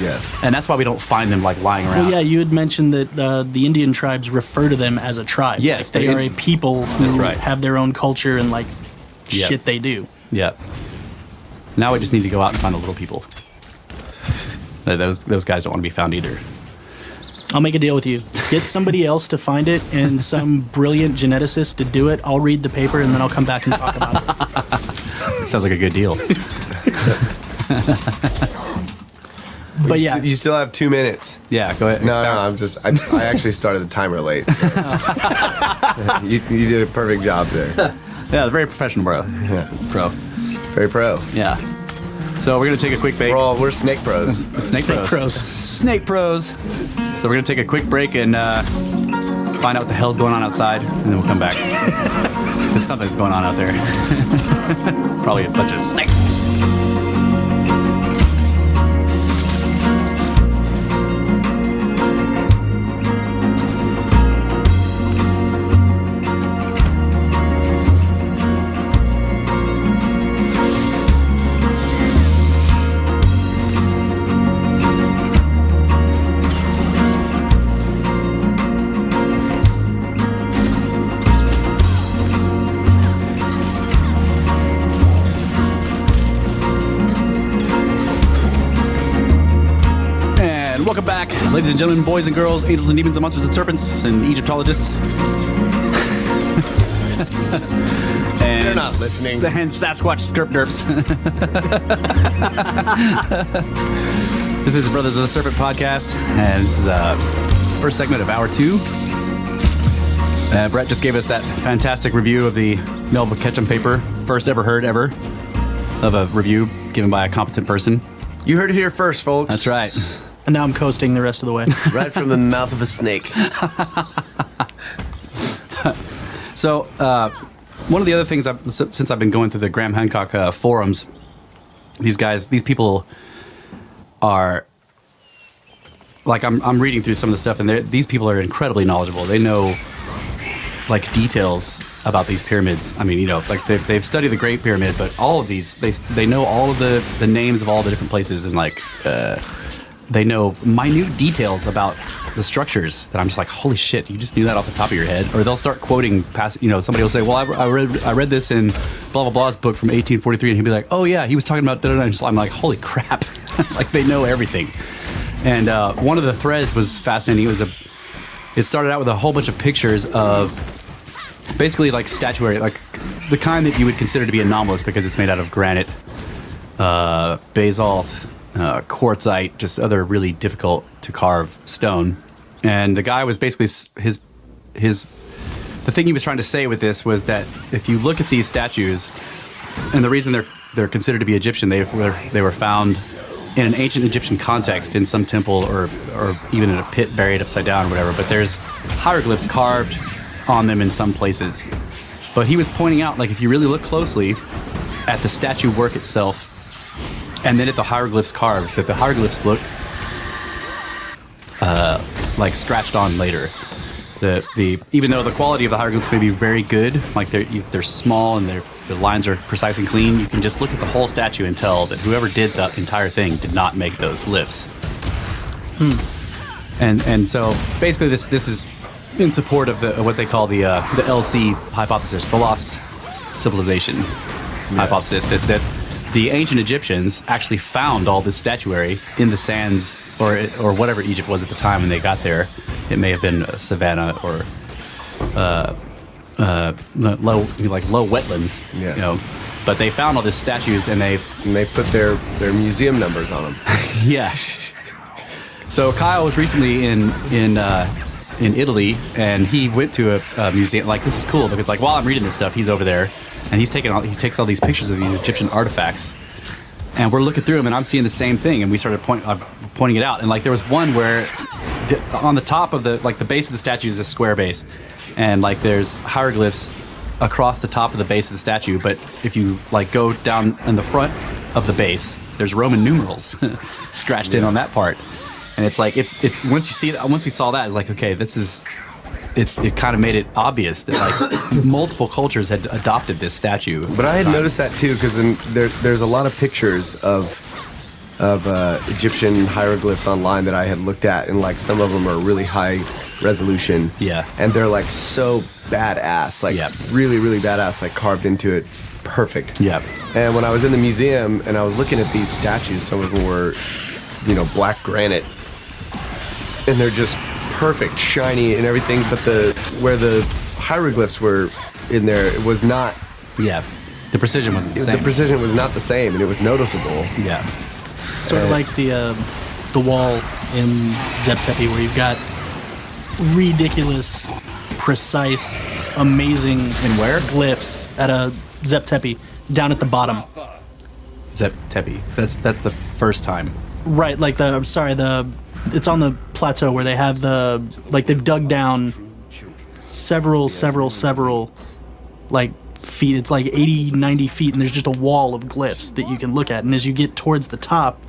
Yeah.
And that's why we don't find them like lying around.
Well, yeah, you had mentioned that the Indian tribes refer to them as a tribe.
Yes,
Like, they are a people who
That's right.
have their own culture and like
Yep.
shit they do.
Yeah. Now we just need to go out and find the little people. Those guys don't want to be found either.
I'll make a deal with you. Get somebody else to find it and some brilliant geneticist to do it. I'll read the paper and then I'll come back and talk about it.
Sounds like a good deal.
But yeah,
You still have 2 minutes.
Yeah, go ahead.
No,
expound.
I actually started the timer late. So. you did a perfect job there.
Yeah, very professional, bro.
Yeah.
It's pro.
Very pro.
Yeah. So we're gonna take a quick break.
We're snake pros.
Snake pros.
pros.
Snake pros. So we're gonna take a quick break and find out what the hell's going on outside, and then we'll come back. There's something's going on out there. Probably a bunch of snakes. Welcome back, ladies and gentlemen, boys and girls, angels and demons and monsters and serpents and Egyptologists. And
They're not listening.
And Sasquatch skirp derps. This is Brothers of the Serpent podcast, and this is first segment of hour 2. Brett just gave us that fantastic review of the Melba Ketchum paper, first ever heard ever of a review given by a competent person.
You heard it here first, folks.
That's right.
And now I'm coasting the rest of the way.
Right from the mouth of a snake.
So, one of the other things, since I've been going through the Graham Hancock forums, these people are, like, I'm reading through some of the stuff, and these people are incredibly knowledgeable. They know, like, details about these pyramids. I mean, like, they've studied the Great Pyramid, but all of these, they know all of the names of all the different places, and, like, they know minute details about the structures that I'm just like, holy shit, you just knew that off the top of your head. Or they'll start quoting past, somebody will say, well, I read this in blah blah blah's book from 1843, and he'll be like, oh yeah, he was talking about da-da-da. And I'm like, holy crap. Like, they know everything. And one of the threads was fascinating. It started out with a whole bunch of pictures of basically like statuary, like the kind that you would consider to be anomalous because it's made out of granite, basalt, quartzite, just other really difficult to carve stone. And the guy was basically the thing he was trying to say with this was that if you look at these statues, and the reason they're considered to be Egyptian, they were found in an ancient Egyptian context in some temple or even in a pit buried upside down or whatever, but there's hieroglyphs carved on them in some places. But he was pointing out, like, if you really look closely at the statue work itself and then at the hieroglyphs carved, that the hieroglyphs look like scratched on later. Even though the quality of the hieroglyphs may be very good, like they're small and the lines are precise and clean, you can just look at the whole statue and tell that whoever did the entire thing did not make those glyphs. And so basically this is in support of what they call the LC hypothesis, the lost civilization hypothesis, that the ancient Egyptians actually found all this statuary in the sands or whatever Egypt was at the time when they got there. It may have been a savanna or low wetlands, But they found all these statues and they
put their museum numbers on them.
Yeah. So Kyle was recently in Italy, and he went to a museum. Like, this is cool because, like, while I'm reading this stuff, he's over there, and he takes all these pictures of these Egyptian artifacts, and we're looking through them, and I'm seeing the same thing, and we started pointing it out, and like there was one where on the top of the base of the statue is a square base, and like there's hieroglyphs across the top of the base of the statue, but if you like go down in the front of the base, there's Roman numerals scratched in on that part. And it's like, once we saw that, it's like, okay, it kind of made it obvious that like multiple cultures had adopted this statue.
But I had noticed that too, because there's a lot of pictures of Egyptian hieroglyphs online that I had looked at, and like some of them are really high resolution.
Yeah.
And they're like so badass, like really, really badass, like carved into it, just perfect.
Yeah.
And when I was in the museum and I was looking at these statues, some of them were, black granite. And they're just perfect, shiny and everything, but where the hieroglyphs were in there, it was not.
Yeah, the precision wasn't the same.
The precision was not the same, and it was noticeable.
Yeah,
sort of like the wall in Zeb Tepe, where you've got ridiculous, precise, amazing glyphs at a Zeb Tepe down at the bottom.
Zeb Tepe. That's the first time.
Right, like it's on the plateau where they have they've dug down several like feet. It's like 80, 90 feet, and there's just a wall of glyphs that you can look at. And as you get towards the top,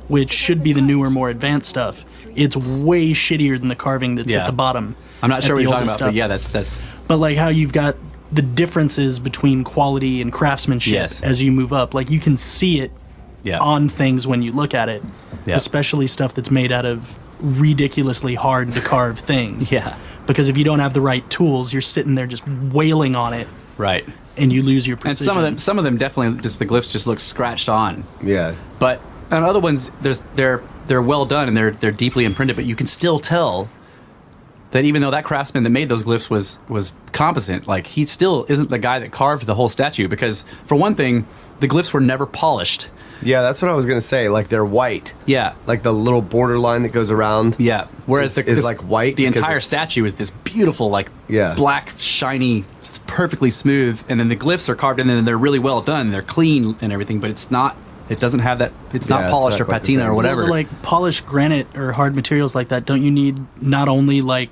which should be the newer, more advanced stuff, it's way shittier than the carving that's at the bottom.
I'm not sure what you're talking about, but yeah, that's.
But like how you've got the differences between quality and craftsmanship as you move up, like you can see it on things when you look at it. Yep. Especially stuff that's made out of ridiculously hard to carve things.
Yeah.
Because if you don't have the right tools, you're sitting there just wailing on it.
Right.
And you lose your precision.
And some of them definitely the glyphs just look scratched on.
Yeah.
But on other ones, they're well done and they're deeply imprinted, but you can still tell that even though that craftsman that made those glyphs was competent, like he still isn't the guy that carved the whole statue, because for one thing, the glyphs were never polished.
Yeah, that's what I was gonna say. Like they're white.
Yeah,
like the little border line that goes around.
Yeah, whereas
is like white.
The entire statue is this beautiful, like
yeah.
black, shiny, perfectly smooth, and then the glyphs are carved in, and they're really well done. They're clean and everything, but it's not. It doesn't have that. It's not polished or patina or whatever.
Well, to like polished granite or hard materials like that, don't you need not only like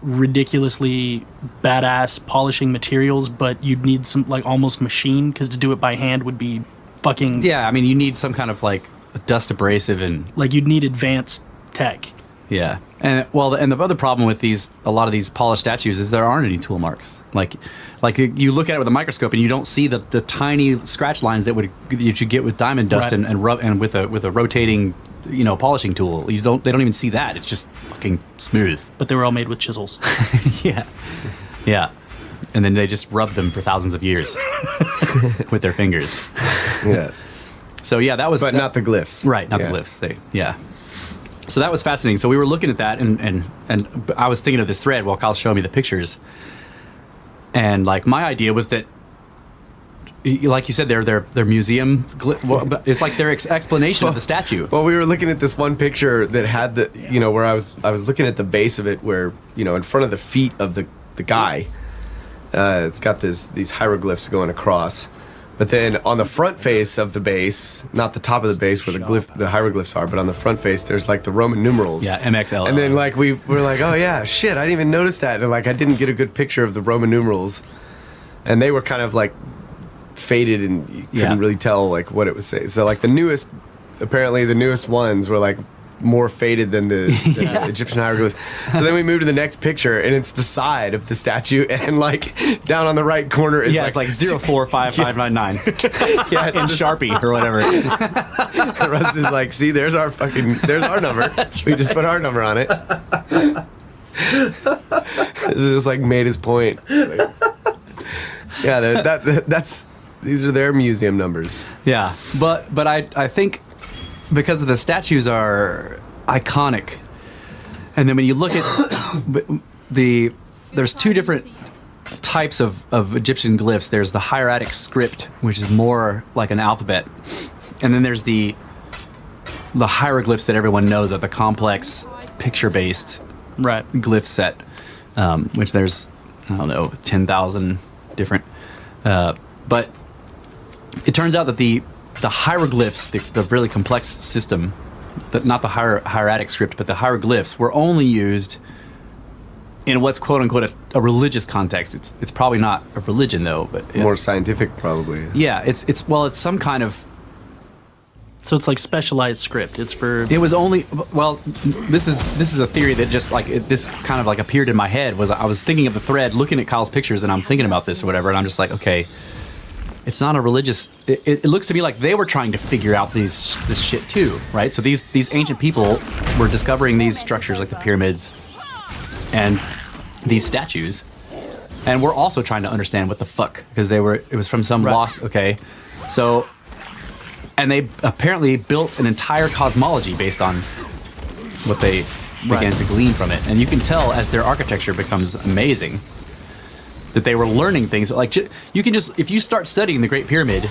ridiculously badass polishing materials, but you'd need some like almost machine, because to do it by hand would be fucking.
Yeah, I mean, you need some kind of like dust abrasive and
like you'd need advanced tech.
Yeah, and well, and the other problem with a lot of these polished statues is there aren't any tool marks. Like you look at it with a microscope and you don't see the tiny scratch lines that you should get with diamond dust
right.
and rub and with a rotating, polishing tool. They don't even see that. It's just fucking smooth.
But they were all made with chisels.
yeah, and then they just rub them for thousands of years with their fingers.
Yeah.
So yeah, that was.
But not the glyphs.
Right, not the glyphs. So that was fascinating. So we were looking at that, and I was thinking of this thread while Kyle's showing me the pictures. And like my idea was that, like you said, their museum. It's like their explanation of the statue.
Well, we were looking at this one picture that had the where I was looking at the base of it, where in front of the feet of the guy, it's got these hieroglyphs going across. But then on the front face of the base, not the top of the base where the hieroglyphs are, but on the front face, there's like the Roman numerals.
Yeah, MXL.
And then like we were like, oh yeah, shit, I didn't even notice that. And like I didn't get a good picture of the Roman numerals, and they were kind of like faded, and you couldn't really tell like what it was saying. So like the newest ones were like more faded than the Egyptian hieroglyphs. So then we moved to the next picture, and it's the side of the statue, and like down on the right corner is
it's like 045599 in Sharpie or whatever.
Russ is like, see, there's our number.
That's
we just put our number on it. It just like made his point. That's these are their museum numbers.
Yeah, but I think because the statues are iconic, and then when you look at there's two different types of Egyptian glyphs. There's the hieratic script, which is more like an alphabet, and then there's the hieroglyphs that everyone knows of, the complex picture-based glyph set, which there's 10,000 different. But it turns out that the hieroglyphs, the really complex system, not the hieratic script, but the hieroglyphs were only used in what's quote unquote a religious context. It's probably not a religion though, but
more scientific probably.
Yeah, it's some kind of.
So it's like specialized script. It's for.
It was only this is a theory that just like this kind of like appeared in my head. I was thinking of the thread, looking at Kyle's pictures, and I'm thinking about this or whatever, and I'm just like, okay. It's not a religious. It looks to me like they were trying to figure out this shit too, right? So these ancient people were discovering these structures like the pyramids and these statues, and we're also trying to understand what the fuck, because it was from some lost. Okay, so and they apparently built an entire cosmology based on what they began to glean from it, and you can tell as their architecture becomes amazing. That they were learning things like you can just if you start studying the Great Pyramid,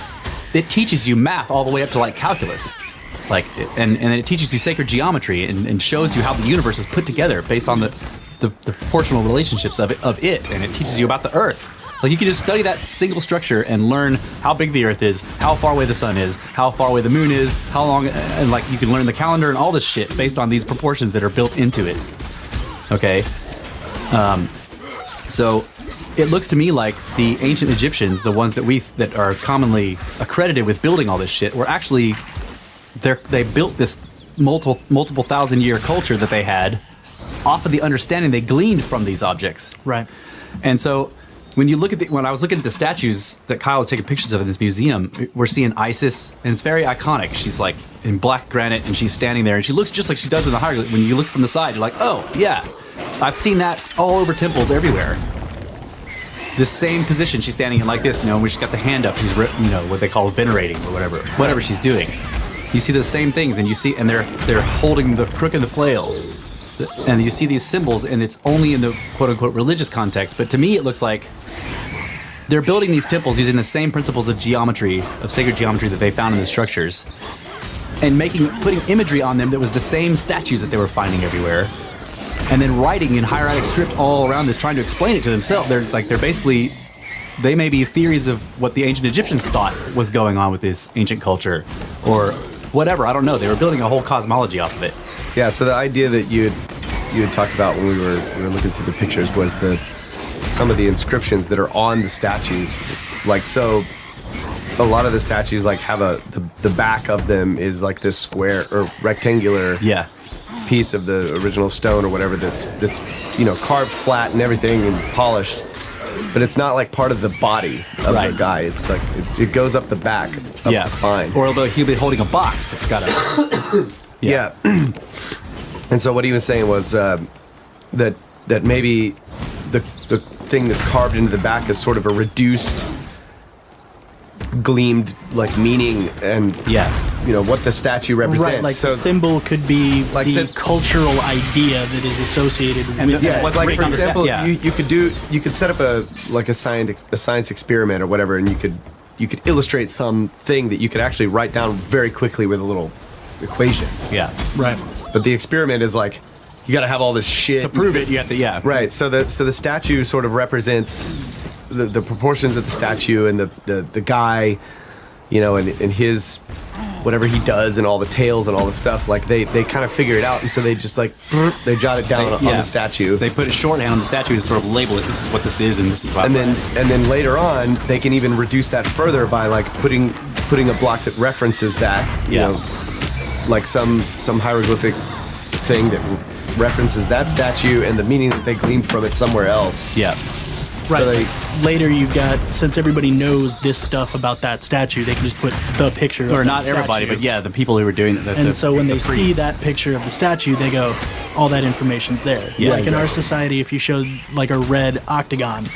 it teaches you math all the way up to like calculus, like and it teaches you sacred geometry and shows you how the universe is put together based on the proportional relationships of it, and it teaches you about the Earth. Like you can just study that single structure and learn how big the Earth is, how far away the sun is, how far away the moon is, how long, and like you can learn the calendar and all this shit based on these proportions that are built into it. Okay, so. It looks to me like the ancient Egyptians, the ones that are commonly accredited with building all this shit, were actually they built this multiple thousand-year culture that they had off of the understanding they gleaned from these objects.
Right.
And so when I was looking at the statues that Kyle was taking pictures of in this museum, we're seeing Isis, and it's very iconic. She's like in black granite, and she's standing there, and she looks just like she does in the hieroglyph. When you look from the side, you're like, oh yeah, I've seen that all over temples everywhere. This same position she's standing in like this, when she's got the hand up, she's what they call venerating or whatever she's doing. You see the same things, and they're holding the crook and the flail, and you see these symbols, and it's only in the quote unquote religious context. But to me, it looks like they're building these temples using the same principles of geometry, of sacred geometry that they found in the structures, and putting imagery on them that was the same statues that they were finding everywhere, and then writing in hieratic script all around this, trying to explain it to themselves. They may be theories of what the ancient Egyptians thought was going on with this ancient culture, or whatever. I don't know. They were building a whole cosmology off of it.
Yeah. So the idea that you had talked about when we were looking through the pictures was some of the inscriptions that are on the statues. Like, so a lot of the statues like have the back of them is like this square or rectangular piece of the original stone or whatever that's carved flat and everything and polished. But it's not like part of the body of the guy. It's like it goes up the back of the spine.
Or he'll be holding a box that's got a
yeah. And so what he was saying was that maybe the thing that's carved into the back is sort of a reduced, gleamed like meaning and what the statue represents.
Right, like
so
the symbol could be like the cultural idea that is associated with
like for example, you could set up a science experiment or whatever, and you could illustrate something that you could actually write down very quickly with a little equation.
Yeah.
Right.
But the experiment is like you got to have all this shit
to prove it. You have to
right. So the statue sort of represents the proportions of the statue and the guy, and his whatever he does and all the tails and all the stuff. Like they kind of figure it out, and so they just like they jot it down on the statue.
They put a shorthand on the statue to sort of label it. This is what this is, and this is what.
And then later on, they can even reduce that further by like putting a block that references that. You know, like some hieroglyphic thing that references that statue and the meaning that they gleaned from it somewhere else.
Yeah.
Right. So later you've got, since everybody knows this stuff about that statue, they can just put the picture of
or
that
not
statue.
Everybody, but the people who were doing it.
And so when they see that picture of the statue, they go, all that information's there.
Yeah,
like in our society, if you showed like a red octagon,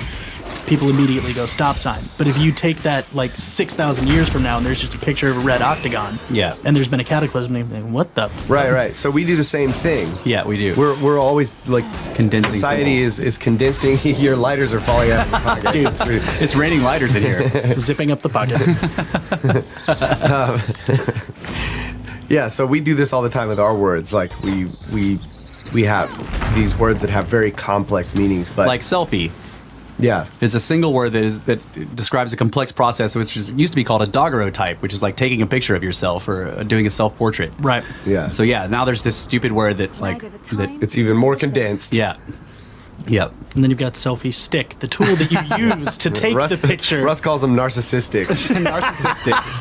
people immediately go stop sign. But if you take that like 6,000 years from now and there's just a picture of a red octagon, and there's been a cataclysm, and you think, what the?
Right. So we do the same thing.
Yeah, we do.
We're always like
condensing.
Society is condensing. Your lighters are falling out of your pocket.
Dude, it's raining lighters in here.
Zipping up the pocket.
Yeah, so we do this all the time with our words. Like we have these words that have very complex meanings, but
like selfie.
Yeah,
is a single word that describes a complex process, which used to be called a daguerreotype, which is like taking a picture of yourself or doing a self-portrait.
Right.
Yeah.
So now there's this stupid word that
it's even more condensed.
Yeah. Yep.
And then you've got selfie stick, the tool that you use to take the picture.
Russ calls them narcissistic.
Narcissistics.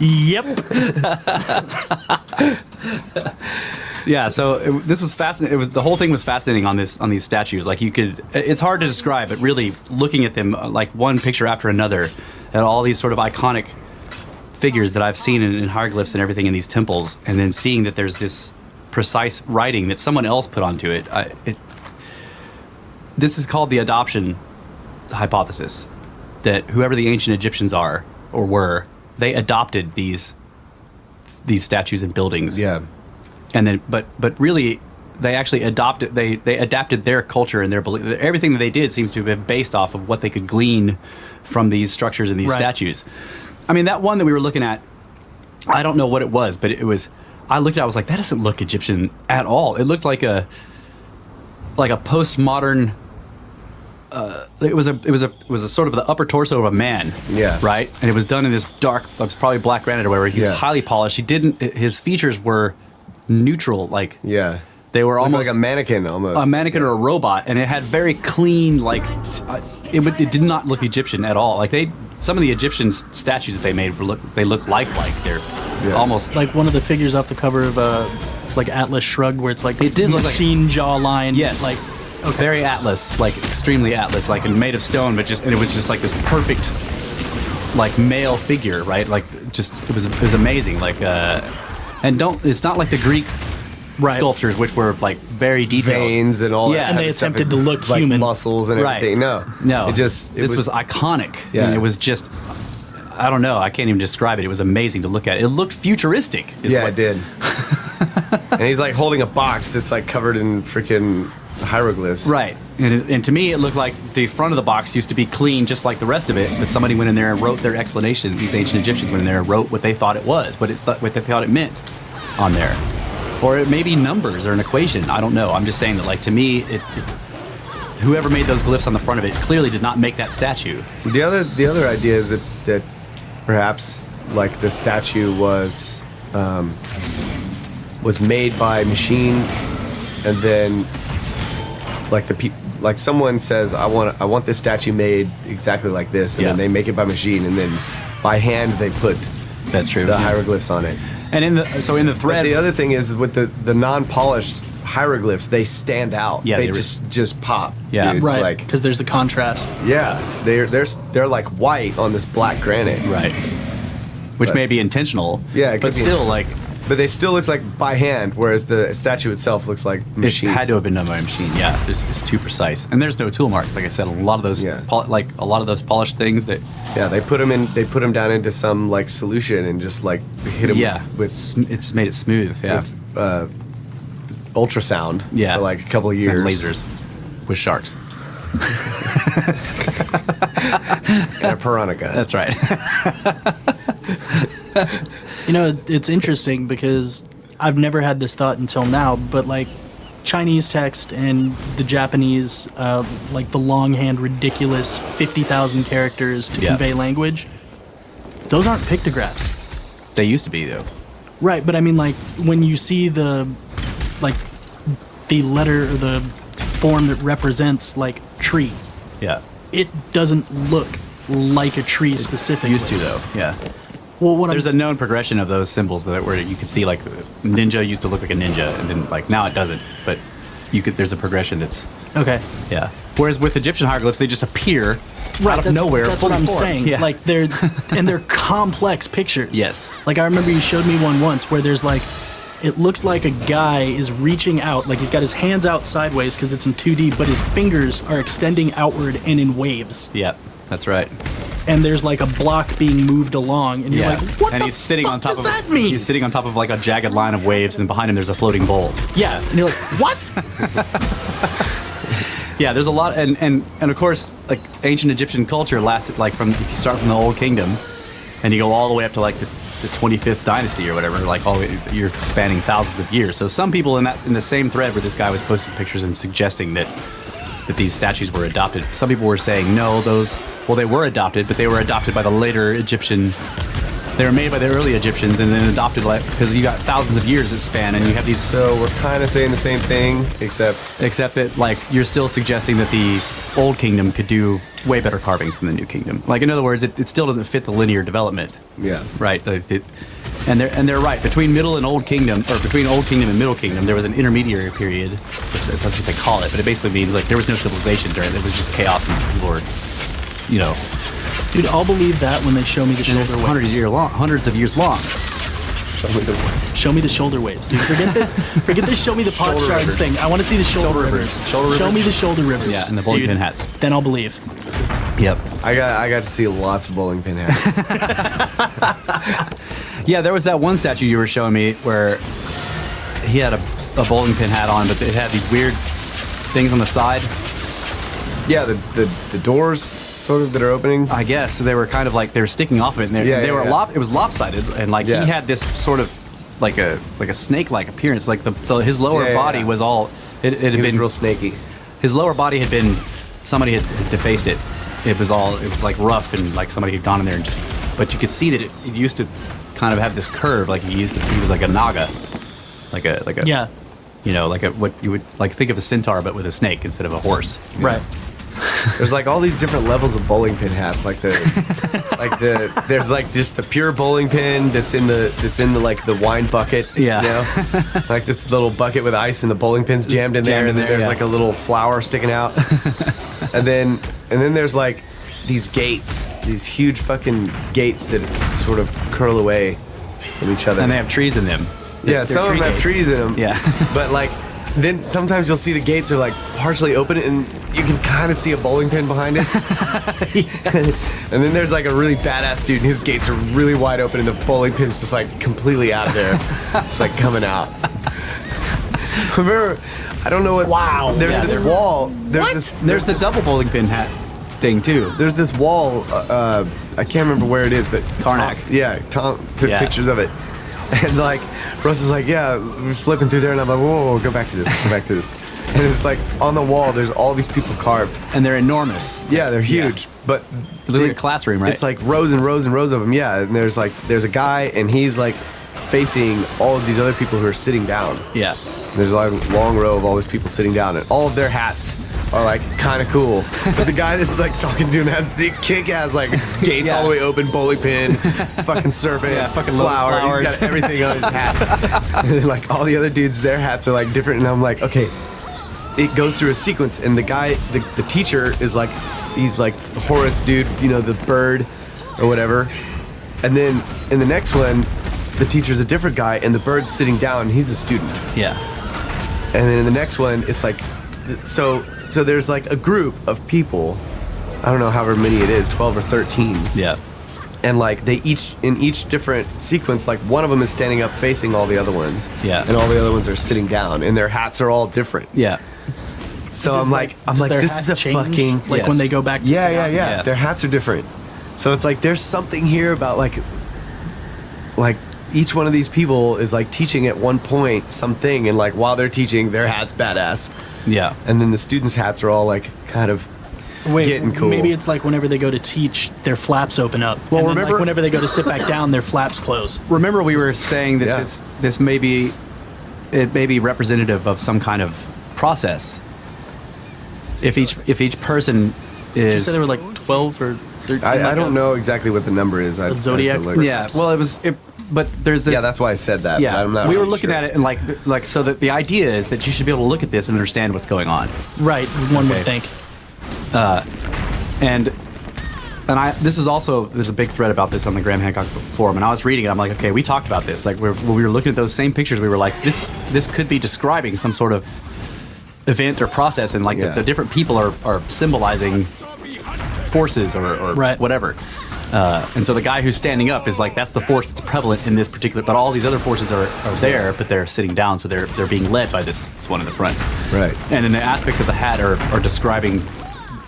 Yep.
Yeah, so this was fascinating. The whole thing was fascinating on these statues. Like it's hard to describe, but really looking at them like one picture after another, at all these sort of iconic figures that I've seen in hieroglyphs and everything in these temples, and then seeing that there's this precise writing that someone else put onto it. This is called the adoption hypothesis, that whoever the ancient Egyptians are or were, they adopted these statues and buildings.
Yeah.
And then, but really, they actually adopted. They adapted their culture and their belief. Everything that they did seems to have been based off of what they could glean from these structures and these statues. I mean, that one that we were looking at, I don't know what it was, but it was. I looked at it, I was like, that doesn't look Egyptian at all. It looked like a postmodern. It was a sort of the upper torso of a man. Yeah. Right. And it was done in this dark. It was probably black granite or whatever. He's highly polished. His features were neutral, they were almost
like a mannequin,
or a robot, and it had very clean, it did not look Egyptian at all. Like some of the Egyptian statues that they made look lifelike. They're almost
like one of the figures off the cover of Atlas Shrugged, where it's like
it did
machine jawline.
Yes, very Atlas, like extremely Atlas, like made of stone, but it was just like this perfect, like male figure, right? Like it was amazing, it's not like the Greek sculptures, which were like very detailed,
veins and all that.
And they attempted to look human,
muscles and everything. No,
this was iconic.
Yeah,
and it was just, I don't know, I can't even describe it. It was amazing to look at. It looked futuristic.
It did. And he's like holding a box that's like covered in freaking hieroglyphs.
Right. And to me, it looked like the front of the box used to be clean just like the rest of it, but somebody went in there and wrote their explanation. These ancient Egyptians went in there and wrote what they thought it was, what they thought it meant on there. Or it may be numbers or an equation. I don't know. I'm just saying that, like, to me, whoever made those glyphs on the front of it clearly did not make that statue.
The other idea is that perhaps like the statue was made by machine, and then like someone says, I want this statue made exactly like this, and then they make it by machine, and then by hand they put the hieroglyphs on it. And in the thread, but the other thing is with the non-polished hieroglyphs, they stand out.
Yeah,
they just pop.
Yeah,
dude.
Right.
Like,
Because there's the contrast.
yeah, they're like white on this black granite.
right, which may be intentional.
Yeah, it
but
could be.
still, like,
But they still looks like by hand, whereas the statue itself looks like machine.
it had to have been done by a machine. Yeah, it's too precise, and there's no tool marks. Like I said, a lot of those, a lot of those polished things that.
Yeah, they put them down into some like solution and just like hit them with
it just made it smooth. Yeah,
with, ultrasound.
Yeah,
for like a couple of years.
And lasers with sharks.
And a piranha gun.
That's right.
You know, it's interesting because I've never had this thought until now, but like Chinese text and the Japanese, like the longhand, ridiculous 50,000 characters to convey language, those aren't pictographs.
They used to be, though.
Right, but I mean, like, when you see the letter or the form that represents, like, tree,
Yeah.
it doesn't look like a tree specifically.
Used to, though. Yeah.
Well,
There's a known progression of those symbols where you could see, like, ninja used to look like a ninja, and then, like, now it doesn't. But there's a progression that's.
Okay.
Yeah. Whereas with Egyptian hieroglyphs, they just appear out of nowhere.
That's what I'm
fully formed.
saying.
Yeah.
Like, they're complex pictures.
Yes.
Like, I remember you showed me one once where there's, like, it looks like a guy is reaching out, like he's got his hands out sideways because it's in 2D, but his fingers are extending outward and in waves.
Yeah, that's right.
And there's like a block being moved along, and you're like, "What
and
the
he's sitting
fuck
on top
does
of
that mean?"
He's sitting on top of like a jagged line of waves, and behind him there's a floating bowl.
Yeah, and you're like, "What?"
Yeah, there's a lot, and of course, like ancient Egyptian culture lasted like from if you start from the Old Kingdom, and you go all the way up to like the 25th dynasty or whatever, like all the way, you're spanning thousands of years. So some people in the same thread where this guy was posting pictures and suggesting that these statues were adopted, some people were saying no, they were adopted, but they were adopted by the later Egyptian. They were made by the early Egyptians and then adopted because you got thousands of years that span, and you have these.
So we're kind of saying the same thing, except
that like you're still suggesting that the Old Kingdom could do way better carvings than the New Kingdom. Like in other words, it still doesn't fit the linear development.
Yeah.
Right. And they're right. Between Middle and Old Kingdom, or between Old Kingdom and Middle Kingdom, there was an intermediary period. That's what they call it. But it basically means like there was no civilization during it. It was just chaos and people were,
Dude, I'll believe that when they show me the shoulder waves.
Hundreds of years long.
Show me the shoulder waves, dude. Forget this. Show me the pot
Shoulder
shards
rivers.
thing. I want to see the shoulder rivers. Show me the shoulder rivers.
Yeah, and the bowling
dude.
pin hats.
Then I'll believe.
Yep.
I got to see lots of bowling pin hats.
Yeah, there was that one statue you were showing me where he had a bowling pin hat on, but it had these weird things on the side.
Yeah, the doors sort of that are opening.
I guess so. They were kind of like they were sticking off of it. And they were it was lopsided, and like he had this sort of like a snake-like appearance. Like his lower body was all it had been
real snaky.
His lower body had been somebody had defaced it. It was like rough and like somebody had gone in there and just. But you could see that it used to kind of have this curve. Like he was like a naga, like a
Yeah.
Like what you would like think of a centaur but with a snake instead of a horse.
Right.
There's like all these different levels of bowling pin hats. There's like just the pure bowling pin that's in the like the wine bucket.
Yeah.
You know? Like this little bucket with ice and the bowling pins jammed in there, and then there's like a little flower sticking out. and then there's like these gates, these huge fucking gates that sort of curl away from each other.
And they have trees in them.
Yeah, some of them have trees in them.
Yeah.
But like then sometimes you'll see the gates are like partially open and you can kind of see a bowling pin behind it. And then there's like a really badass dude and his gates are really wide open and the bowling pin's just like completely out of there. It's like coming out. Remember, I don't know what.
Wow.
There's this wall.
There's the double bowling pin hat thing too.
There's this wall. I can't remember where it is, but
Karnak.
Tom took pictures of it, and like Russ is like, yeah, we're flipping through there, and I'm like, whoa, go back to this, and it's like on the wall. There's all these people carved,
And they're enormous.
yeah, they're huge, but
It looks like a classroom, right?
it's like rows and rows and rows of them. Yeah, and there's a guy, and he's like facing all of these other people who are sitting down.
Yeah.
There's like a long row of all these people sitting down, and all of their hats are like kind of cool. But the guy that's like talking to him has the kick-ass like gates all the way open, bowling pin, fucking serpent,
fucking
flower.
flowers.
He's got everything on his hat. And then, like all the other dudes, their hats are like different, and I'm like, okay. It goes through a sequence, and the guy, the teacher is like, he's like the Horus dude, you know, the bird or whatever. And then in the next one, the teacher's a different guy, and the bird's sitting down, and he's a student.
Yeah.
And then in the next one, it's like, so there's like a group of people, I don't know however many it is, 12 or 13.
Yeah.
And like they each, in each different sequence, like one of them is standing up facing all the other ones.
Yeah.
And all the other ones are sitting down, and their hats are all different.
Yeah.
So
Does,
I'm like,
their
this
hat
is a
change?
fucking,
like
Yes.
when they go back to
yeah.
Yeah.
Their hats are different. So it's like, there's something here about like each one of these people is like teaching at one point something, and like while they're teaching, their hat's badass.
Yeah.
And then the students' hats are all like kind of getting cool.
Maybe it's like whenever they go to teach, their flaps open up.
Well,
and then,
remember-
like whenever they go to sit back down, their flaps close.
Remember we were saying that
Yeah.
this may be representative of some kind of process. If each person
Did you
is
say there were like 12 or 13?
I
like
don't
a-
know exactly what the number is. I
zodiac
have to look.
bird?
yeah, well but there's this
Yeah, that's why I said that.
yeah,
but I'm not
we were
really
looking
sure.
at it and like so that the idea is that you should be able to look at this and understand what's going on.
Right, one
Okay.
would think.
And this is also, there's a big thread about this on the Graham Hancock forum, and I was reading it. I'm like, okay, we talked about this. Like when we were looking at those same pictures, we were like, this could be describing some sort of event or process, and like
Yeah.
the different people are symbolizing forces or
Right.
whatever. And so the guy who's standing up is like, that's the force that's prevalent in this particular, but all these other forces are there, but they're sitting down, so they're being led by this one in the front.
Right.
And then the aspects of the hat are describing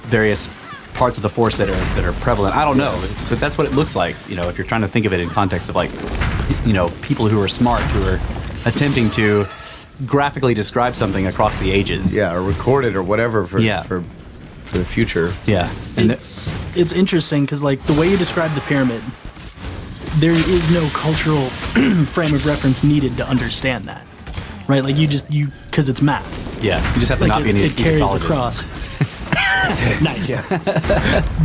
various parts of the force that are prevalent. I don't know, but that's what it looks like. You know, if you're trying to think of it in context of like, you know, people who are smart, who are attempting to graphically describe something across the ages.
Yeah, or record it or whatever for
Yeah.
for the future.
Yeah. And
It's interesting because like the way you describe the pyramid, there is no cultural frame of reference needed to understand that, right? Like because it's math.
yeah, you just have to
Like
not be an
it carries
Egyptologist.
across. Nice.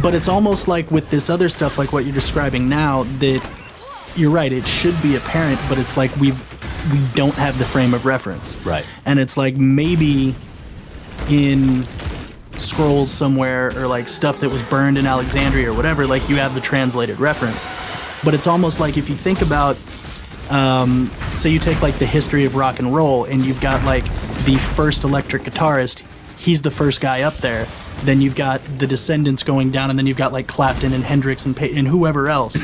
But it's almost like with this other stuff, like what you're describing now, that you're right. It should be apparent, but it's like we don't have the frame of reference.
Right.
And it's like maybe in scrolls somewhere or like stuff that was burned in Alexandria or whatever, like you have the translated reference. But it's almost like if you think about, say you take like the history of rock and roll and you've got like the first electric guitarist, he's the first guy up there. Then you've got the descendants going down, and then you've got like Clapton and Hendrix and Payton and whoever else.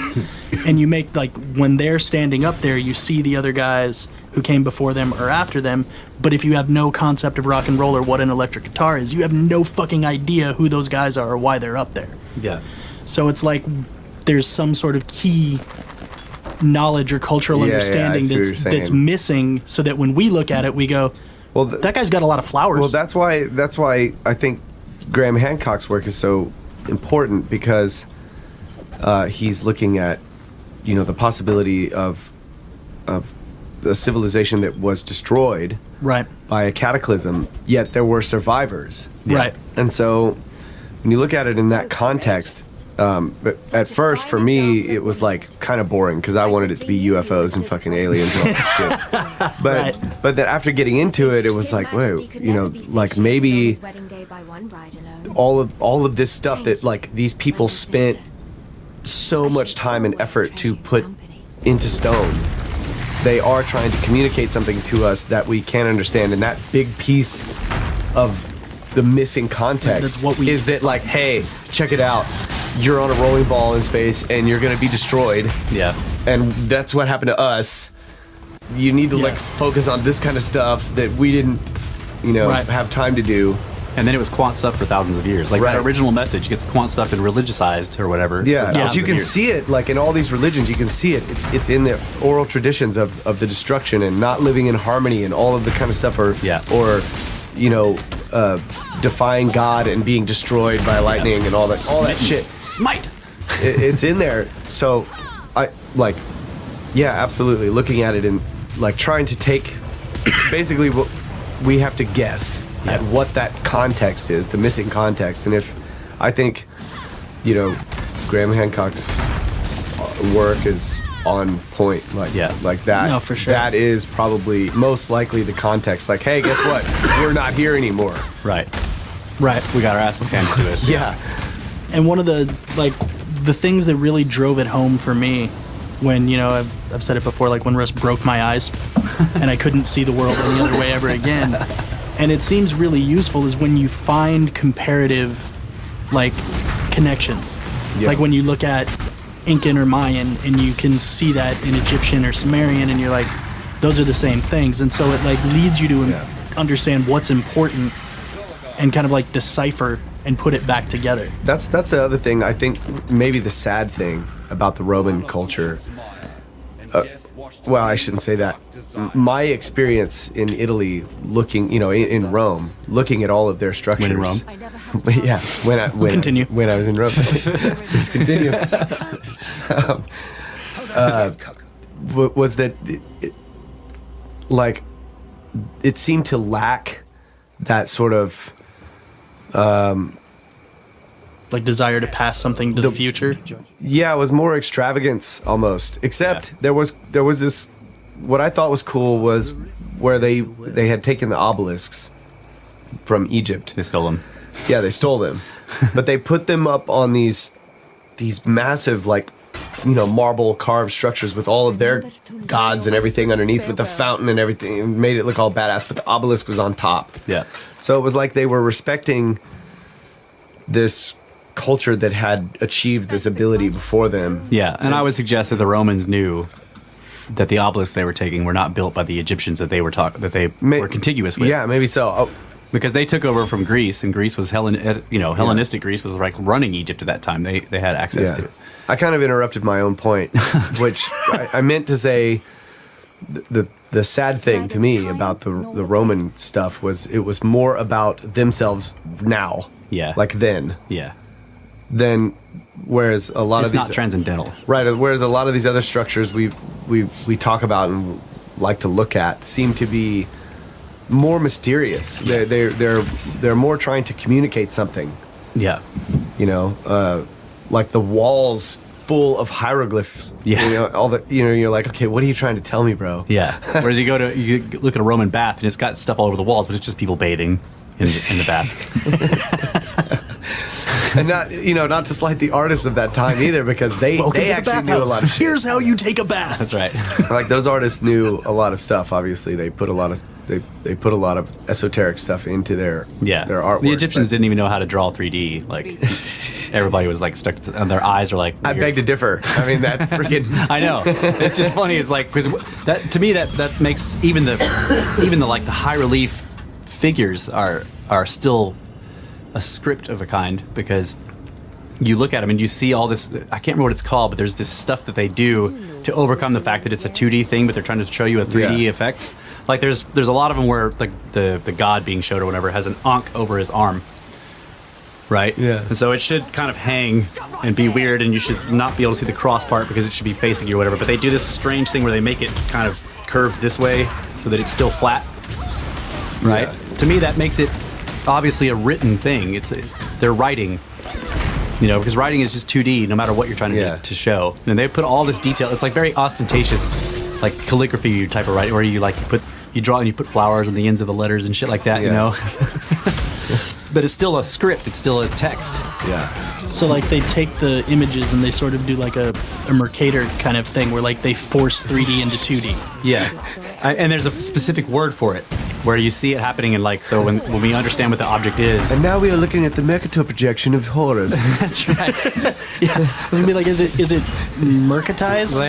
And you make like when they're standing up there, you see the other guys who came before them or after them. But if you have no concept of rock and roll or what an electric guitar is, you have no fucking idea who those guys are or why they're up there.
Yeah.
So it's like there's some sort of key knowledge or cultural
Yeah, I
understanding
see what you're
that's
saying.
missing, so that when we look at it, we go,
Well,
that guy's got a lot of flowers.
Well, that's why I think Graham Hancock's work is so important, because he's looking at, you know, the possibility of a civilization that was destroyed
right.
by a cataclysm, yet there were survivors.
Right.
And so when you look at it in that context, but at first for me it was like kind of boring because I wanted it to be UFOs and fucking aliens and all that shit. But
Right.
but then after getting into it, it was like, wait, you know, like maybe all of this stuff that like these people spent so much time and effort to put into stone they are trying to communicate something to us that we can't understand, and that big piece of the missing context is that, like, hey, check it out, you're on a rolling ball in space and you're gonna be destroyed.
Yeah.
And that's what happened to us. You need to like focus on this kind of stuff that we didn't, have time to do.
And then it was quant stuff for thousands of years. Like that original message gets quant stuff and religiousized or whatever.
Yeah, but you can see it, like in all these religions, you can see it. It's in the oral traditions of the destruction and not living in harmony and all of the kind of stuff, or defying God and being destroyed by lightning and all that shit.
Smite.
It's in there. So absolutely. Looking at it and like trying to take basically what we have to guess at what that context is, the missing context. And if I think, Graham Hancock's work is on point, like that.
No, for sure.
That is probably most likely the context. Like, hey, guess what? We're not here anymore.
Right.
Right.
We got our asses handed to us.
Yeah.
And one of the things that really drove it home for me when, I've said it before, like when Russ broke my eyes and I couldn't see the world any other way ever again. And it seems really useful is when you find comparative, like, connections. Yeah. Like when you look at Incan or Mayan and you can see that in Egyptian or Sumerian and you're like, those are the same things. And so it like leads you to understand what's important and kind of like decipher and put it back together.
That's the other thing. I think maybe the sad thing about the Roman culture. Well, I shouldn't say that. My experience in Italy, looking, in Rome, looking at all of their structures.
When in Rome?
Yeah.
Continue.
When I was in Rome. Please continue. Was that it seemed to lack that sort of
like desire to pass something to the future.
Yeah, it was more extravagance almost. Except there was this. What I thought was cool was where they had taken the obelisks from Egypt.
They stole them.
Yeah, they stole them, but they put them up on these massive marble carved structures with all of their gods and everything underneath, with the fountain and everything. It made it look all badass, but the obelisk was on top.
Yeah.
So it was like they were respecting this culture that had achieved this ability before them.
Yeah, and I would suggest that the Romans knew that the obelisks they were taking were not built by the Egyptians that they were were contiguous with.
Yeah, maybe so. Oh.
Because they took over from Greece, and Greece was Hellenistic Greece was like running Egypt at that time. They had access to it.
I kind of interrupted my own point, which I meant to say. The sad thing to me about the Roman stuff was it was more about themselves now.
Yeah.
Like then.
Yeah.
Then, whereas a lot
it's
of these,
not transcendental.
Right. Whereas a lot of these other structures we talk about and like to look at seem to be more mysterious.
Yeah.
They're more trying to communicate something.
Yeah.
Like the walls full of hieroglyphs.
Yeah.
All the you're like, okay, what are you trying to tell me, bro?
Yeah. Whereas you look at a Roman bath and it's got stuff all over the walls, but it's just people bathing in the bath.
And not to slight the artists of that time either, because they actually knew a lot of shit.
Here's how you take a bath.
That's right.
Like those artists knew a lot of stuff. Obviously, they put a lot of esoteric stuff into their artwork.
The Egyptians didn't even know how to draw 3D. Like everybody was like stuck, and their eyes are like.
Weird. I beg to differ. I mean that freaking.
I know. It's just funny. It's like because that to me that makes even the like the high relief figures are still a script of a kind, because you look at them and you see all this. I can't remember what it's called, but there's this stuff that they do to overcome the fact that it's a 2D thing, but they're trying to show you a 3D effect. Like there's a lot of them where like the god being showed or whatever has an ankh over his arm, right?
Yeah.
And so it should kind of hang and be weird, and you should not be able to see the cross part because it should be facing you or whatever. But they do this strange thing where they make it kind of curved this way so that it's still flat, right? Yeah. To me, that makes it obviously a written thing. They're writing, because writing is just 2D no matter what you're trying to show. And they put all this detail. It's like very ostentatious, like calligraphy type of writing, where you draw and you put flowers on the ends of the letters and shit like that. but it's still a script. It's still a text.
Yeah.
So like they take the images and they sort of do like a Mercator kind of thing where like they force 3D into 2D.
Yeah, and there's a specific word for it where you see it happening in like, so when we understand what the object is.
And now we are looking at the Mercator projection of horrors.
That's right.
Yeah, I was gonna be like, is it mercatized?
So they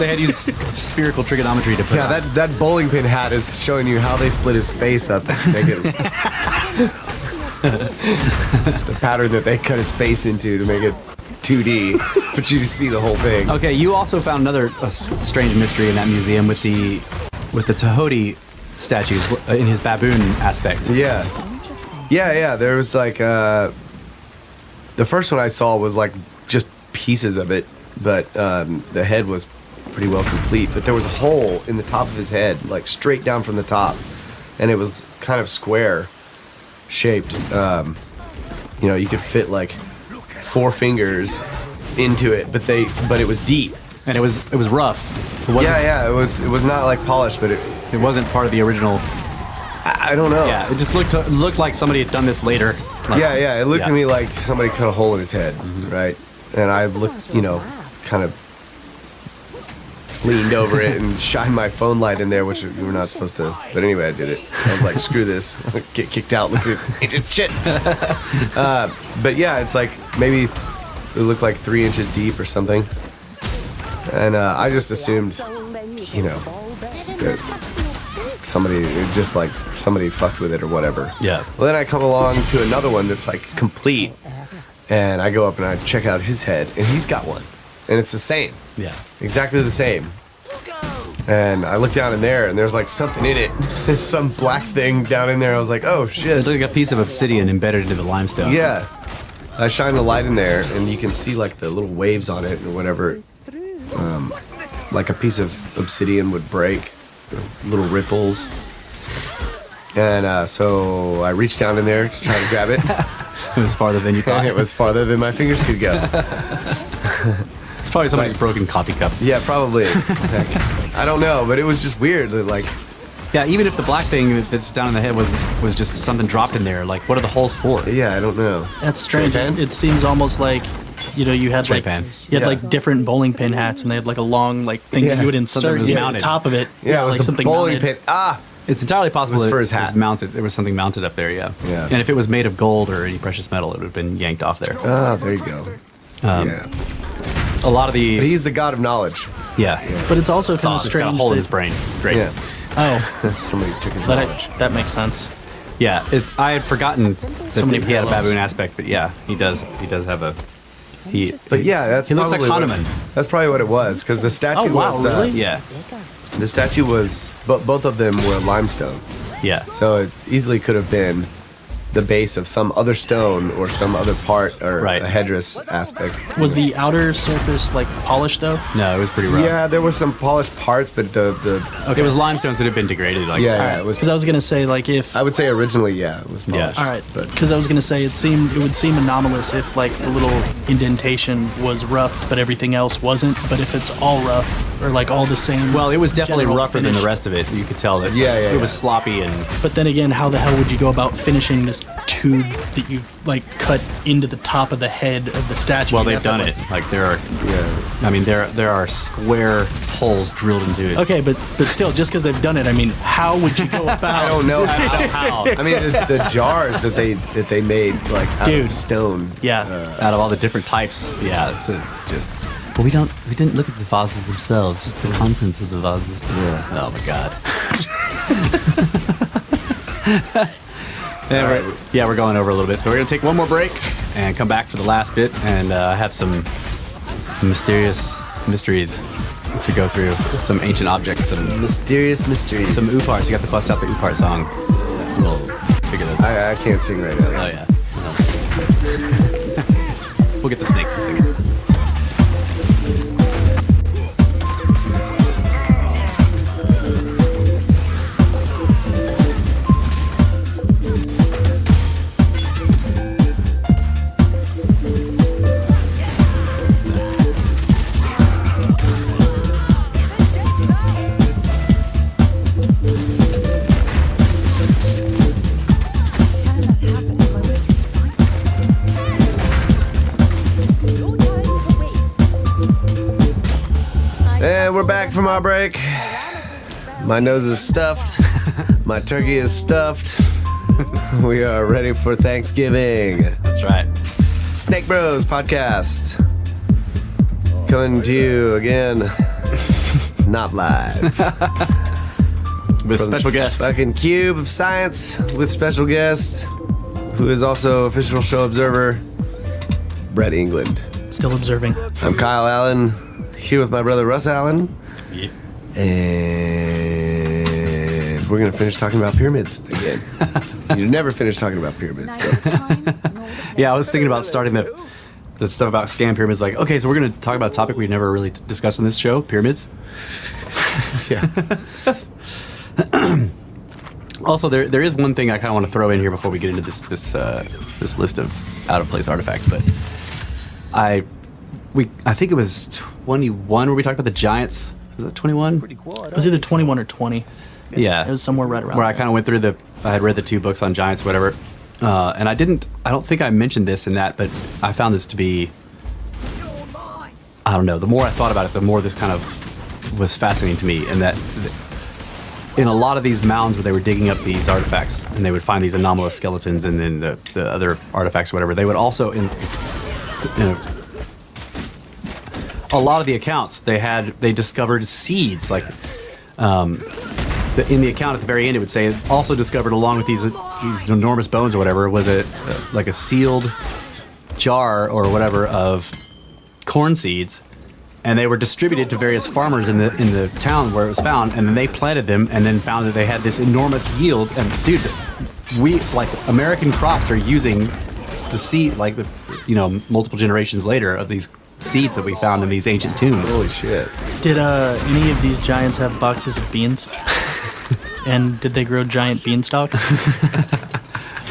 had to use spherical trigonometry to put.
Yeah, that bowling pin hat is showing you how they split his face up to make it. It's the pattern that they cut his face into to make it 2D, but you see the whole thing.
Okay, you also found another strange mystery in that museum with the Tahoti statues in his baboon aspect.
Yeah. Yeah. There was like the first one I saw was like just pieces of it, but the head was pretty well complete. But there was a hole in the top of his head, like straight down from the top, and it was kind of square shaped. You could fit like 4 fingers into it, but it was deep.
And it was rough. It wasn't,
It was not like polished, but it
wasn't part of the original.
I don't know.
Yeah, it just looked like somebody had done this later. Like,
It looked to me like somebody cut a hole in his head, right? And I looked, kind of leaned over it and shined my phone light in there, which we were not supposed to. But anyway, I did it. I was like, screw this. Get kicked out. Look at it. Shit. But yeah, it's like maybe it looked like 3 inches deep or something. And I just assumed, that somebody fucked with it or whatever.
Yeah.
Well, then I come along to another one that's like complete, and I go up and I check out his head, and he's got one, and it's the same.
Yeah.
Exactly the same. And I look down in there, and there's like something in it. Some black thing down in there. I was like, oh
It
shit.
looked like a piece of obsidian embedded into the limestone.
Yeah. I shine the light in there, and you can see like the little waves on it or whatever. Like a piece of obsidian would break, little ripples. And so I reached down in there to try to grab it,
It was farther than you thought.
and it was farther than my fingers could go.
It's probably somebody's broken coffee cup.
Yeah, probably. I don't know, but it was just weird. Like,
Yeah, even if the black thing that's down in the head was just something dropped in there, like what are the holes for?
yeah, I don't know.
That's strange.
Tray pan?
It seems almost like, you had
Tray
like
pan.
you had
Yeah.
like different bowling pin hats, and they had like a long like thing that
Yeah.
you would
Something
insert
was
on
mounted.
top of it.
Yeah, it was
like
the
something
bowling
mounted.
pin.
It's entirely possible
It was for his
it was
hat.
mounted. There was something mounted up there, yeah.
Yeah.
And if it was made of gold or any precious metal, it would have been yanked off there.
Oh, there you go. Yeah.
A lot of
But
the
he's the god of knowledge.
yeah.
But it's also kind of
Thought. It's got a
strange
hole in
that,
his brain. Great.
Yeah.
oh,
Somebody took his
but
knowledge.
that makes sense.
Yeah, I had forgotten that
So many
he had a
parallels.
baboon aspect, but yeah, he does have a
But yeah, that's
he looks like
probably
Hanuman.
That's probably what it was, because the statue
Oh, wow,
was
really?
Yeah.
the statue was both of them were limestone,
Yeah.
so it easily could have been the base of some other stone or some other part or
Right.
a headdress aspect.
Was the outer surface like polished though?
No, it was pretty rough.
Yeah, there were some polished parts, but the
It was limestone, so it had been degraded. Like,
yeah, it was.
Because I was gonna say like if
I would say originally, yeah, it was
Yeah.
polished.
all right,
but
because I was gonna say it would seem anomalous if like the little indentation was rough, but everything else wasn't. But if it's all rough or like all the same,
Well, it was definitely
general
rougher than
finish.
the rest of it. You could tell that.
Yeah,
It was sloppy and
But then again, how the hell would you go about finishing this tube that you've like cut into the top of the head of the statue?
well,
You
they've
have to,
done
like-
it. Like there are,
yeah.
I mean, there are square holes drilled into it.
Okay, but still, just because they've done it, I mean, how would you go about?
I don't know
I don't know how.
I mean, the jars that they made like out
Dude.
of stone.
Yeah.
Out of all the different types, yeah, it's just. But we didn't look at the vases themselves, just the contents of the vases.
Yeah.
Oh my god. Yeah, we're going over a little bit, so we're gonna take one more break and come back for the last bit and have some mysteries to go through, some ancient objects, some
Mysterious mysteries.
ooparts. You got to bust out the oopart song. We'll figure those out.
I can't sing right now.
Oh yeah. We'll get the snakes to sing it.
Kind of happens when we're
And we're back from our break. My nose is stuffed. My turkey is stuffed. We are ready for Thanksgiving.
That's right.
Snake Bros podcast. Coming to you again. Not live.
With special guest.
Fucking Cube of Science with special guest, who is also official show observer, Brett England.
Still observing.
I'm Kyle Allen, here with my brother Russ Allen.
Yep.
And we're going to finish talking about pyramids again. You never finish talking about pyramids. So.
Yeah, I was thinking about starting the stuff about scam pyramids. Like, okay, so we're going to talk about a topic we never really discussed on this show, pyramids.
Yeah.
Also, there is one thing I kind of want to throw in here before we get into this list of out of place artifacts. But I think it was 21 where we talked about the giants. Was that 21?
It was either 21 or 20.
Yeah,
It was somewhere right around
where I
there.
kind of went through I had read the 2 books on giants, whatever. And I don't think I mentioned this in that, but I found this to be, I don't know, the more I thought about it, the more this kind of was fascinating to me. And that in a lot of these mounds where they were digging up these artifacts and they would find these anomalous skeletons and then the other artifacts or whatever, they would also, in a lot of the accounts, they discovered seeds, like, in the account at the very end, it would say also discovered along with these enormous bones or whatever was like a sealed jar or whatever of corn seeds, and they were distributed to various farmers in the town where it was found, and then they planted them and then found that they had this enormous yield. And dude, we like American crops are using the seed like multiple generations later of these seeds that we found in these ancient tombs.
Holy shit.
Did any of these giants have boxes of beans? And did they grow giant beanstalks?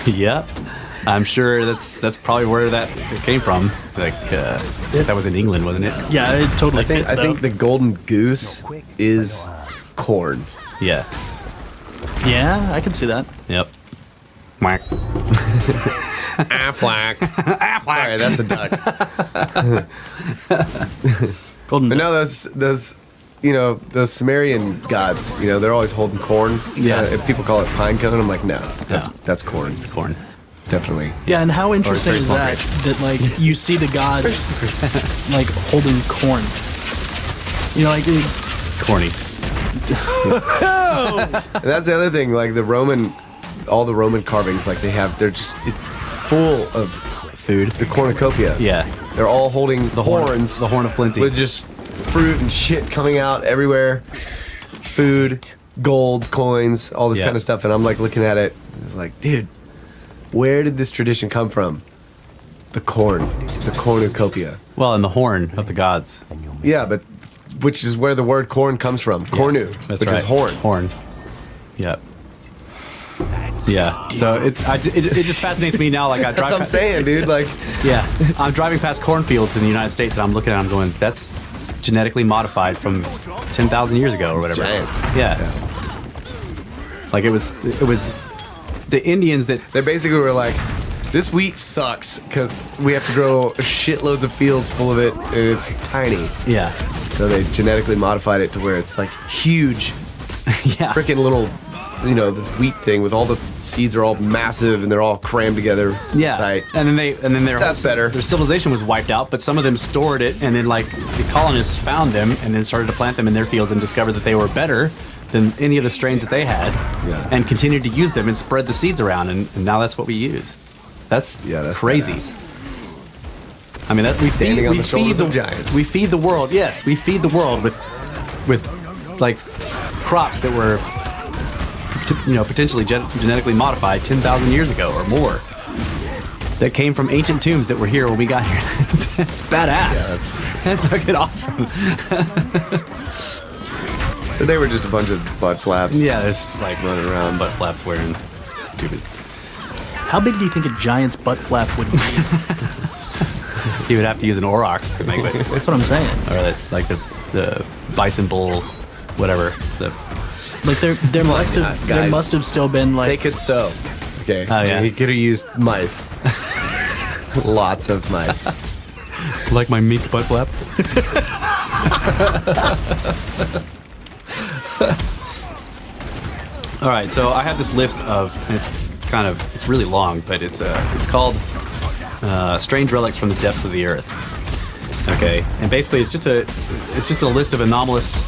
Yep. I'm sure that's probably where that came from. Like that was in England, wasn't it?
Yeah, it totally
I think
fits, though.
I think the golden goose is corn.
Yeah.
Yeah, I can see that.
Yep. Whack.
Aflac. Sorry, that's a duck.
Golden.
But no, those Sumerian gods, they're always holding corn.
Yeah.
If people call it pine cone, I'm like, no, that's corn.
It's corn.
Definitely.
Yeah, and how interesting
very
is
small
that? That like you see the gods like holding corn.
It's corny.
And that's the other thing, like all the Roman carvings, like they're just full of
Food.
the cornucopia.
Yeah.
They're all holding the horns.
The horn of plenty.
With just fruit and shit coming out everywhere. Food, gold, coins, all this
Yeah.
kind of stuff. And I'm like looking at it. It's like, dude, where did this tradition come from? The cornucopia.
Well, and the horn of the gods.
Yeah, but which is where the word corn comes from. Cornu,
That's
which
right.
is horn.
Horn. Yep. Yeah. So it just fascinates me now. Like I drive.
That's what I'm saying, dude. Like,
Yeah. I'm driving past cornfields in the United States, and I'm looking at them going, that's genetically modified from 10,000 years ago or whatever.
Giants.
Yeah. Like it was the Indians that.
they basically were like, this wheat sucks because we have to grow shitloads of fields full of it, and it's tiny.
Yeah.
So they genetically modified it to where it's like huge,
Yeah.
freaking little, this wheat thing with all the seeds are all massive and they're all crammed together.
Yeah,
Tight.
and then their
That's better.
Their civilization was wiped out, but some of them stored it, and then like the colonists found them and then started to plant them in their fields and discovered that they were better than any of the strains that they had,
Yeah.
and continued to use them and spread the seeds around, and now that's what we use. That's crazy.
badass.
I mean, we
Standing
feed,
on
we
the shoulders
feed
of giants.
We feed the world. Yes, we feed the world with like crops that were potentially genetically modified 10,000 years ago or more. That came from ancient tombs that were here when we got here. That's badass.
Yeah,
that's fucking awesome.
But they were just a bunch of butt flaps.
Yeah, there's like
Running around.
butt flaps wearing stupid.
How big do you think a giant's butt flap would be?
You would have to use an aurochs to make it,
That's what I'm saying.
or like the bison bull, whatever.
Like there must have
God,
there
guys.
must have still been
They
like
could sew. Okay.
Oh, yeah.
He could have used mice. Lots of mice.
Like my mink butt flap. All right, so I have this list of, and it's really long, but it's called Strange Relics from the Depths of the Earth. Okay, and basically it's just a list of anomalous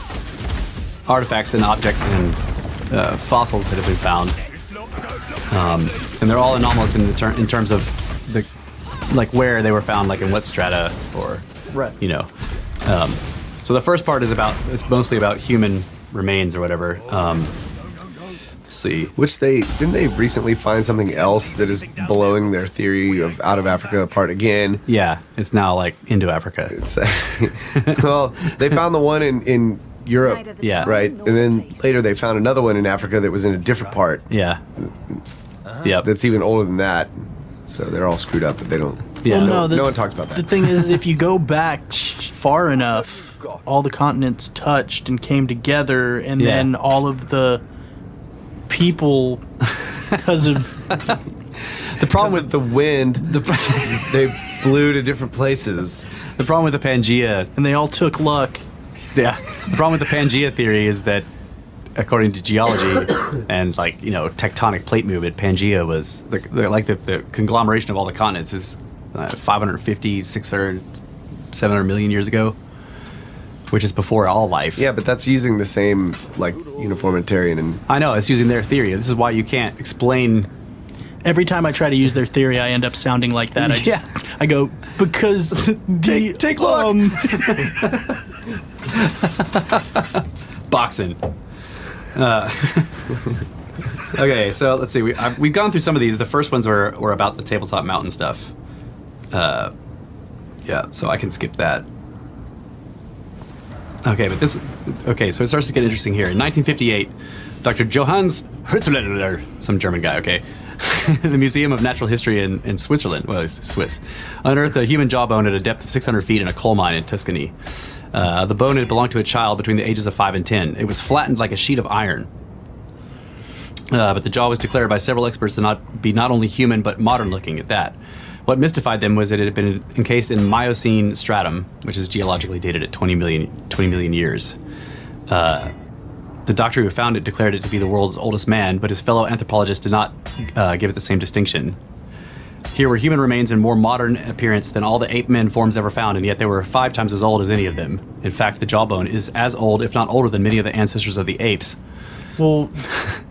artifacts and objects and fossils that have been found, and they're all anomalous in terms of the like where they were found, like in what strata, or
Right.
you know. So the first part is mostly about human remains or whatever. Let's see.
Which didn't they recently find something else that is blowing their theory of out of Africa apart again?
Yeah, it's now like into Africa.
It's well, they found the one in Europe,
Yeah.
right? And then later they found another one in Africa that was in a different part.
Yeah. Yep.
That's even older than that. So they're all screwed up, but they don't.
Yeah.
Well, no,
No one talks about that.
The thing is, if you go back far enough, all the continents touched and came together, and
Yeah.
then all of the people, because of
The problem
With the wind, they blew to different places.
the problem with the Pangea,
and they all took luck.
yeah, the problem with the Pangea theory is that, according to geology and like tectonic plate movement, Pangea was the conglomeration of all the continents is 550, 600, 700 million years ago, which is before all life.
Yeah, but that's using the same like uniformitarian and
I know, it's using their theory. This is why you can't explain.
Every time I try to use their theory, I end up sounding like that. I go because
take look.
Boxing. Okay, so let's see. We've gone through some of these. The first ones were about the tabletop mountain stuff. Yeah, so I can skip that. Okay, but so it starts to get interesting here. In 1958, Dr. Johannes Hertzler, some German guy, okay, the Museum of Natural History in Switzerland, well, it's Swiss, unearthed a human jawbone at a depth of 600 feet in a coal mine in Tuscany. The bone had belonged to a child between the ages of 5 and 10. It was flattened like a sheet of iron. But the jaw was declared by several experts to be not only human, but modern-looking at that. What mystified them was that it had been encased in Miocene stratum, which is geologically dated at 20 million years. The doctor who found it declared it to be the world's oldest man, but his fellow anthropologists did not give it the same distinction. Here were human remains in more modern appearance than all the ape men forms ever found, and yet they were 5 times as old as any of them. In fact, the jawbone is as old, if not older, than many of the ancestors of the apes.
Well,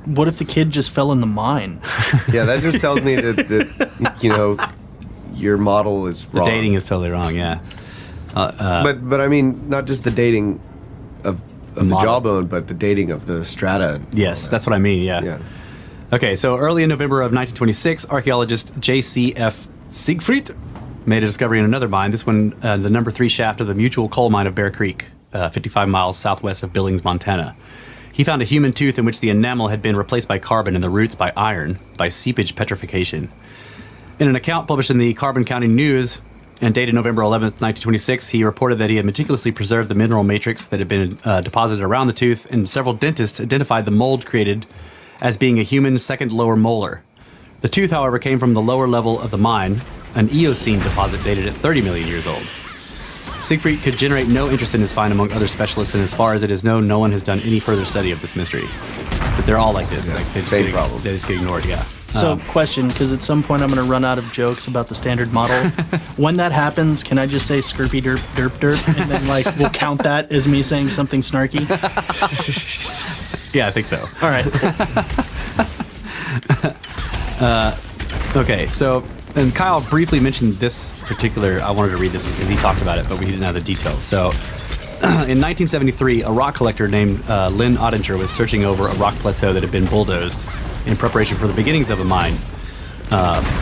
what if the kid just fell in the mine?
yeah, that just tells me that your model is
The
wrong.
dating is totally wrong, yeah.
But I mean, not just the dating of the
model.
jawbone, but the dating of the strata. and
Yes,
all
that's what I mean,
that.
yeah. Okay, so early in November of 1926, archaeologist J.C.F. Siegfried made a discovery in another mine, this one the number 3 shaft of the Mutual coal mine of Bear Creek, 55 miles southwest of Billings, Montana. He found a human tooth in which the enamel had been replaced by carbon and the roots by iron, by seepage petrification. In an account published in the Carbon County News and dated November 11th, 1926, he reported that he had meticulously preserved the mineral matrix that had been deposited around the tooth, and several dentists identified the mold created as being a human second lower molar. The tooth, however, came from the lower level of the mine, an Eocene deposit dated at 30 million years old. Siegfried could generate no interest in his find among other specialists, and as far as it is known, no one has done any further study of this mystery. But they're all like this.
Yeah,
like they just
same
get,
problem.
They just get ignored, yeah.
So, question, because at some point I'm going to run out of jokes about the standard model. When that happens, can I just say skirpy derp derp derp, and then we'll count that as me saying something snarky?
Yeah, I think so.
All right.
Okay, so, and Kyle briefly mentioned this particular, I wanted to read this because he talked about it, but we didn't have the details. So, in 1973, a rock collector named Lynn Ottinger was searching over a rock plateau that had been bulldozed in preparation for the beginnings of a mine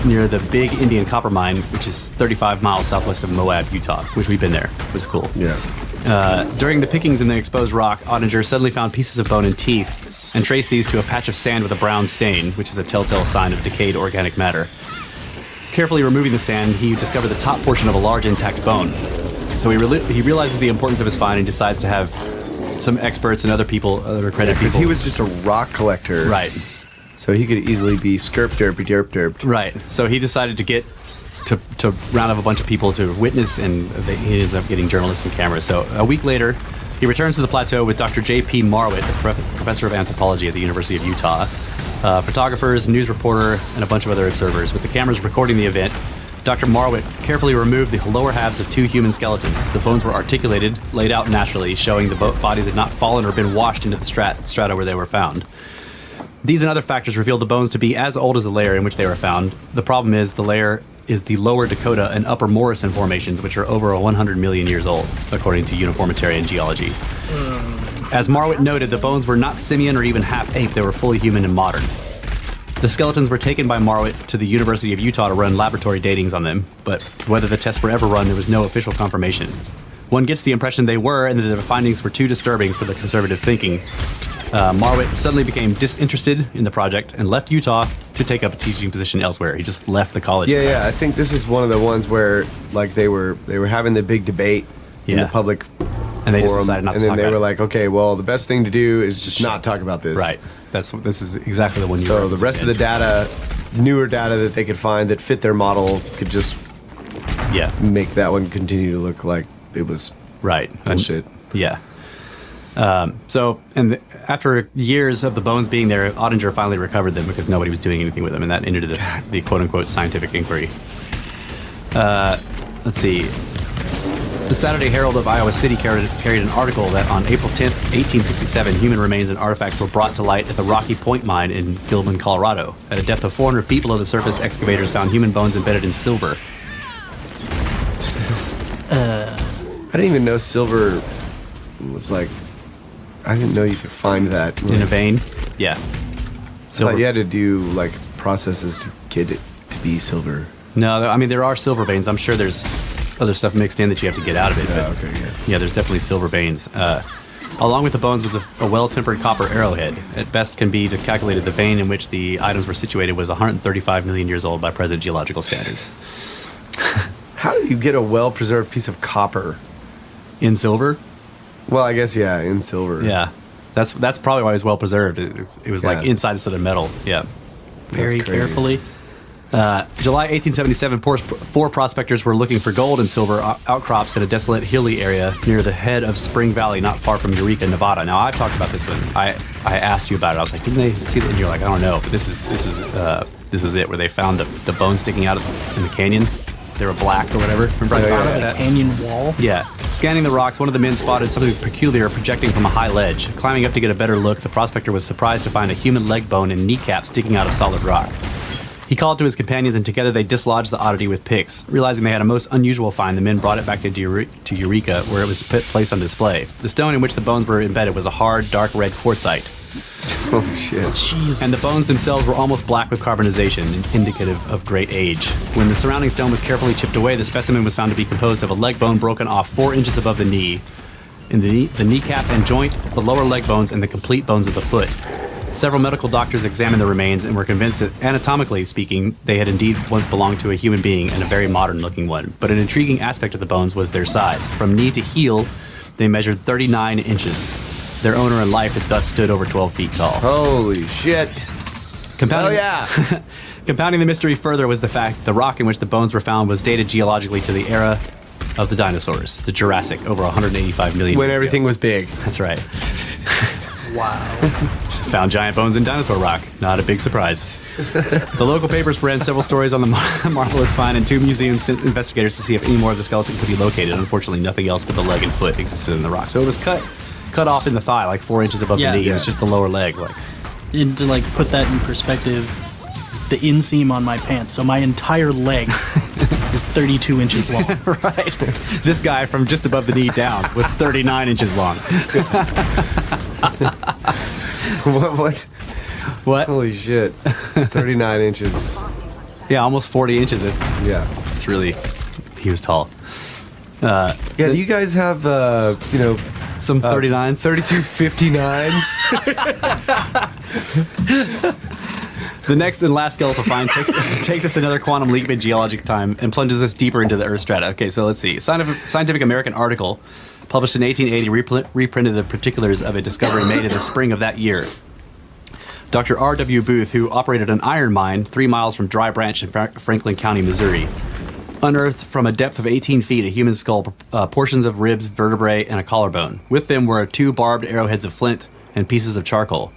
near the Big Indian Copper Mine, which is 35 miles southwest of Moab, Utah, which we've been there. It was cool.
Yeah.
During the pickings in the exposed rock, Ottinger suddenly found pieces of bone and teeth and traced these to a patch of sand with a brown stain, which is a telltale sign of decayed organic matter. Carefully removing the sand, he discovered the top portion of a large intact bone. So he realizes the importance of his find and decides to have some experts and other people, other accredited
Because
people.
he was just a rock collector.
Right,
So he could easily be skirp derpy derp derped.
right. So he decided to get to round up a bunch of people to witness, and he ends up getting journalists and cameras. So a week later, he returns to the plateau with Dr. J.P. Marwitt, the professor of anthropology at the University of Utah, photographers, news reporter, and a bunch of other observers. With the cameras recording the event, Dr. Marwitt carefully removed the lower halves of 2 human skeletons. The bones were articulated, laid out naturally, showing the bodies had not fallen or been washed into the strata where they were found. These and other factors revealed the bones to be as old as the layer in which they were found. The problem is the layer is the Lower Dakota and Upper Morrison formations, which are over 100 million years old, according to uniformitarian geology. As Marwitt noted, the bones were not simian or even half-ape. They were fully human and modern. The skeletons were taken by Marwitt to the University of Utah to run laboratory datings on them, but whether the tests were ever run, there was no official confirmation. One gets the impression they were, and that the findings were too disturbing for the conservative thinking. Marwitt suddenly became disinterested in the project and left Utah to take up a teaching position elsewhere. He just left the college.
Yeah. I think this is one of the ones where like they were having the big debate in the public
and they just
forum,
decided not to
and
talk
then they
about
were
it.
like, okay, well, the best thing to do is just not talk about this.
Right. This is exactly the one you
So the rest of the data, newer data that they could find that fit their model could just make that one continue to look like it was bullshit.
After years of the bones being there, Ottinger finally recovered them because nobody was doing anything with them, and that ended the quote-unquote scientific inquiry. Let's see. The Saturday Herald of Iowa City carried an article that on April 10th, 1867, human remains and artifacts were brought to light at the Rocky Point mine in Gilman, Colorado. At a depth of 400 feet below the surface, excavators found human bones embedded in silver.
I didn't even know silver was like... I didn't know you could find that.
In a vein? Yeah.
I thought you had to do like processes to get it to be silver.
No, I mean, there are silver veins. I'm sure there's other stuff mixed in that you have to get out of it. Yeah, there's definitely silver veins. Along with the bones was a well-tempered copper arrowhead. At best can be calculated the vein in which the items were situated was 135 million years old by present geological standards.
How do you get a well-preserved piece of copper?
In silver?
Well, I guess, in silver.
Yeah. That's probably why it was well-preserved. It was like inside the southern metal. Yeah.
Very carefully.
July 1877, four prospectors were looking for gold and silver outcrops at a desolate hilly area near the head of Spring Valley, not far from Eureka, Nevada. Now, I've talked about this one. I asked you about it. I was like, didn't they see that? And you're like, I don't know. But this was it, where they found the bone sticking out in the canyon. They were black or whatever. Remember I talked about that?
Canyon wall?
Yeah. Scanning the rocks, one of the men spotted something peculiar projecting from a high ledge. Climbing up to get a better look, the prospector was surprised to find a human leg bone and kneecap sticking out of solid rock. He called to his companions, and together they dislodged the oddity with picks. Realizing they had a most unusual find, the men brought it back to Eureka, where it was placed on display. The stone in which the bones were embedded was a hard, dark red quartzite.
Oh, shit.
Jesus.
And the bones themselves were almost black with carbonization, indicative of great age. When the surrounding stone was carefully chipped away, the specimen was found to be composed of a leg bone broken off 4 inches above the knee, in the kneecap and joint, the lower leg bones, and the complete bones of the foot. Several medical doctors examined the remains and were convinced that, anatomically speaking, they had indeed once belonged to a human being, and a very modern-looking one. But an intriguing aspect of the bones was their size. From knee to heel, they measured 39 inches. Their owner in life had thus stood over 12 feet tall.
Holy shit.
Compounding the mystery further was the fact the rock in which the bones were found was dated geologically to the era of the dinosaurs, the Jurassic, over 185 million
when
years
everything
ago.
was big.
That's right.
Wow.
Found giant bones in dinosaur rock. Not a big surprise. The local papers ran several stories on the marvelous find, and 2 museums sent investigators to see if any more of the skeleton could be located. Unfortunately, nothing else but the leg and foot existed in the rock. So it was cut off in the thigh, like 4 inches above the knee. It was just the lower leg.
And to put that in perspective, the inseam on my pants, so my entire leg is 32 inches long.
Right. This guy from just above the knee down was 39 inches long. What?
Holy shit. 39 inches.
Yeah, almost 40 inches. It's really, he was tall.
Do you guys have,
some 39s?
3259s?
The next and last skeletal find takes us another quantum leap in geologic time and plunges us deeper into the Earth strata. Okay, so let's see. Scientific American article published in 1880 reprinted the particulars of a discovery made in the spring of that year. Dr. R.W. Booth, who operated an iron mine 3 miles from Dry Branch in Franklin County, Missouri, Unearthed from a depth of 18 feet, a human skull, portions of ribs, vertebrae, and a collarbone. With them were 2 barbed arrowheads of flint and pieces of charcoal.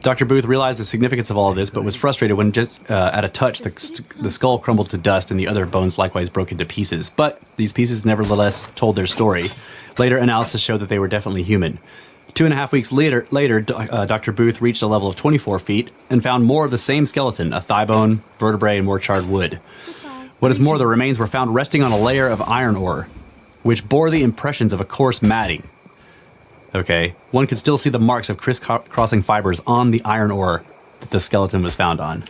Dr. Booth realized the significance of all of this, but was frustrated when just at a touch, the skull crumbled to dust and the other bones likewise broke into pieces. But these pieces nevertheless told their story. Later analysis showed that they were definitely human. 2.5 weeks later, Dr. Booth reached a level of 24 feet and found more of the same skeleton, a thigh bone, vertebrae, and more charred wood. What is more, the remains were found resting on a layer of iron ore, which bore the impressions of a coarse matting. Okay, one could still see the marks of crisscrossing fibers on the iron ore that the skeleton was found on.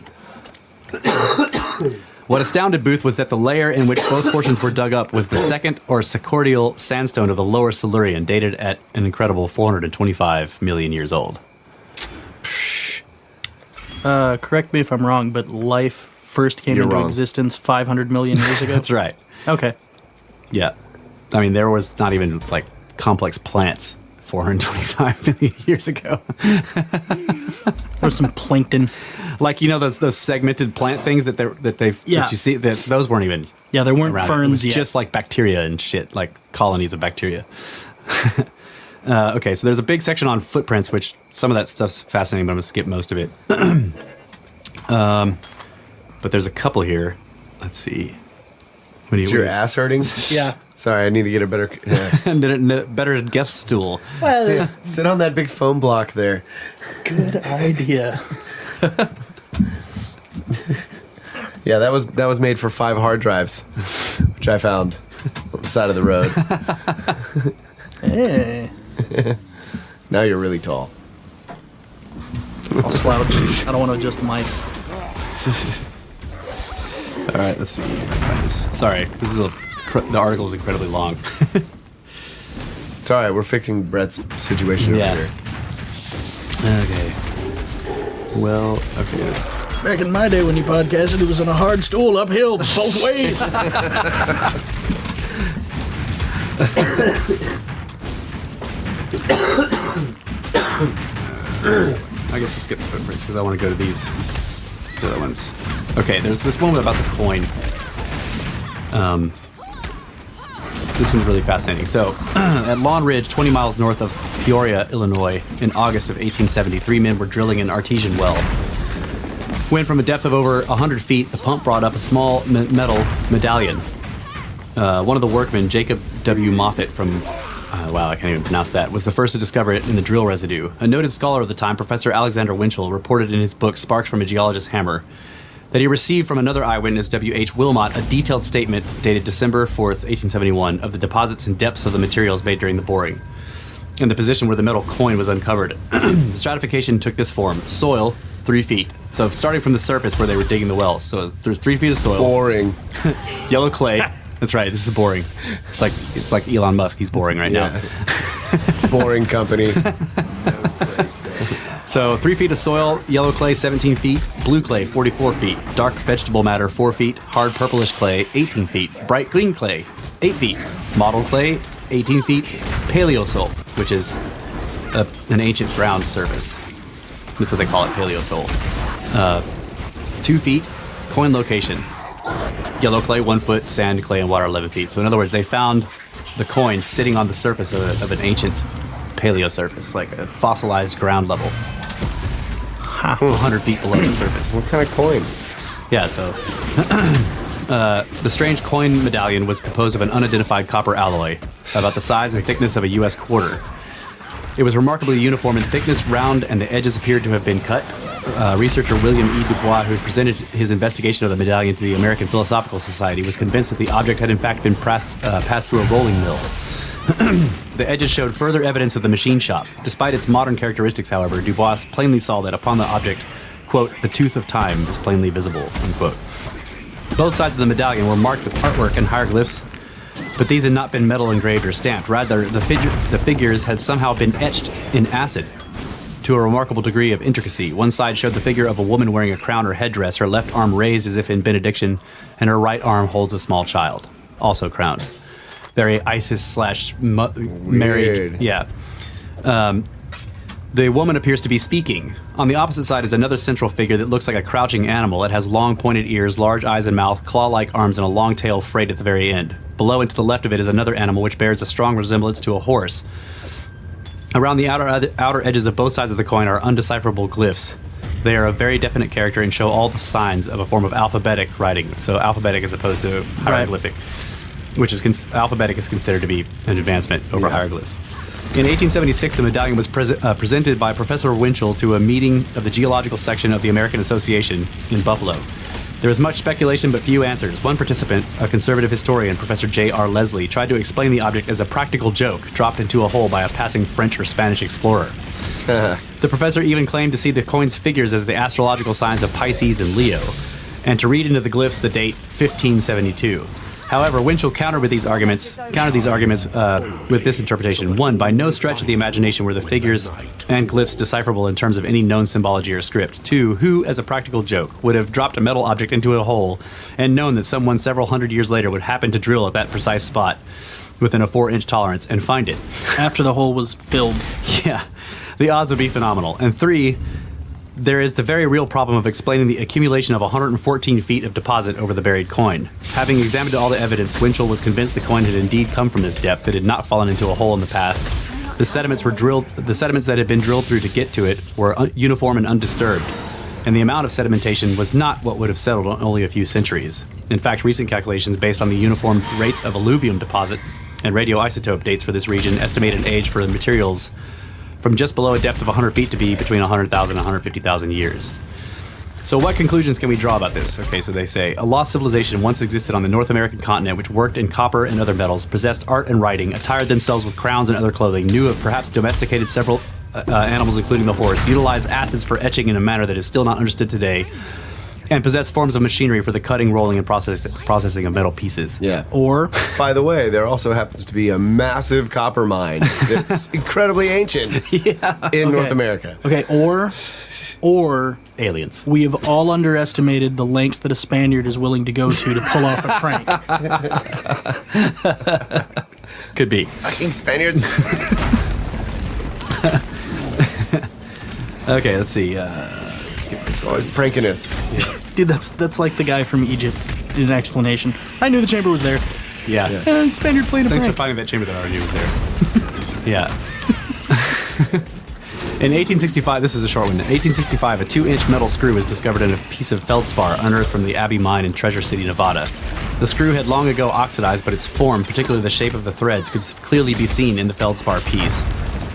What astounded Booth was that the layer in which both portions were dug up was the second or secordial sandstone of the Lower Silurian, dated at an incredible 425 million years old.
Correct me if I'm wrong, but life first came into existence 500 million years ago?
That's right.
Okay.
Yeah. I mean, there was not even, like, complex plants 425 million years ago.
There's some plankton.
Like, you know, those segmented plant things that you see, that those weren't even.
Yeah, there weren't
around.
ferns
It was
yet.
just like bacteria and shit, like colonies of bacteria. Okay, so there's a big section on footprints, which some of that stuff's fascinating, but I'm gonna skip most of it. But there's a couple here. Let's see.
Is your ass hurting?
Yeah.
Sorry, I need to get a better...
better guest stool.
Well,
Sit on that big foam block there.
good idea.
Yeah, that was made for 5 hard drives, which I found on the side of the road.
Hey.
Now you're really tall.
I'll slouch. I don't want to adjust the mic.
All right, let's see. Sorry, the article is incredibly long.
It's all right. We're fixing Brett's situation over here.
Okay. Well, okay.
Back in my day when you podcasted, it was on a hard stool uphill both ways.
I guess we'll skip the footprints because I want to go to these other ones. Okay, there's this one about the coin. This one's really fascinating. So, at Lawn Ridge, 20 miles north of Peoria, Illinois, in August of 1870, 3 men were drilling an artesian well. When from a depth of over 100 feet, the pump brought up a small metal medallion. One of the workmen, Jacob W. Moffat from, wow, I can't even pronounce that, was the first to discover it in the drill residue. A noted scholar of the time, Professor Alexander Winchell, reported in his book Sparks from a Geologist's Hammer that he received from another eyewitness, W.H. Wilmot, a detailed statement dated December 4th, 1871, of the deposits and depths of the materials made during the boring, and the position where the metal coin was uncovered. The stratification took this form: soil, 3 feet. So starting from the surface where they were digging the wells. So there's 3 feet of soil.
Boring.
Yellow clay. That's right, this is boring. It's like Elon Musk, he's boring right now.
Boring company.
So 3 feet of soil, yellow clay 17 feet, blue clay 44 feet, dark vegetable matter 4 feet, hard purplish clay 18 feet, bright green clay 8 feet, mottled clay 18 feet, paleosol, which is an ancient ground surface. That's what they call it, paleosol. 2 feet, coin location. Yellow clay 1 foot, sand, clay, and water 11 feet. So in other words, they found the coin sitting on the surface of an ancient paleo surface, like a fossilized ground level. 100 feet below the surface.
What kind of coin?
Yeah, so the strange coin medallion was composed of an unidentified copper alloy, about the size and thickness of a U.S. quarter. It was remarkably uniform in thickness, round, and the edges appeared to have been cut. Researcher William E. Dubois, who presented his investigation of the medallion to the American Philosophical Society, was convinced that the object had in fact been passed through a rolling mill. The edges showed further evidence of the machine shop. Despite its modern characteristics, however, Dubois plainly saw that upon the object, quote, the tooth of time is plainly visible, unquote. Both sides of the medallion were marked with artwork and hieroglyphs, but these had not been metal engraved or stamped. Rather, the figures had somehow been etched in acid to a remarkable degree of intricacy. One side showed the figure of a woman wearing a crown or headdress, her left arm raised as if in benediction, and her right arm holds a small child, also crowned. Very ISIS / married.
Weird.
Yeah. The woman appears to be speaking. On the opposite side is another central figure that looks like a crouching animal. It has long pointed ears, large eyes and mouth, claw-like arms, and a long tail frayed at the very end. Below and to the left of it is another animal which bears a strong resemblance to a horse. Around the outer edges of both sides of the coin are undecipherable glyphs. They are a very definite character and show all the signs of a form of alphabetic writing. So alphabetic as opposed to hieroglyphic, which is alphabetic is considered to be an advancement over hieroglyphs. In 1876, the medallion was presented by Professor Winchell to a meeting of the Geological Section of the American Association in Buffalo. There was much speculation but few answers. One participant, a conservative historian, Professor J.R. Leslie, tried to explain the object as a practical joke dropped into a hole by a passing French or Spanish explorer. The professor even claimed to see the coin's figures as the astrological signs of Pisces and Leo, and to read into the glyphs the date 1572. However, Winchell countered these arguments with this interpretation. One, by no stretch of the imagination were the figures and glyphs decipherable in terms of any known symbology or script. Two, who, as a practical joke, would have dropped a metal object into a hole and known that someone several hundred years later would happen to drill at that precise spot within a 4-inch tolerance and find it?
After the hole was filled.
Yeah, the odds would be phenomenal. And three, there is the very real problem of explaining the accumulation of 114 feet of deposit over the buried coin. Having examined all the evidence, Winchell was convinced the coin had indeed come from this depth. It had not fallen into a hole in the past. The sediments that had been drilled through to get to it were uniform and undisturbed, and the amount of sedimentation was not what would have settled on only a few centuries. In fact, recent calculations based on the uniform rates of alluvium deposit and radioisotope dates for this region estimate an age for the materials from just below a depth of 100 feet to be between 100,000 and 150,000 years. So what conclusions can we draw about this? Okay, so they say, a lost civilization once existed on the North American continent which worked in copper and other metals, possessed art and writing, attired themselves with crowns and other clothing, knew of perhaps domesticated several animals including the horse, utilized acids for etching in a manner that is still not understood today, and possess forms of machinery for the cutting, rolling, and processing of metal pieces.
Yeah.
Or,
by the way, there also happens to be a massive copper mine that's incredibly ancient in North America.
Okay, or
aliens.
We have all underestimated the lengths that a Spaniard is willing to go to pull off a prank.
Could be.
Fucking Spaniards.
Okay, let's see.
Skip this. Always pranking us.
Dude, that's like the guy from Egypt in an explanation. I knew the chamber was there.
Yeah.
Spaniard playing a
Thanks
prank.
for finding that chamber that I already knew was there. Yeah. In 1865, this is a short one. In 1865, a 2-inch metal screw was discovered in a piece of feldspar unearthed from the Abbey Mine in Treasure City, Nevada. The screw had long ago oxidized, but its form, particularly the shape of the threads, could clearly be seen in the feldspar piece.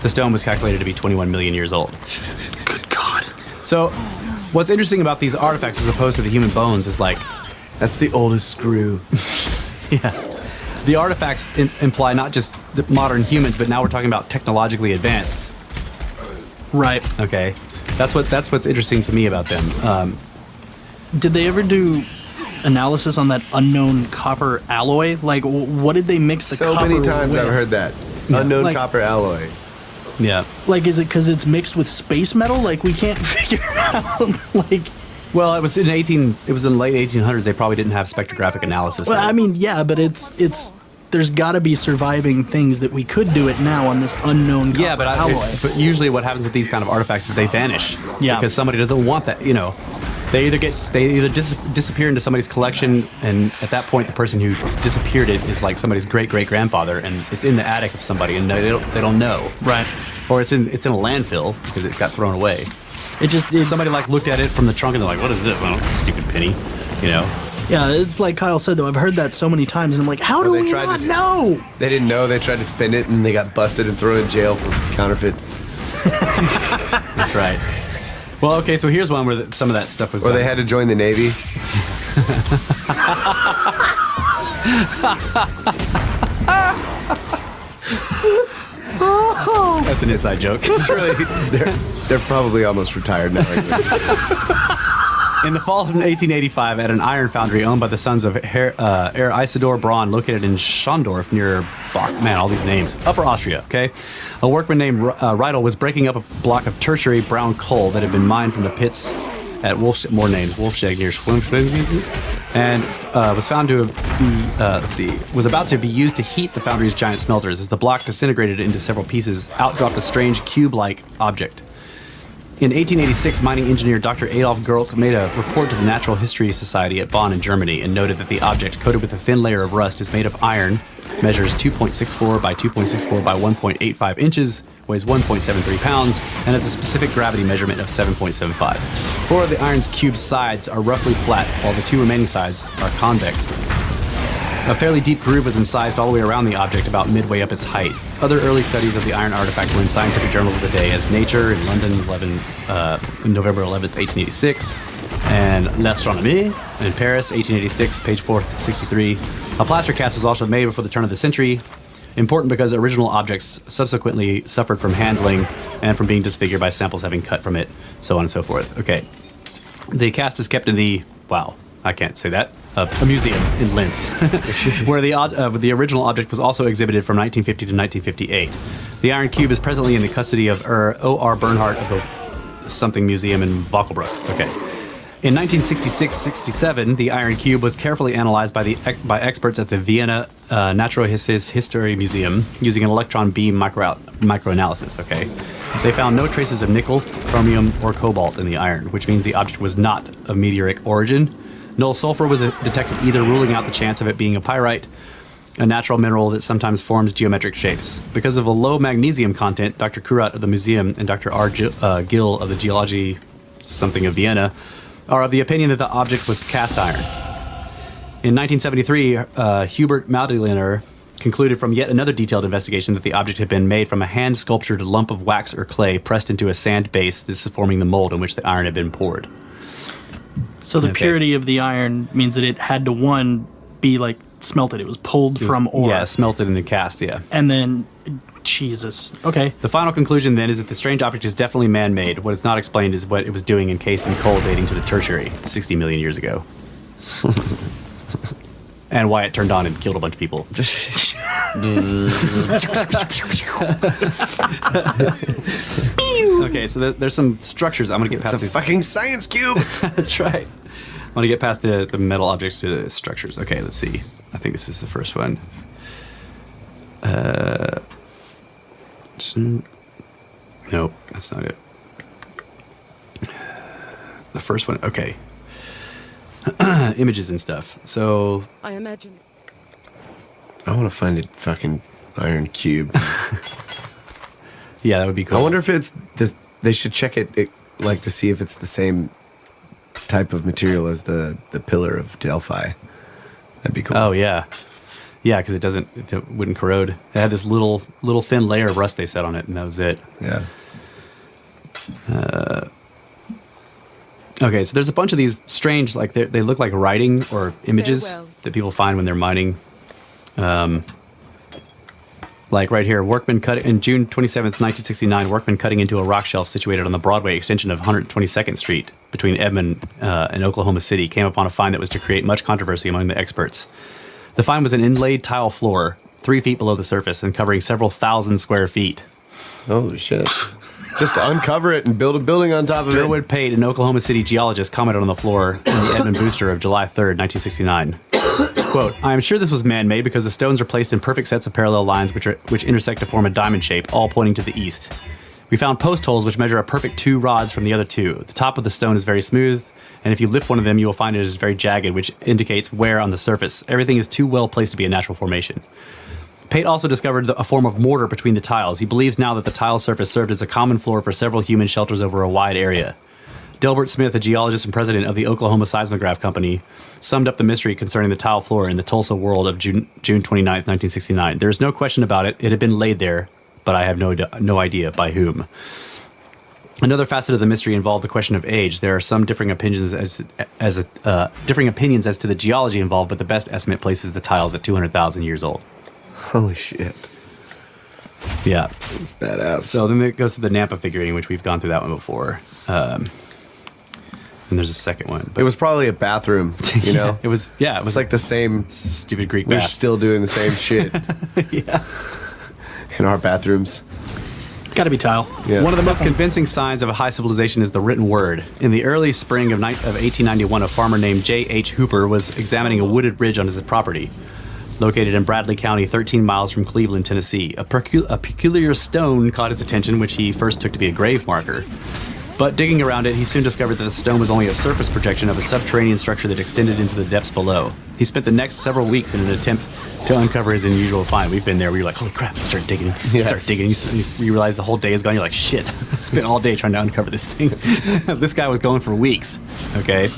The stone was calculated to be 21 million years old.
Good God.
So, what's interesting about these artifacts as opposed to the human bones is like...
That's the oldest screw.
Yeah. The artifacts imply not just the modern humans, but now we're talking about technologically advanced.
Right.
Okay. That's what's interesting to me about them.
Did they ever do analysis on that unknown copper alloy? Like, what did they mix the copper with?
So many times I've heard that.
Yeah.
Unknown copper alloy.
Yeah.
Like, is it because it's mixed with space metal? Like, we can't figure out, like...
Well, it was in the late 1800s. They probably didn't have spectrographic analysis.
Well, I mean, yeah, but it's there's got to be surviving things that we could do it now on this unknown copper alloy.
But usually what happens with these kind of artifacts is they vanish.
Yeah.
Because somebody doesn't want that, you know. They either disappear into somebody's collection, and at that point the person who disappeared it is like somebody's great-great-grandfather, and it's in the attic of somebody, and they don't know.
Right.
Or it's in a landfill because it got thrown away. Somebody like looked at it from the trunk and they're like, "What is this? Oh, stupid penny," you know.
Yeah, it's like Kyle said though. I've heard that so many times, and I'm like, how do we not know?
They didn't know. They tried to spend it, and they got busted and thrown in jail for counterfeit.
That's right. Well, okay, so here's one where some of that stuff was
Or
done.
they had to join the Navy.
That's an inside joke.
Surely they're probably almost retired now.
In the fall of 1885, at an iron foundry owned by the sons of Herr Isidor Braun, located in Schondorf near all these names, Upper Austria, okay? A workman named Riedel was breaking up a block of tertiary brown coal that had been mined from the pits at Wolfsteg near Schwimpf, and was found to be, was about to be used to heat the foundry's giant smelters. As the block disintegrated into several pieces, out dropped a strange cube-like object. In 1886, mining engineer Dr. Adolf Gerlt made a report to the Natural History Society at Bonn in Germany and noted that the object, coated with a thin layer of rust, is made of iron, measures 2.64 by 2.64 by 1.85 inches, weighs 1.73 pounds, and has a specific gravity measurement of 7.75. 4 of the iron's cube sides are roughly flat, while the 2 remaining sides are convex. A fairly deep groove was incised all the way around the object about midway up its height. Other early studies of the iron artifact were in scientific journals of the day as Nature in London, November 11th, 1886, and L'Astronomie in Paris, 1886, page 463. A plaster cast was also made before the turn of the century, important because original objects subsequently suffered from handling and from being disfigured by samples having cut from it, so on and so forth. Okay. The cast is kept in the, wow, I can't say that, a museum in Linz, where the original object was also exhibited from 1950 to 1958. The Iron Cube is presently in the custody of O.R. Bernhardt of the something museum in Wackelbruck. Okay. In 1966-67, the Iron Cube was carefully analyzed by experts at the Vienna Natural History Museum using an electron beam microanalysis. Okay. They found no traces of nickel, chromium, or cobalt in the iron, which means the object was not of meteoric origin. No sulfur was detected either, ruling out the chance of it being a pyrite, a natural mineral that sometimes forms geometric shapes. Because of a low magnesium content, Dr. Kurat of the museum and Dr. R. Gill of the Geology something of Vienna are of the opinion that the object was cast iron. In 1973, Hubert Madlener concluded from yet another detailed investigation that the object had been made from a hand-sculptured lump of wax or clay pressed into a sand base, this is forming the mold in which the iron had been poured.
So the purity of the iron means that it had to, be like smelted. It was pulled from ore.
Yeah, smelted in the cast, yeah.
And then, Jesus. Okay.
The final conclusion then is that the strange object is definitely man-made. What is not explained is what it was doing encased in coal dating to the Tertiary, 60 million years ago. And why it turned on and killed a bunch of people. Okay, so there's some structures. I'm going to get past these.
It's a fucking science cube!
That's right. I'm going to get past the metal objects to the structures. Okay, let's see. I think this is the first one. Nope, that's not it. The first one, okay. Images and stuff. So
I imagine.
I want to find a fucking iron cube.
yeah, that would be cool.
I wonder if it's this. They should check it like to see if it's the same type of material as the pillar of Delphi. That'd be cool.
Oh yeah, yeah, because it wouldn't corrode. It had this little thin layer of rust they set on it, and that was it.
Yeah.
Okay, so there's a bunch of these strange, like they look like writing or images that people find when they're mining. Like right here, workmen cut in June 27th, 1969. Workmen cutting into a rock shelf situated on the Broadway extension of 122nd Street between Edmond and Oklahoma City came upon a find that was to create much controversy among the experts. The find was an inlaid tile floor, 3 feet below the surface and covering several thousand square feet.
Holy shit. Just to uncover it and build a building on top of it.
Durwood Pate, an Oklahoma City geologist, commented on the floor in the Edmund Booster of July 3rd, 1969. Quote, I am sure this was man-made because the stones are placed in perfect sets of parallel lines which intersect to form a diamond shape, all pointing to the east. We found post holes which measure a perfect 2 rods from the other 2. The top of the stone is very smooth, and if you lift one of them, you will find it is very jagged, which indicates wear on the surface. Everything is too well placed to be a natural formation. Pate also discovered a form of mortar between the tiles. He believes now that the tile surface served as a common floor for several human shelters over a wide area. Delbert Smith, a geologist and president of the Oklahoma Seismograph Company, summed up the mystery concerning the tile floor in the Tulsa World of June 29th, 1969. There is no question about it. It had been laid there, but I have no idea by whom. Another facet of the mystery involved the question of age. There are some differing opinions as to the geology involved, but the best estimate places the tiles at 200,000 years old.
Holy shit.
Yeah.
It's badass.
So then it goes to the Nampa figurine, which we've gone through that one before. And there's a second one.
It was probably a bathroom, you know?
It was
It's like the same
stupid Greek
They're
bath.
still doing the same shit.
Yeah.
In our bathrooms.
Gotta be tile.
Yeah.
One of the most convincing signs of a high civilization is the written word. In the early spring of 1891, a farmer named J.H. Hooper was examining a wooded ridge on his property, located in Bradley County, 13 miles from Cleveland, Tennessee. A peculiar stone caught his attention, which he first took to be a grave marker. But digging around it, he soon discovered that the stone was only a surface projection of a subterranean structure that extended into the depths below. He spent the next several weeks in an attempt to uncover his unusual find. We've been there where you're like, holy crap, you start digging. You start digging, you realize the whole day is gone. You're like, shit, I spent all day trying to uncover this thing. This guy was going for weeks, okay?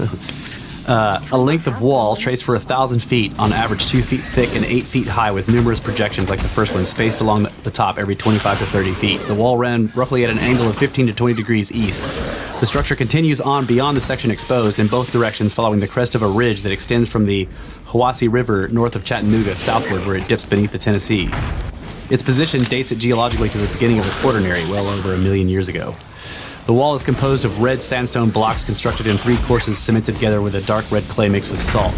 A length of wall traced for 1,000 feet, on average 2 feet thick and 8 feet high, with numerous projections like the first one spaced along the top every 25 to 30 feet. The wall ran roughly at an angle of 15 to 20 degrees east. The structure continues on beyond the section exposed in both directions, following the crest of a ridge that extends from the Hiwassee River north of Chattanooga southward, where it dips beneath the Tennessee. Its position dates it geologically to the beginning of the Quaternary, well over 1 million years ago. The wall is composed of red sandstone blocks constructed in 3 courses cemented together with a dark red clay mixed with salt.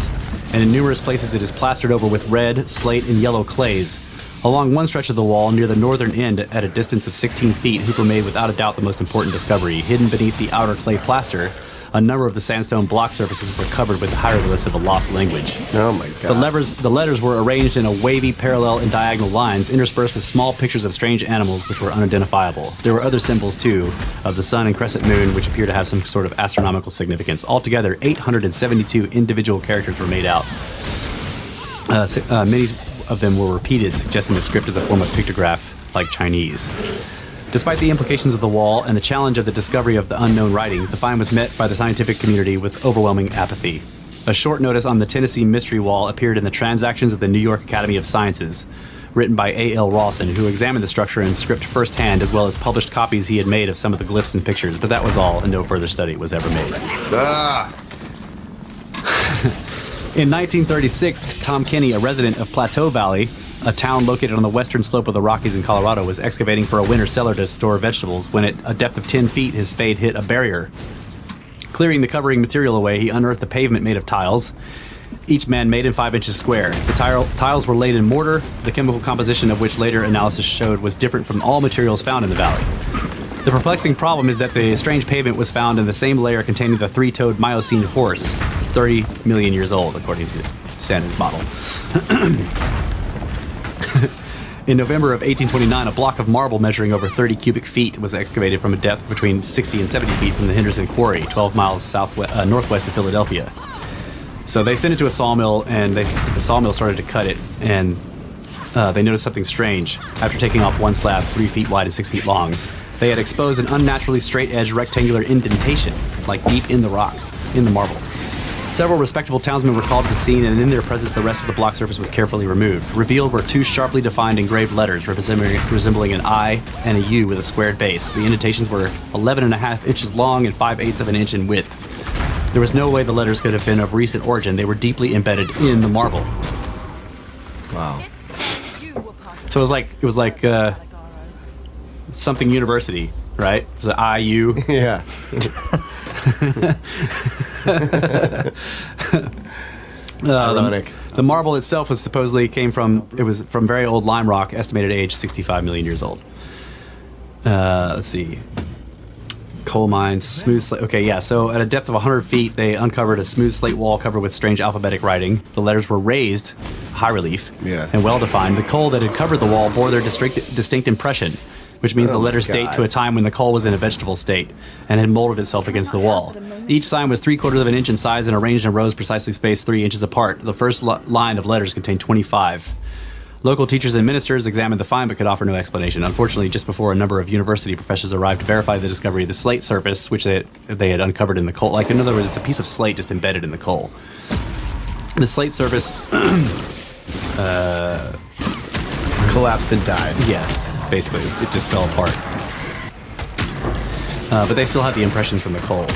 And in numerous places it is plastered over with red, slate, and yellow clays. Along one stretch of the wall, near the northern end, at a distance of 16 feet, Hooper made without a doubt the most important discovery. Hidden beneath the outer clay plaster, a number of the sandstone block surfaces were covered with hieroglyphs of a lost language.
Oh my god.
The letters were arranged in a wavy, parallel, and diagonal lines, interspersed with small pictures of strange animals which were unidentifiable. There were other symbols, too, of the sun and crescent moon, which appear to have some sort of astronomical significance. Altogether, 872 individual characters were made out. Many of them were repeated, suggesting the script is a form of pictograph, like Chinese. Despite the implications of the wall and the challenge of the discovery of the unknown writing, the find was met by the scientific community with overwhelming apathy. A short notice on the Tennessee Mystery Wall appeared in the Transactions of the New York Academy of Sciences, written by A.L. Rawson, who examined the structure and script firsthand, as well as published copies he had made of some of the glyphs and pictures, but that was all, and no further study was ever made. In 1936, Tom Kenny, a resident of Plateau Valley, a town located on the western slope of the Rockies in Colorado, was excavating for a winter cellar to store vegetables when at a depth of 10 feet his spade hit a barrier. Clearing the covering material away, he unearthed a pavement made of tiles, each man made in 5 inches square. The tiles were laid in mortar, the chemical composition of which later analysis showed was different from all materials found in the valley. The perplexing problem is that the strange pavement was found in the same layer containing the 3-toed Miocene horse, 30 million years old, according to the standard model. In November of 1829, a block of marble measuring over 30 cubic feet was excavated from a depth between 60 and 70 feet from the Henderson Quarry, 12 miles northwest of Philadelphia. So they sent it to a sawmill, and the sawmill started to cut it, and they noticed something strange. After taking off one slab 3 feet wide and 6 feet long, they had exposed an unnaturally straight-edged rectangular indentation, like deep in the rock, in the marble. Several respectable townsmen were called to the scene, and in their presence the rest of the block surface was carefully removed. Revealed were 2 sharply defined engraved letters resembling an I and a U with a squared base. The indentations were 11.5 inches long and 5/8 of an inch in width. There was no way the letters could have been of recent origin. They were deeply embedded in the marble.
Wow.
So it was like something university, right? It's the IU.
Yeah. Ironic.
The marble itself was supposedly from very old lime rock, estimated age 65 million years old. Let's see. Coal mines, smooth slate. Okay, yeah, so at a depth of 100 feet, they uncovered a smooth slate wall covered with strange alphabetic writing. The letters were raised, high relief, and well-defined. The coal that had covered the wall bore their distinct impression, which means the letters date to a time when the coal was in a vegetable state and had molded itself against the wall. Each sign was 3/4 of an inch in size and arranged in rows precisely spaced 3 inches apart. The first line of letters contained 25. Local teachers and ministers examined the find but could offer no explanation. Unfortunately, just before a number of university professors arrived to verify the discovery, the slate surface, which they had uncovered in the coal, like in other words, it's a piece of slate just embedded in the coal. The slate surface
collapsed and died.
Yeah, basically, it just fell apart. But they still had the impressions from the coal.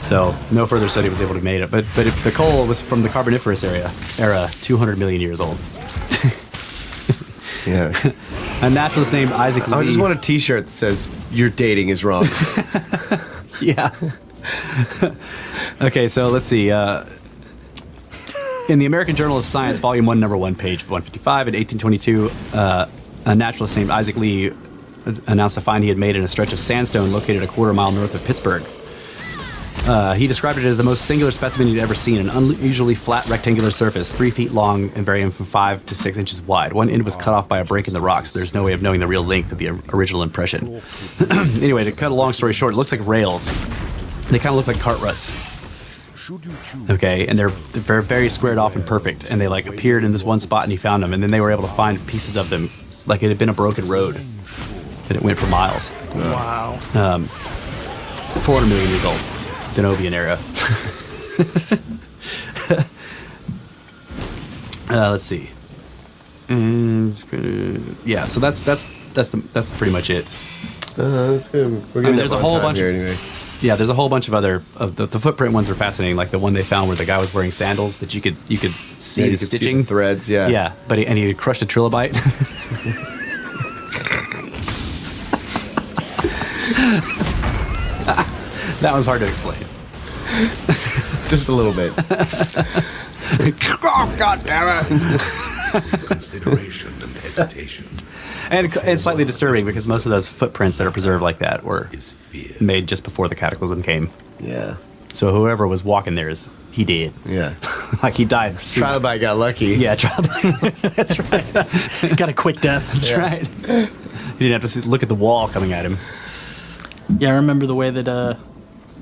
So no further study was able to be made. But if the coal was from the Carboniferous era, 200 million years old.
Yeah.
A naturalist named Isaac Lee.
I just want a T-shirt that says "Your dating is wrong."
Yeah. Okay, so let's see. In the American Journal of Science, Volume 1, Number 1, page 155, in 1822, a naturalist named Isaac Lee announced a find he had made in a stretch of sandstone located a 1/4 mile north of Pittsburgh. He described it as the most singular specimen he'd ever seen, an unusually flat rectangular surface, 3 feet long and varying from 5 to 6 inches wide. One end was cut off by a break in the rock, so there's no way of knowing the real length of the original impression. Anyway, to cut a long story short, it looks like rails. They kind of look like cart ruts. Okay, and they're very squared off and perfect, and they like appeared in this one spot and he found them, and then they were able to find pieces of them like it had been a broken road, that it went for miles.
Wow.
400 million years old. Denovian era. Let's see. Yeah, so that's pretty much it.
That's good. We're
I mean, there's a whole bunch
here
of
anyway.
yeah, there's a whole bunch of other of the footprint ones are fascinating. Like the one they found where the guy was wearing sandals that you could see
Yeah,
the
you could see
stitching
the threads. Yeah.
Yeah, but he had crushed a trilobite. That one's hard to explain.
Just a little bit.
Oh, God damn it!
Consideration and hesitation
And slightly disturbing because most of those footprints that are preserved like that were
is fear.
made just before the Cataclysm came.
Yeah.
So whoever was walking there he did.
Yeah.
Like he died.
Trilobite got lucky.
Yeah, trilobite. That's right.
Got a quick death.
That's right. He didn't have to look at the wall coming at him.
Yeah, I remember the way that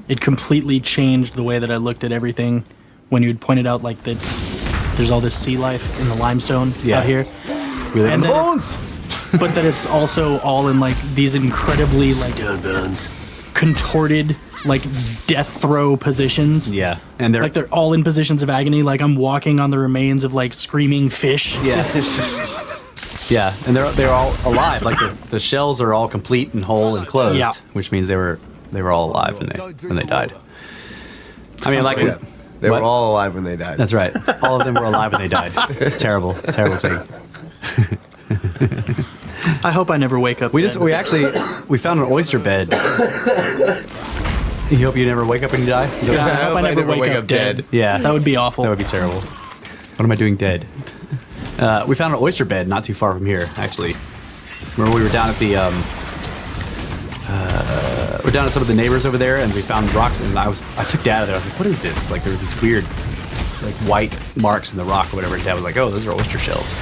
it completely changed the way that I looked at everything when you had pointed out like that there's all this sea life in the limestone out here.
We live in
And
the
then
bones.
But that it's also all in like these incredibly like
Stone bones.
contorted like death throw positions.
Yeah, and
They're all in positions of agony. Like I'm walking on the remains of like screaming fish.
yeah, yeah, and they're all alive. Like the shells are all complete and whole and closed,
Yeah.
which means they were all alive when they died. I mean, like
Yeah. They
what?
were all alive when they died.
That's right. All of them were alive when they died. It's terrible, terrible thing.
I hope I never wake up.
We
dead.
we found an oyster bed. You hope you never wake up when you die? Is that
Yeah,
what-
I hope I never wake up dead.
Yeah.
That would be awful.
That would be terrible. What am I doing dead? We found an oyster bed not too far from here, actually. Remember we were down at the we're down at some of the neighbors over there, and we found rocks, and I took Dad there. I was like, "What is this?" Like there were these weird, like white marks in the rock or whatever. And Dad was like, "Oh, those are oyster shells."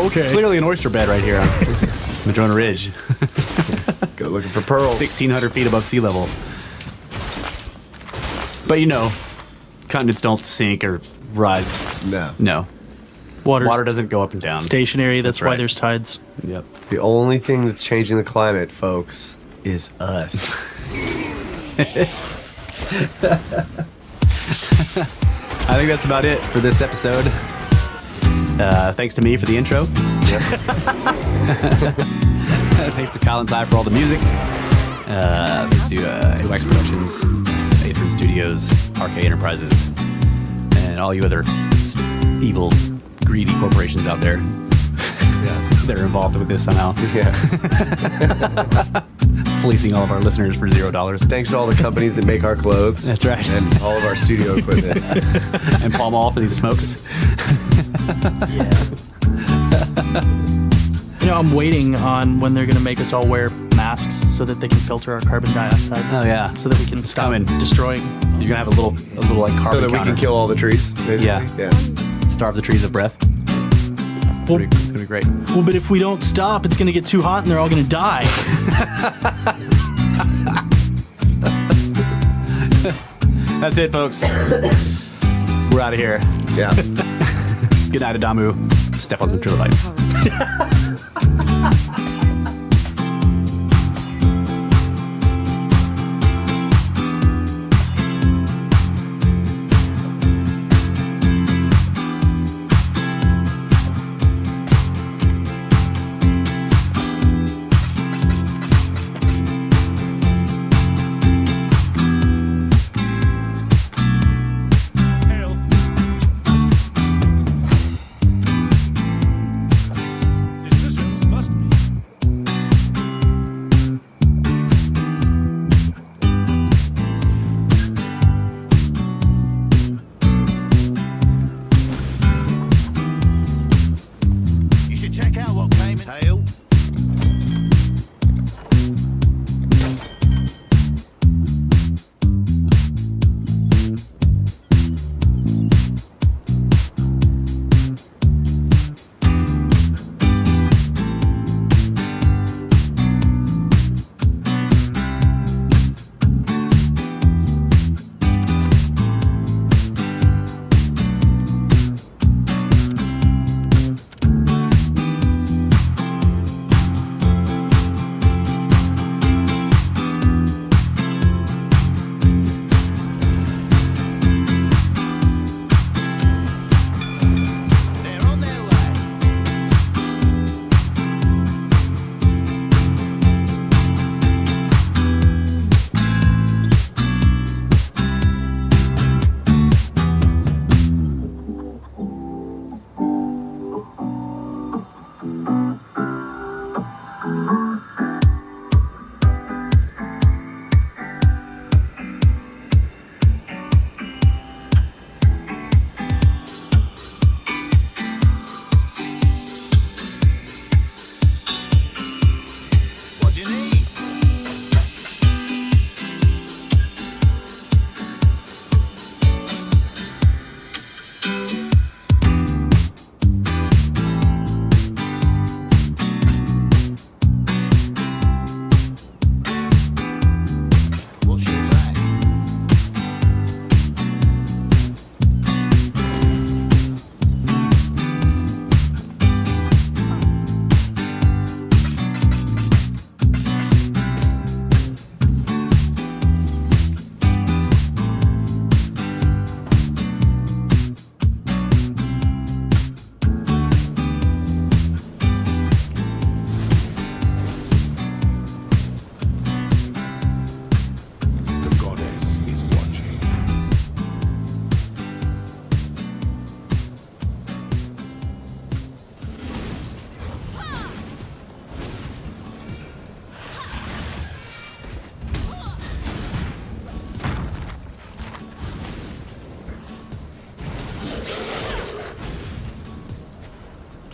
Okay.
Clearly an oyster bed right here on Madrona Ridge,
Go looking for pearls.
1,600 feet above sea level. But you know, continents don't sink or rise.
No.
No, water doesn't go up and down.
stationary. That's why
right.
there's tides.
Yep.
The only thing that's changing the climate, folks, is us.
I think that's about it for this episode. Thanks to me for the intro. Thanks to Kyle and Ty for all the music. Thanks to AWAX Productions, Atrium Studios, RK Enterprises, and all you other evil, greedy corporations out there that are involved with this somehow.
Yeah.
Fleecing all of our listeners for $0.
Thanks to all the companies that make our clothes.
That's right.
And all of our studio equipment.
And Pall Mall for these smokes.
You know, I'm waiting on when they're going to make us all wear masks so that they can filter our carbon dioxide.
Oh yeah.
So that we can stop
coming.
destroying.
You're gonna have a little like carbon
So that we
counter.
can kill all the trees, basically.
Yeah. Starve the trees of breath.
Well,
It's gonna be great.
well, but if we don't stop, it's going to get too hot and they're all going to die.
That's it, folks. We're out of here.
Yeah.
Good night, Adamu. Step on some trilobites.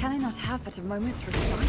Can I not have but a moment's respite?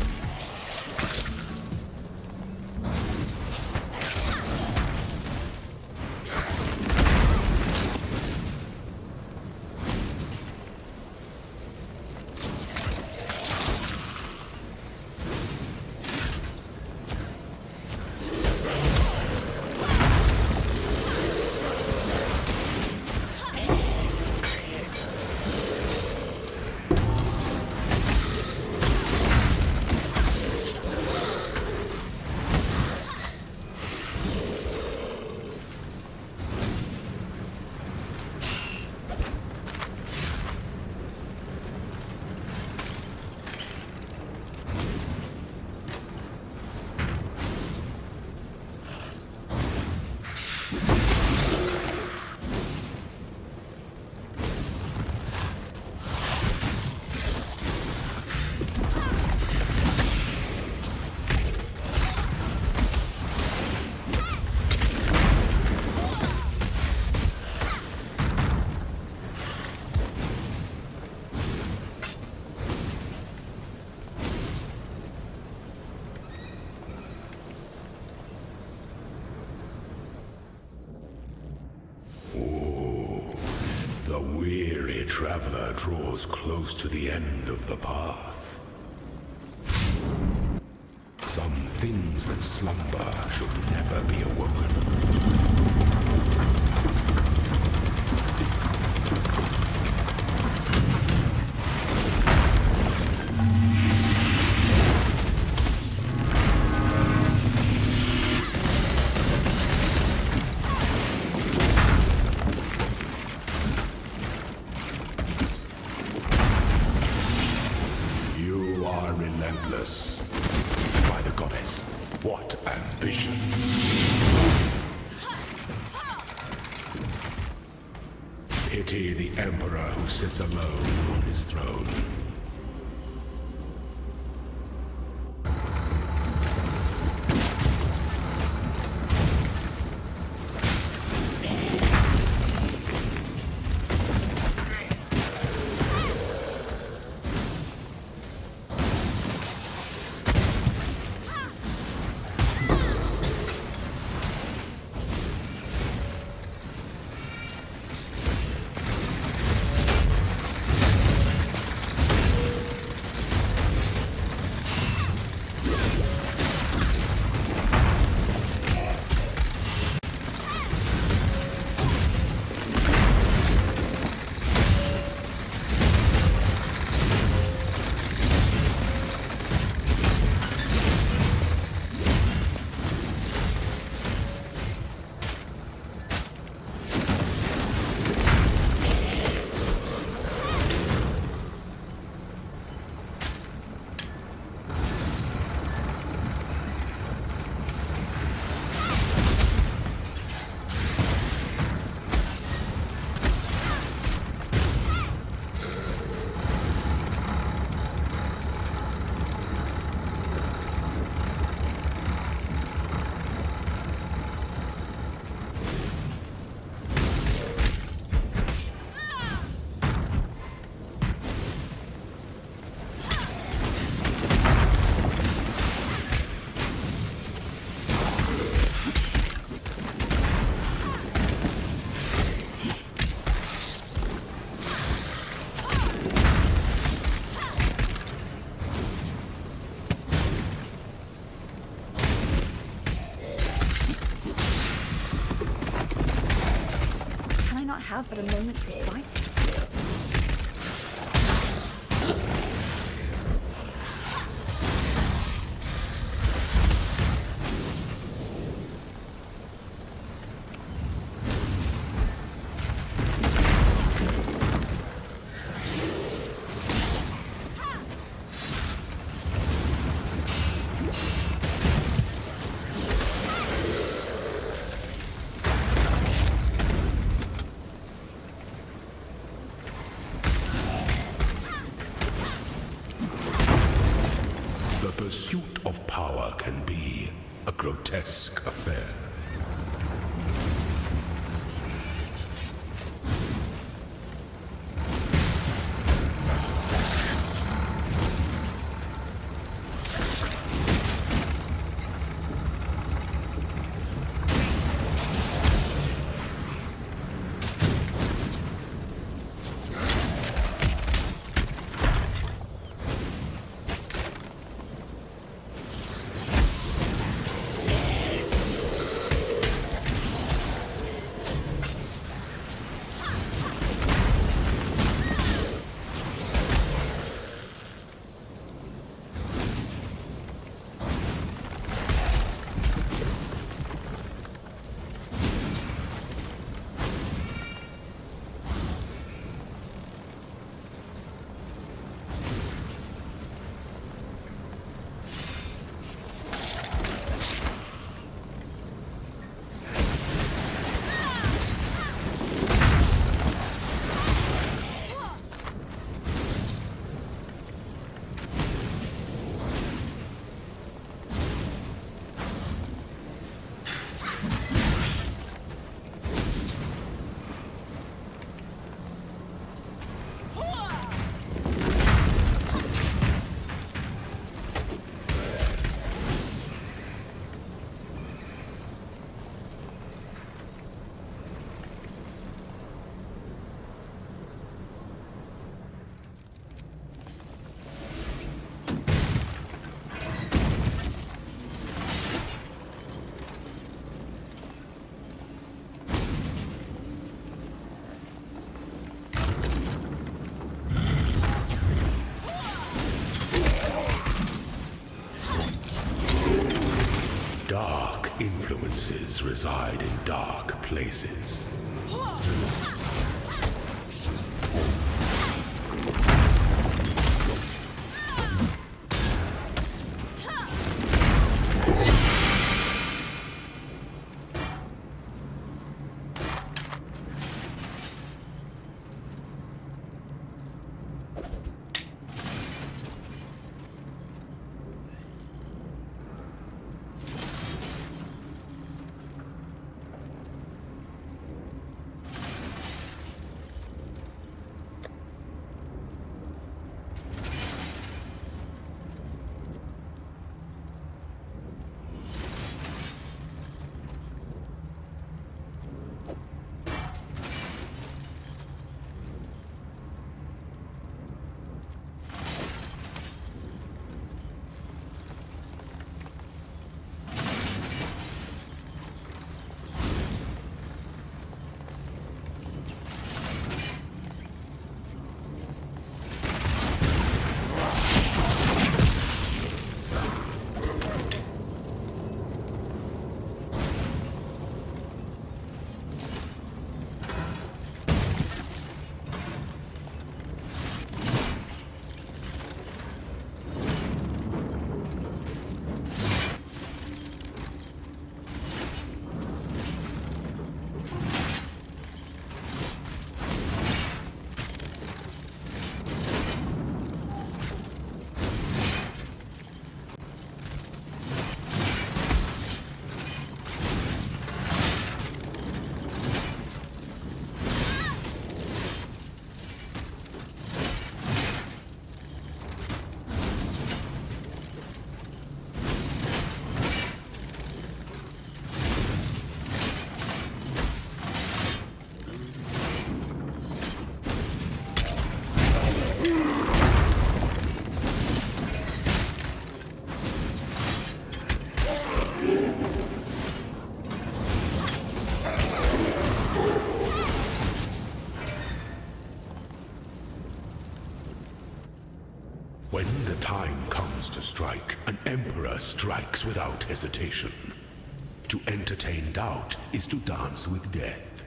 The weary traveler draws close to the end of the path. Some things that slumber should never be awoken. You are relentless. By the goddess, what ambition! Pity the emperor who sits alone on his throne.
Have but a moment's respite.
The pursuit of power can be a grotesque affair. Wizards reside in dark places. When the time comes to strike, an emperor strikes without hesitation. To entertain doubt is to dance with death.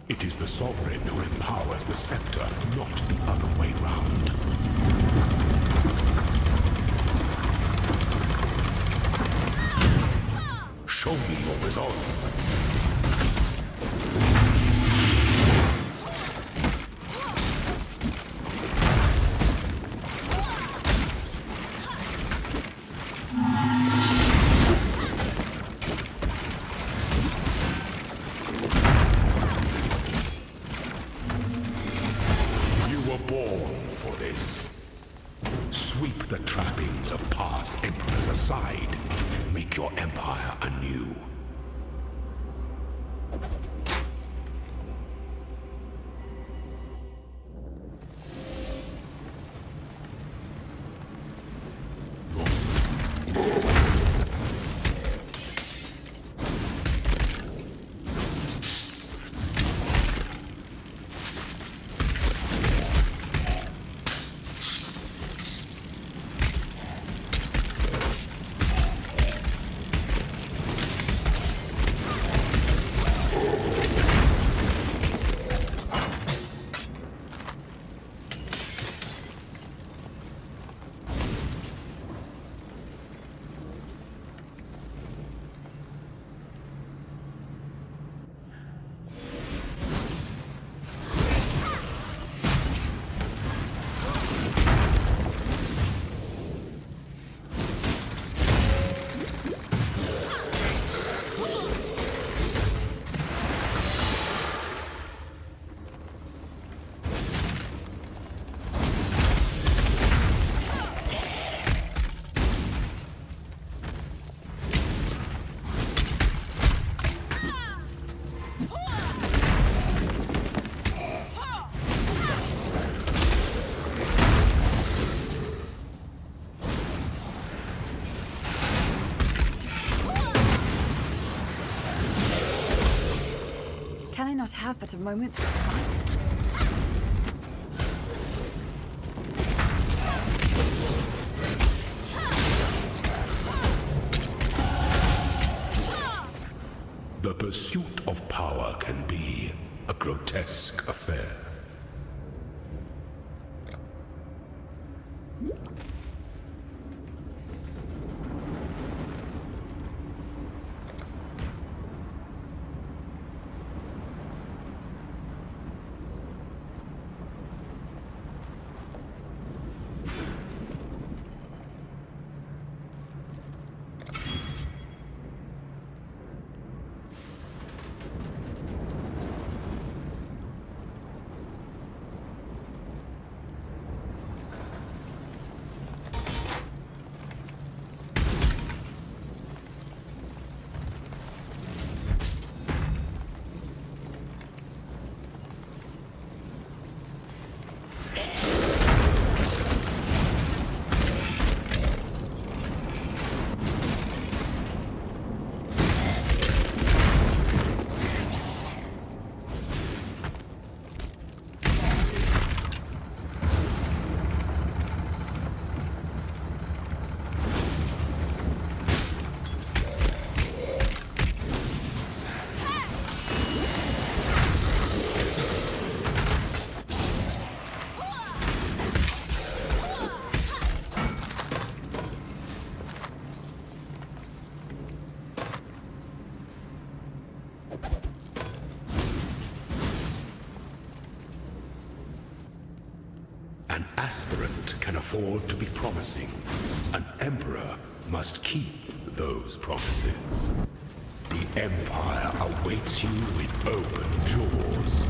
It is the sovereign who empowers the scepter, not the other way round. Show me your resolve. Sweep the trappings of past emperors aside. Make your empire anew.
not have but a moment's respite?
The pursuit of power can be a grotesque affair. An aspirant can afford to be promising. An emperor must keep those promises. The Empire awaits you with open jaws.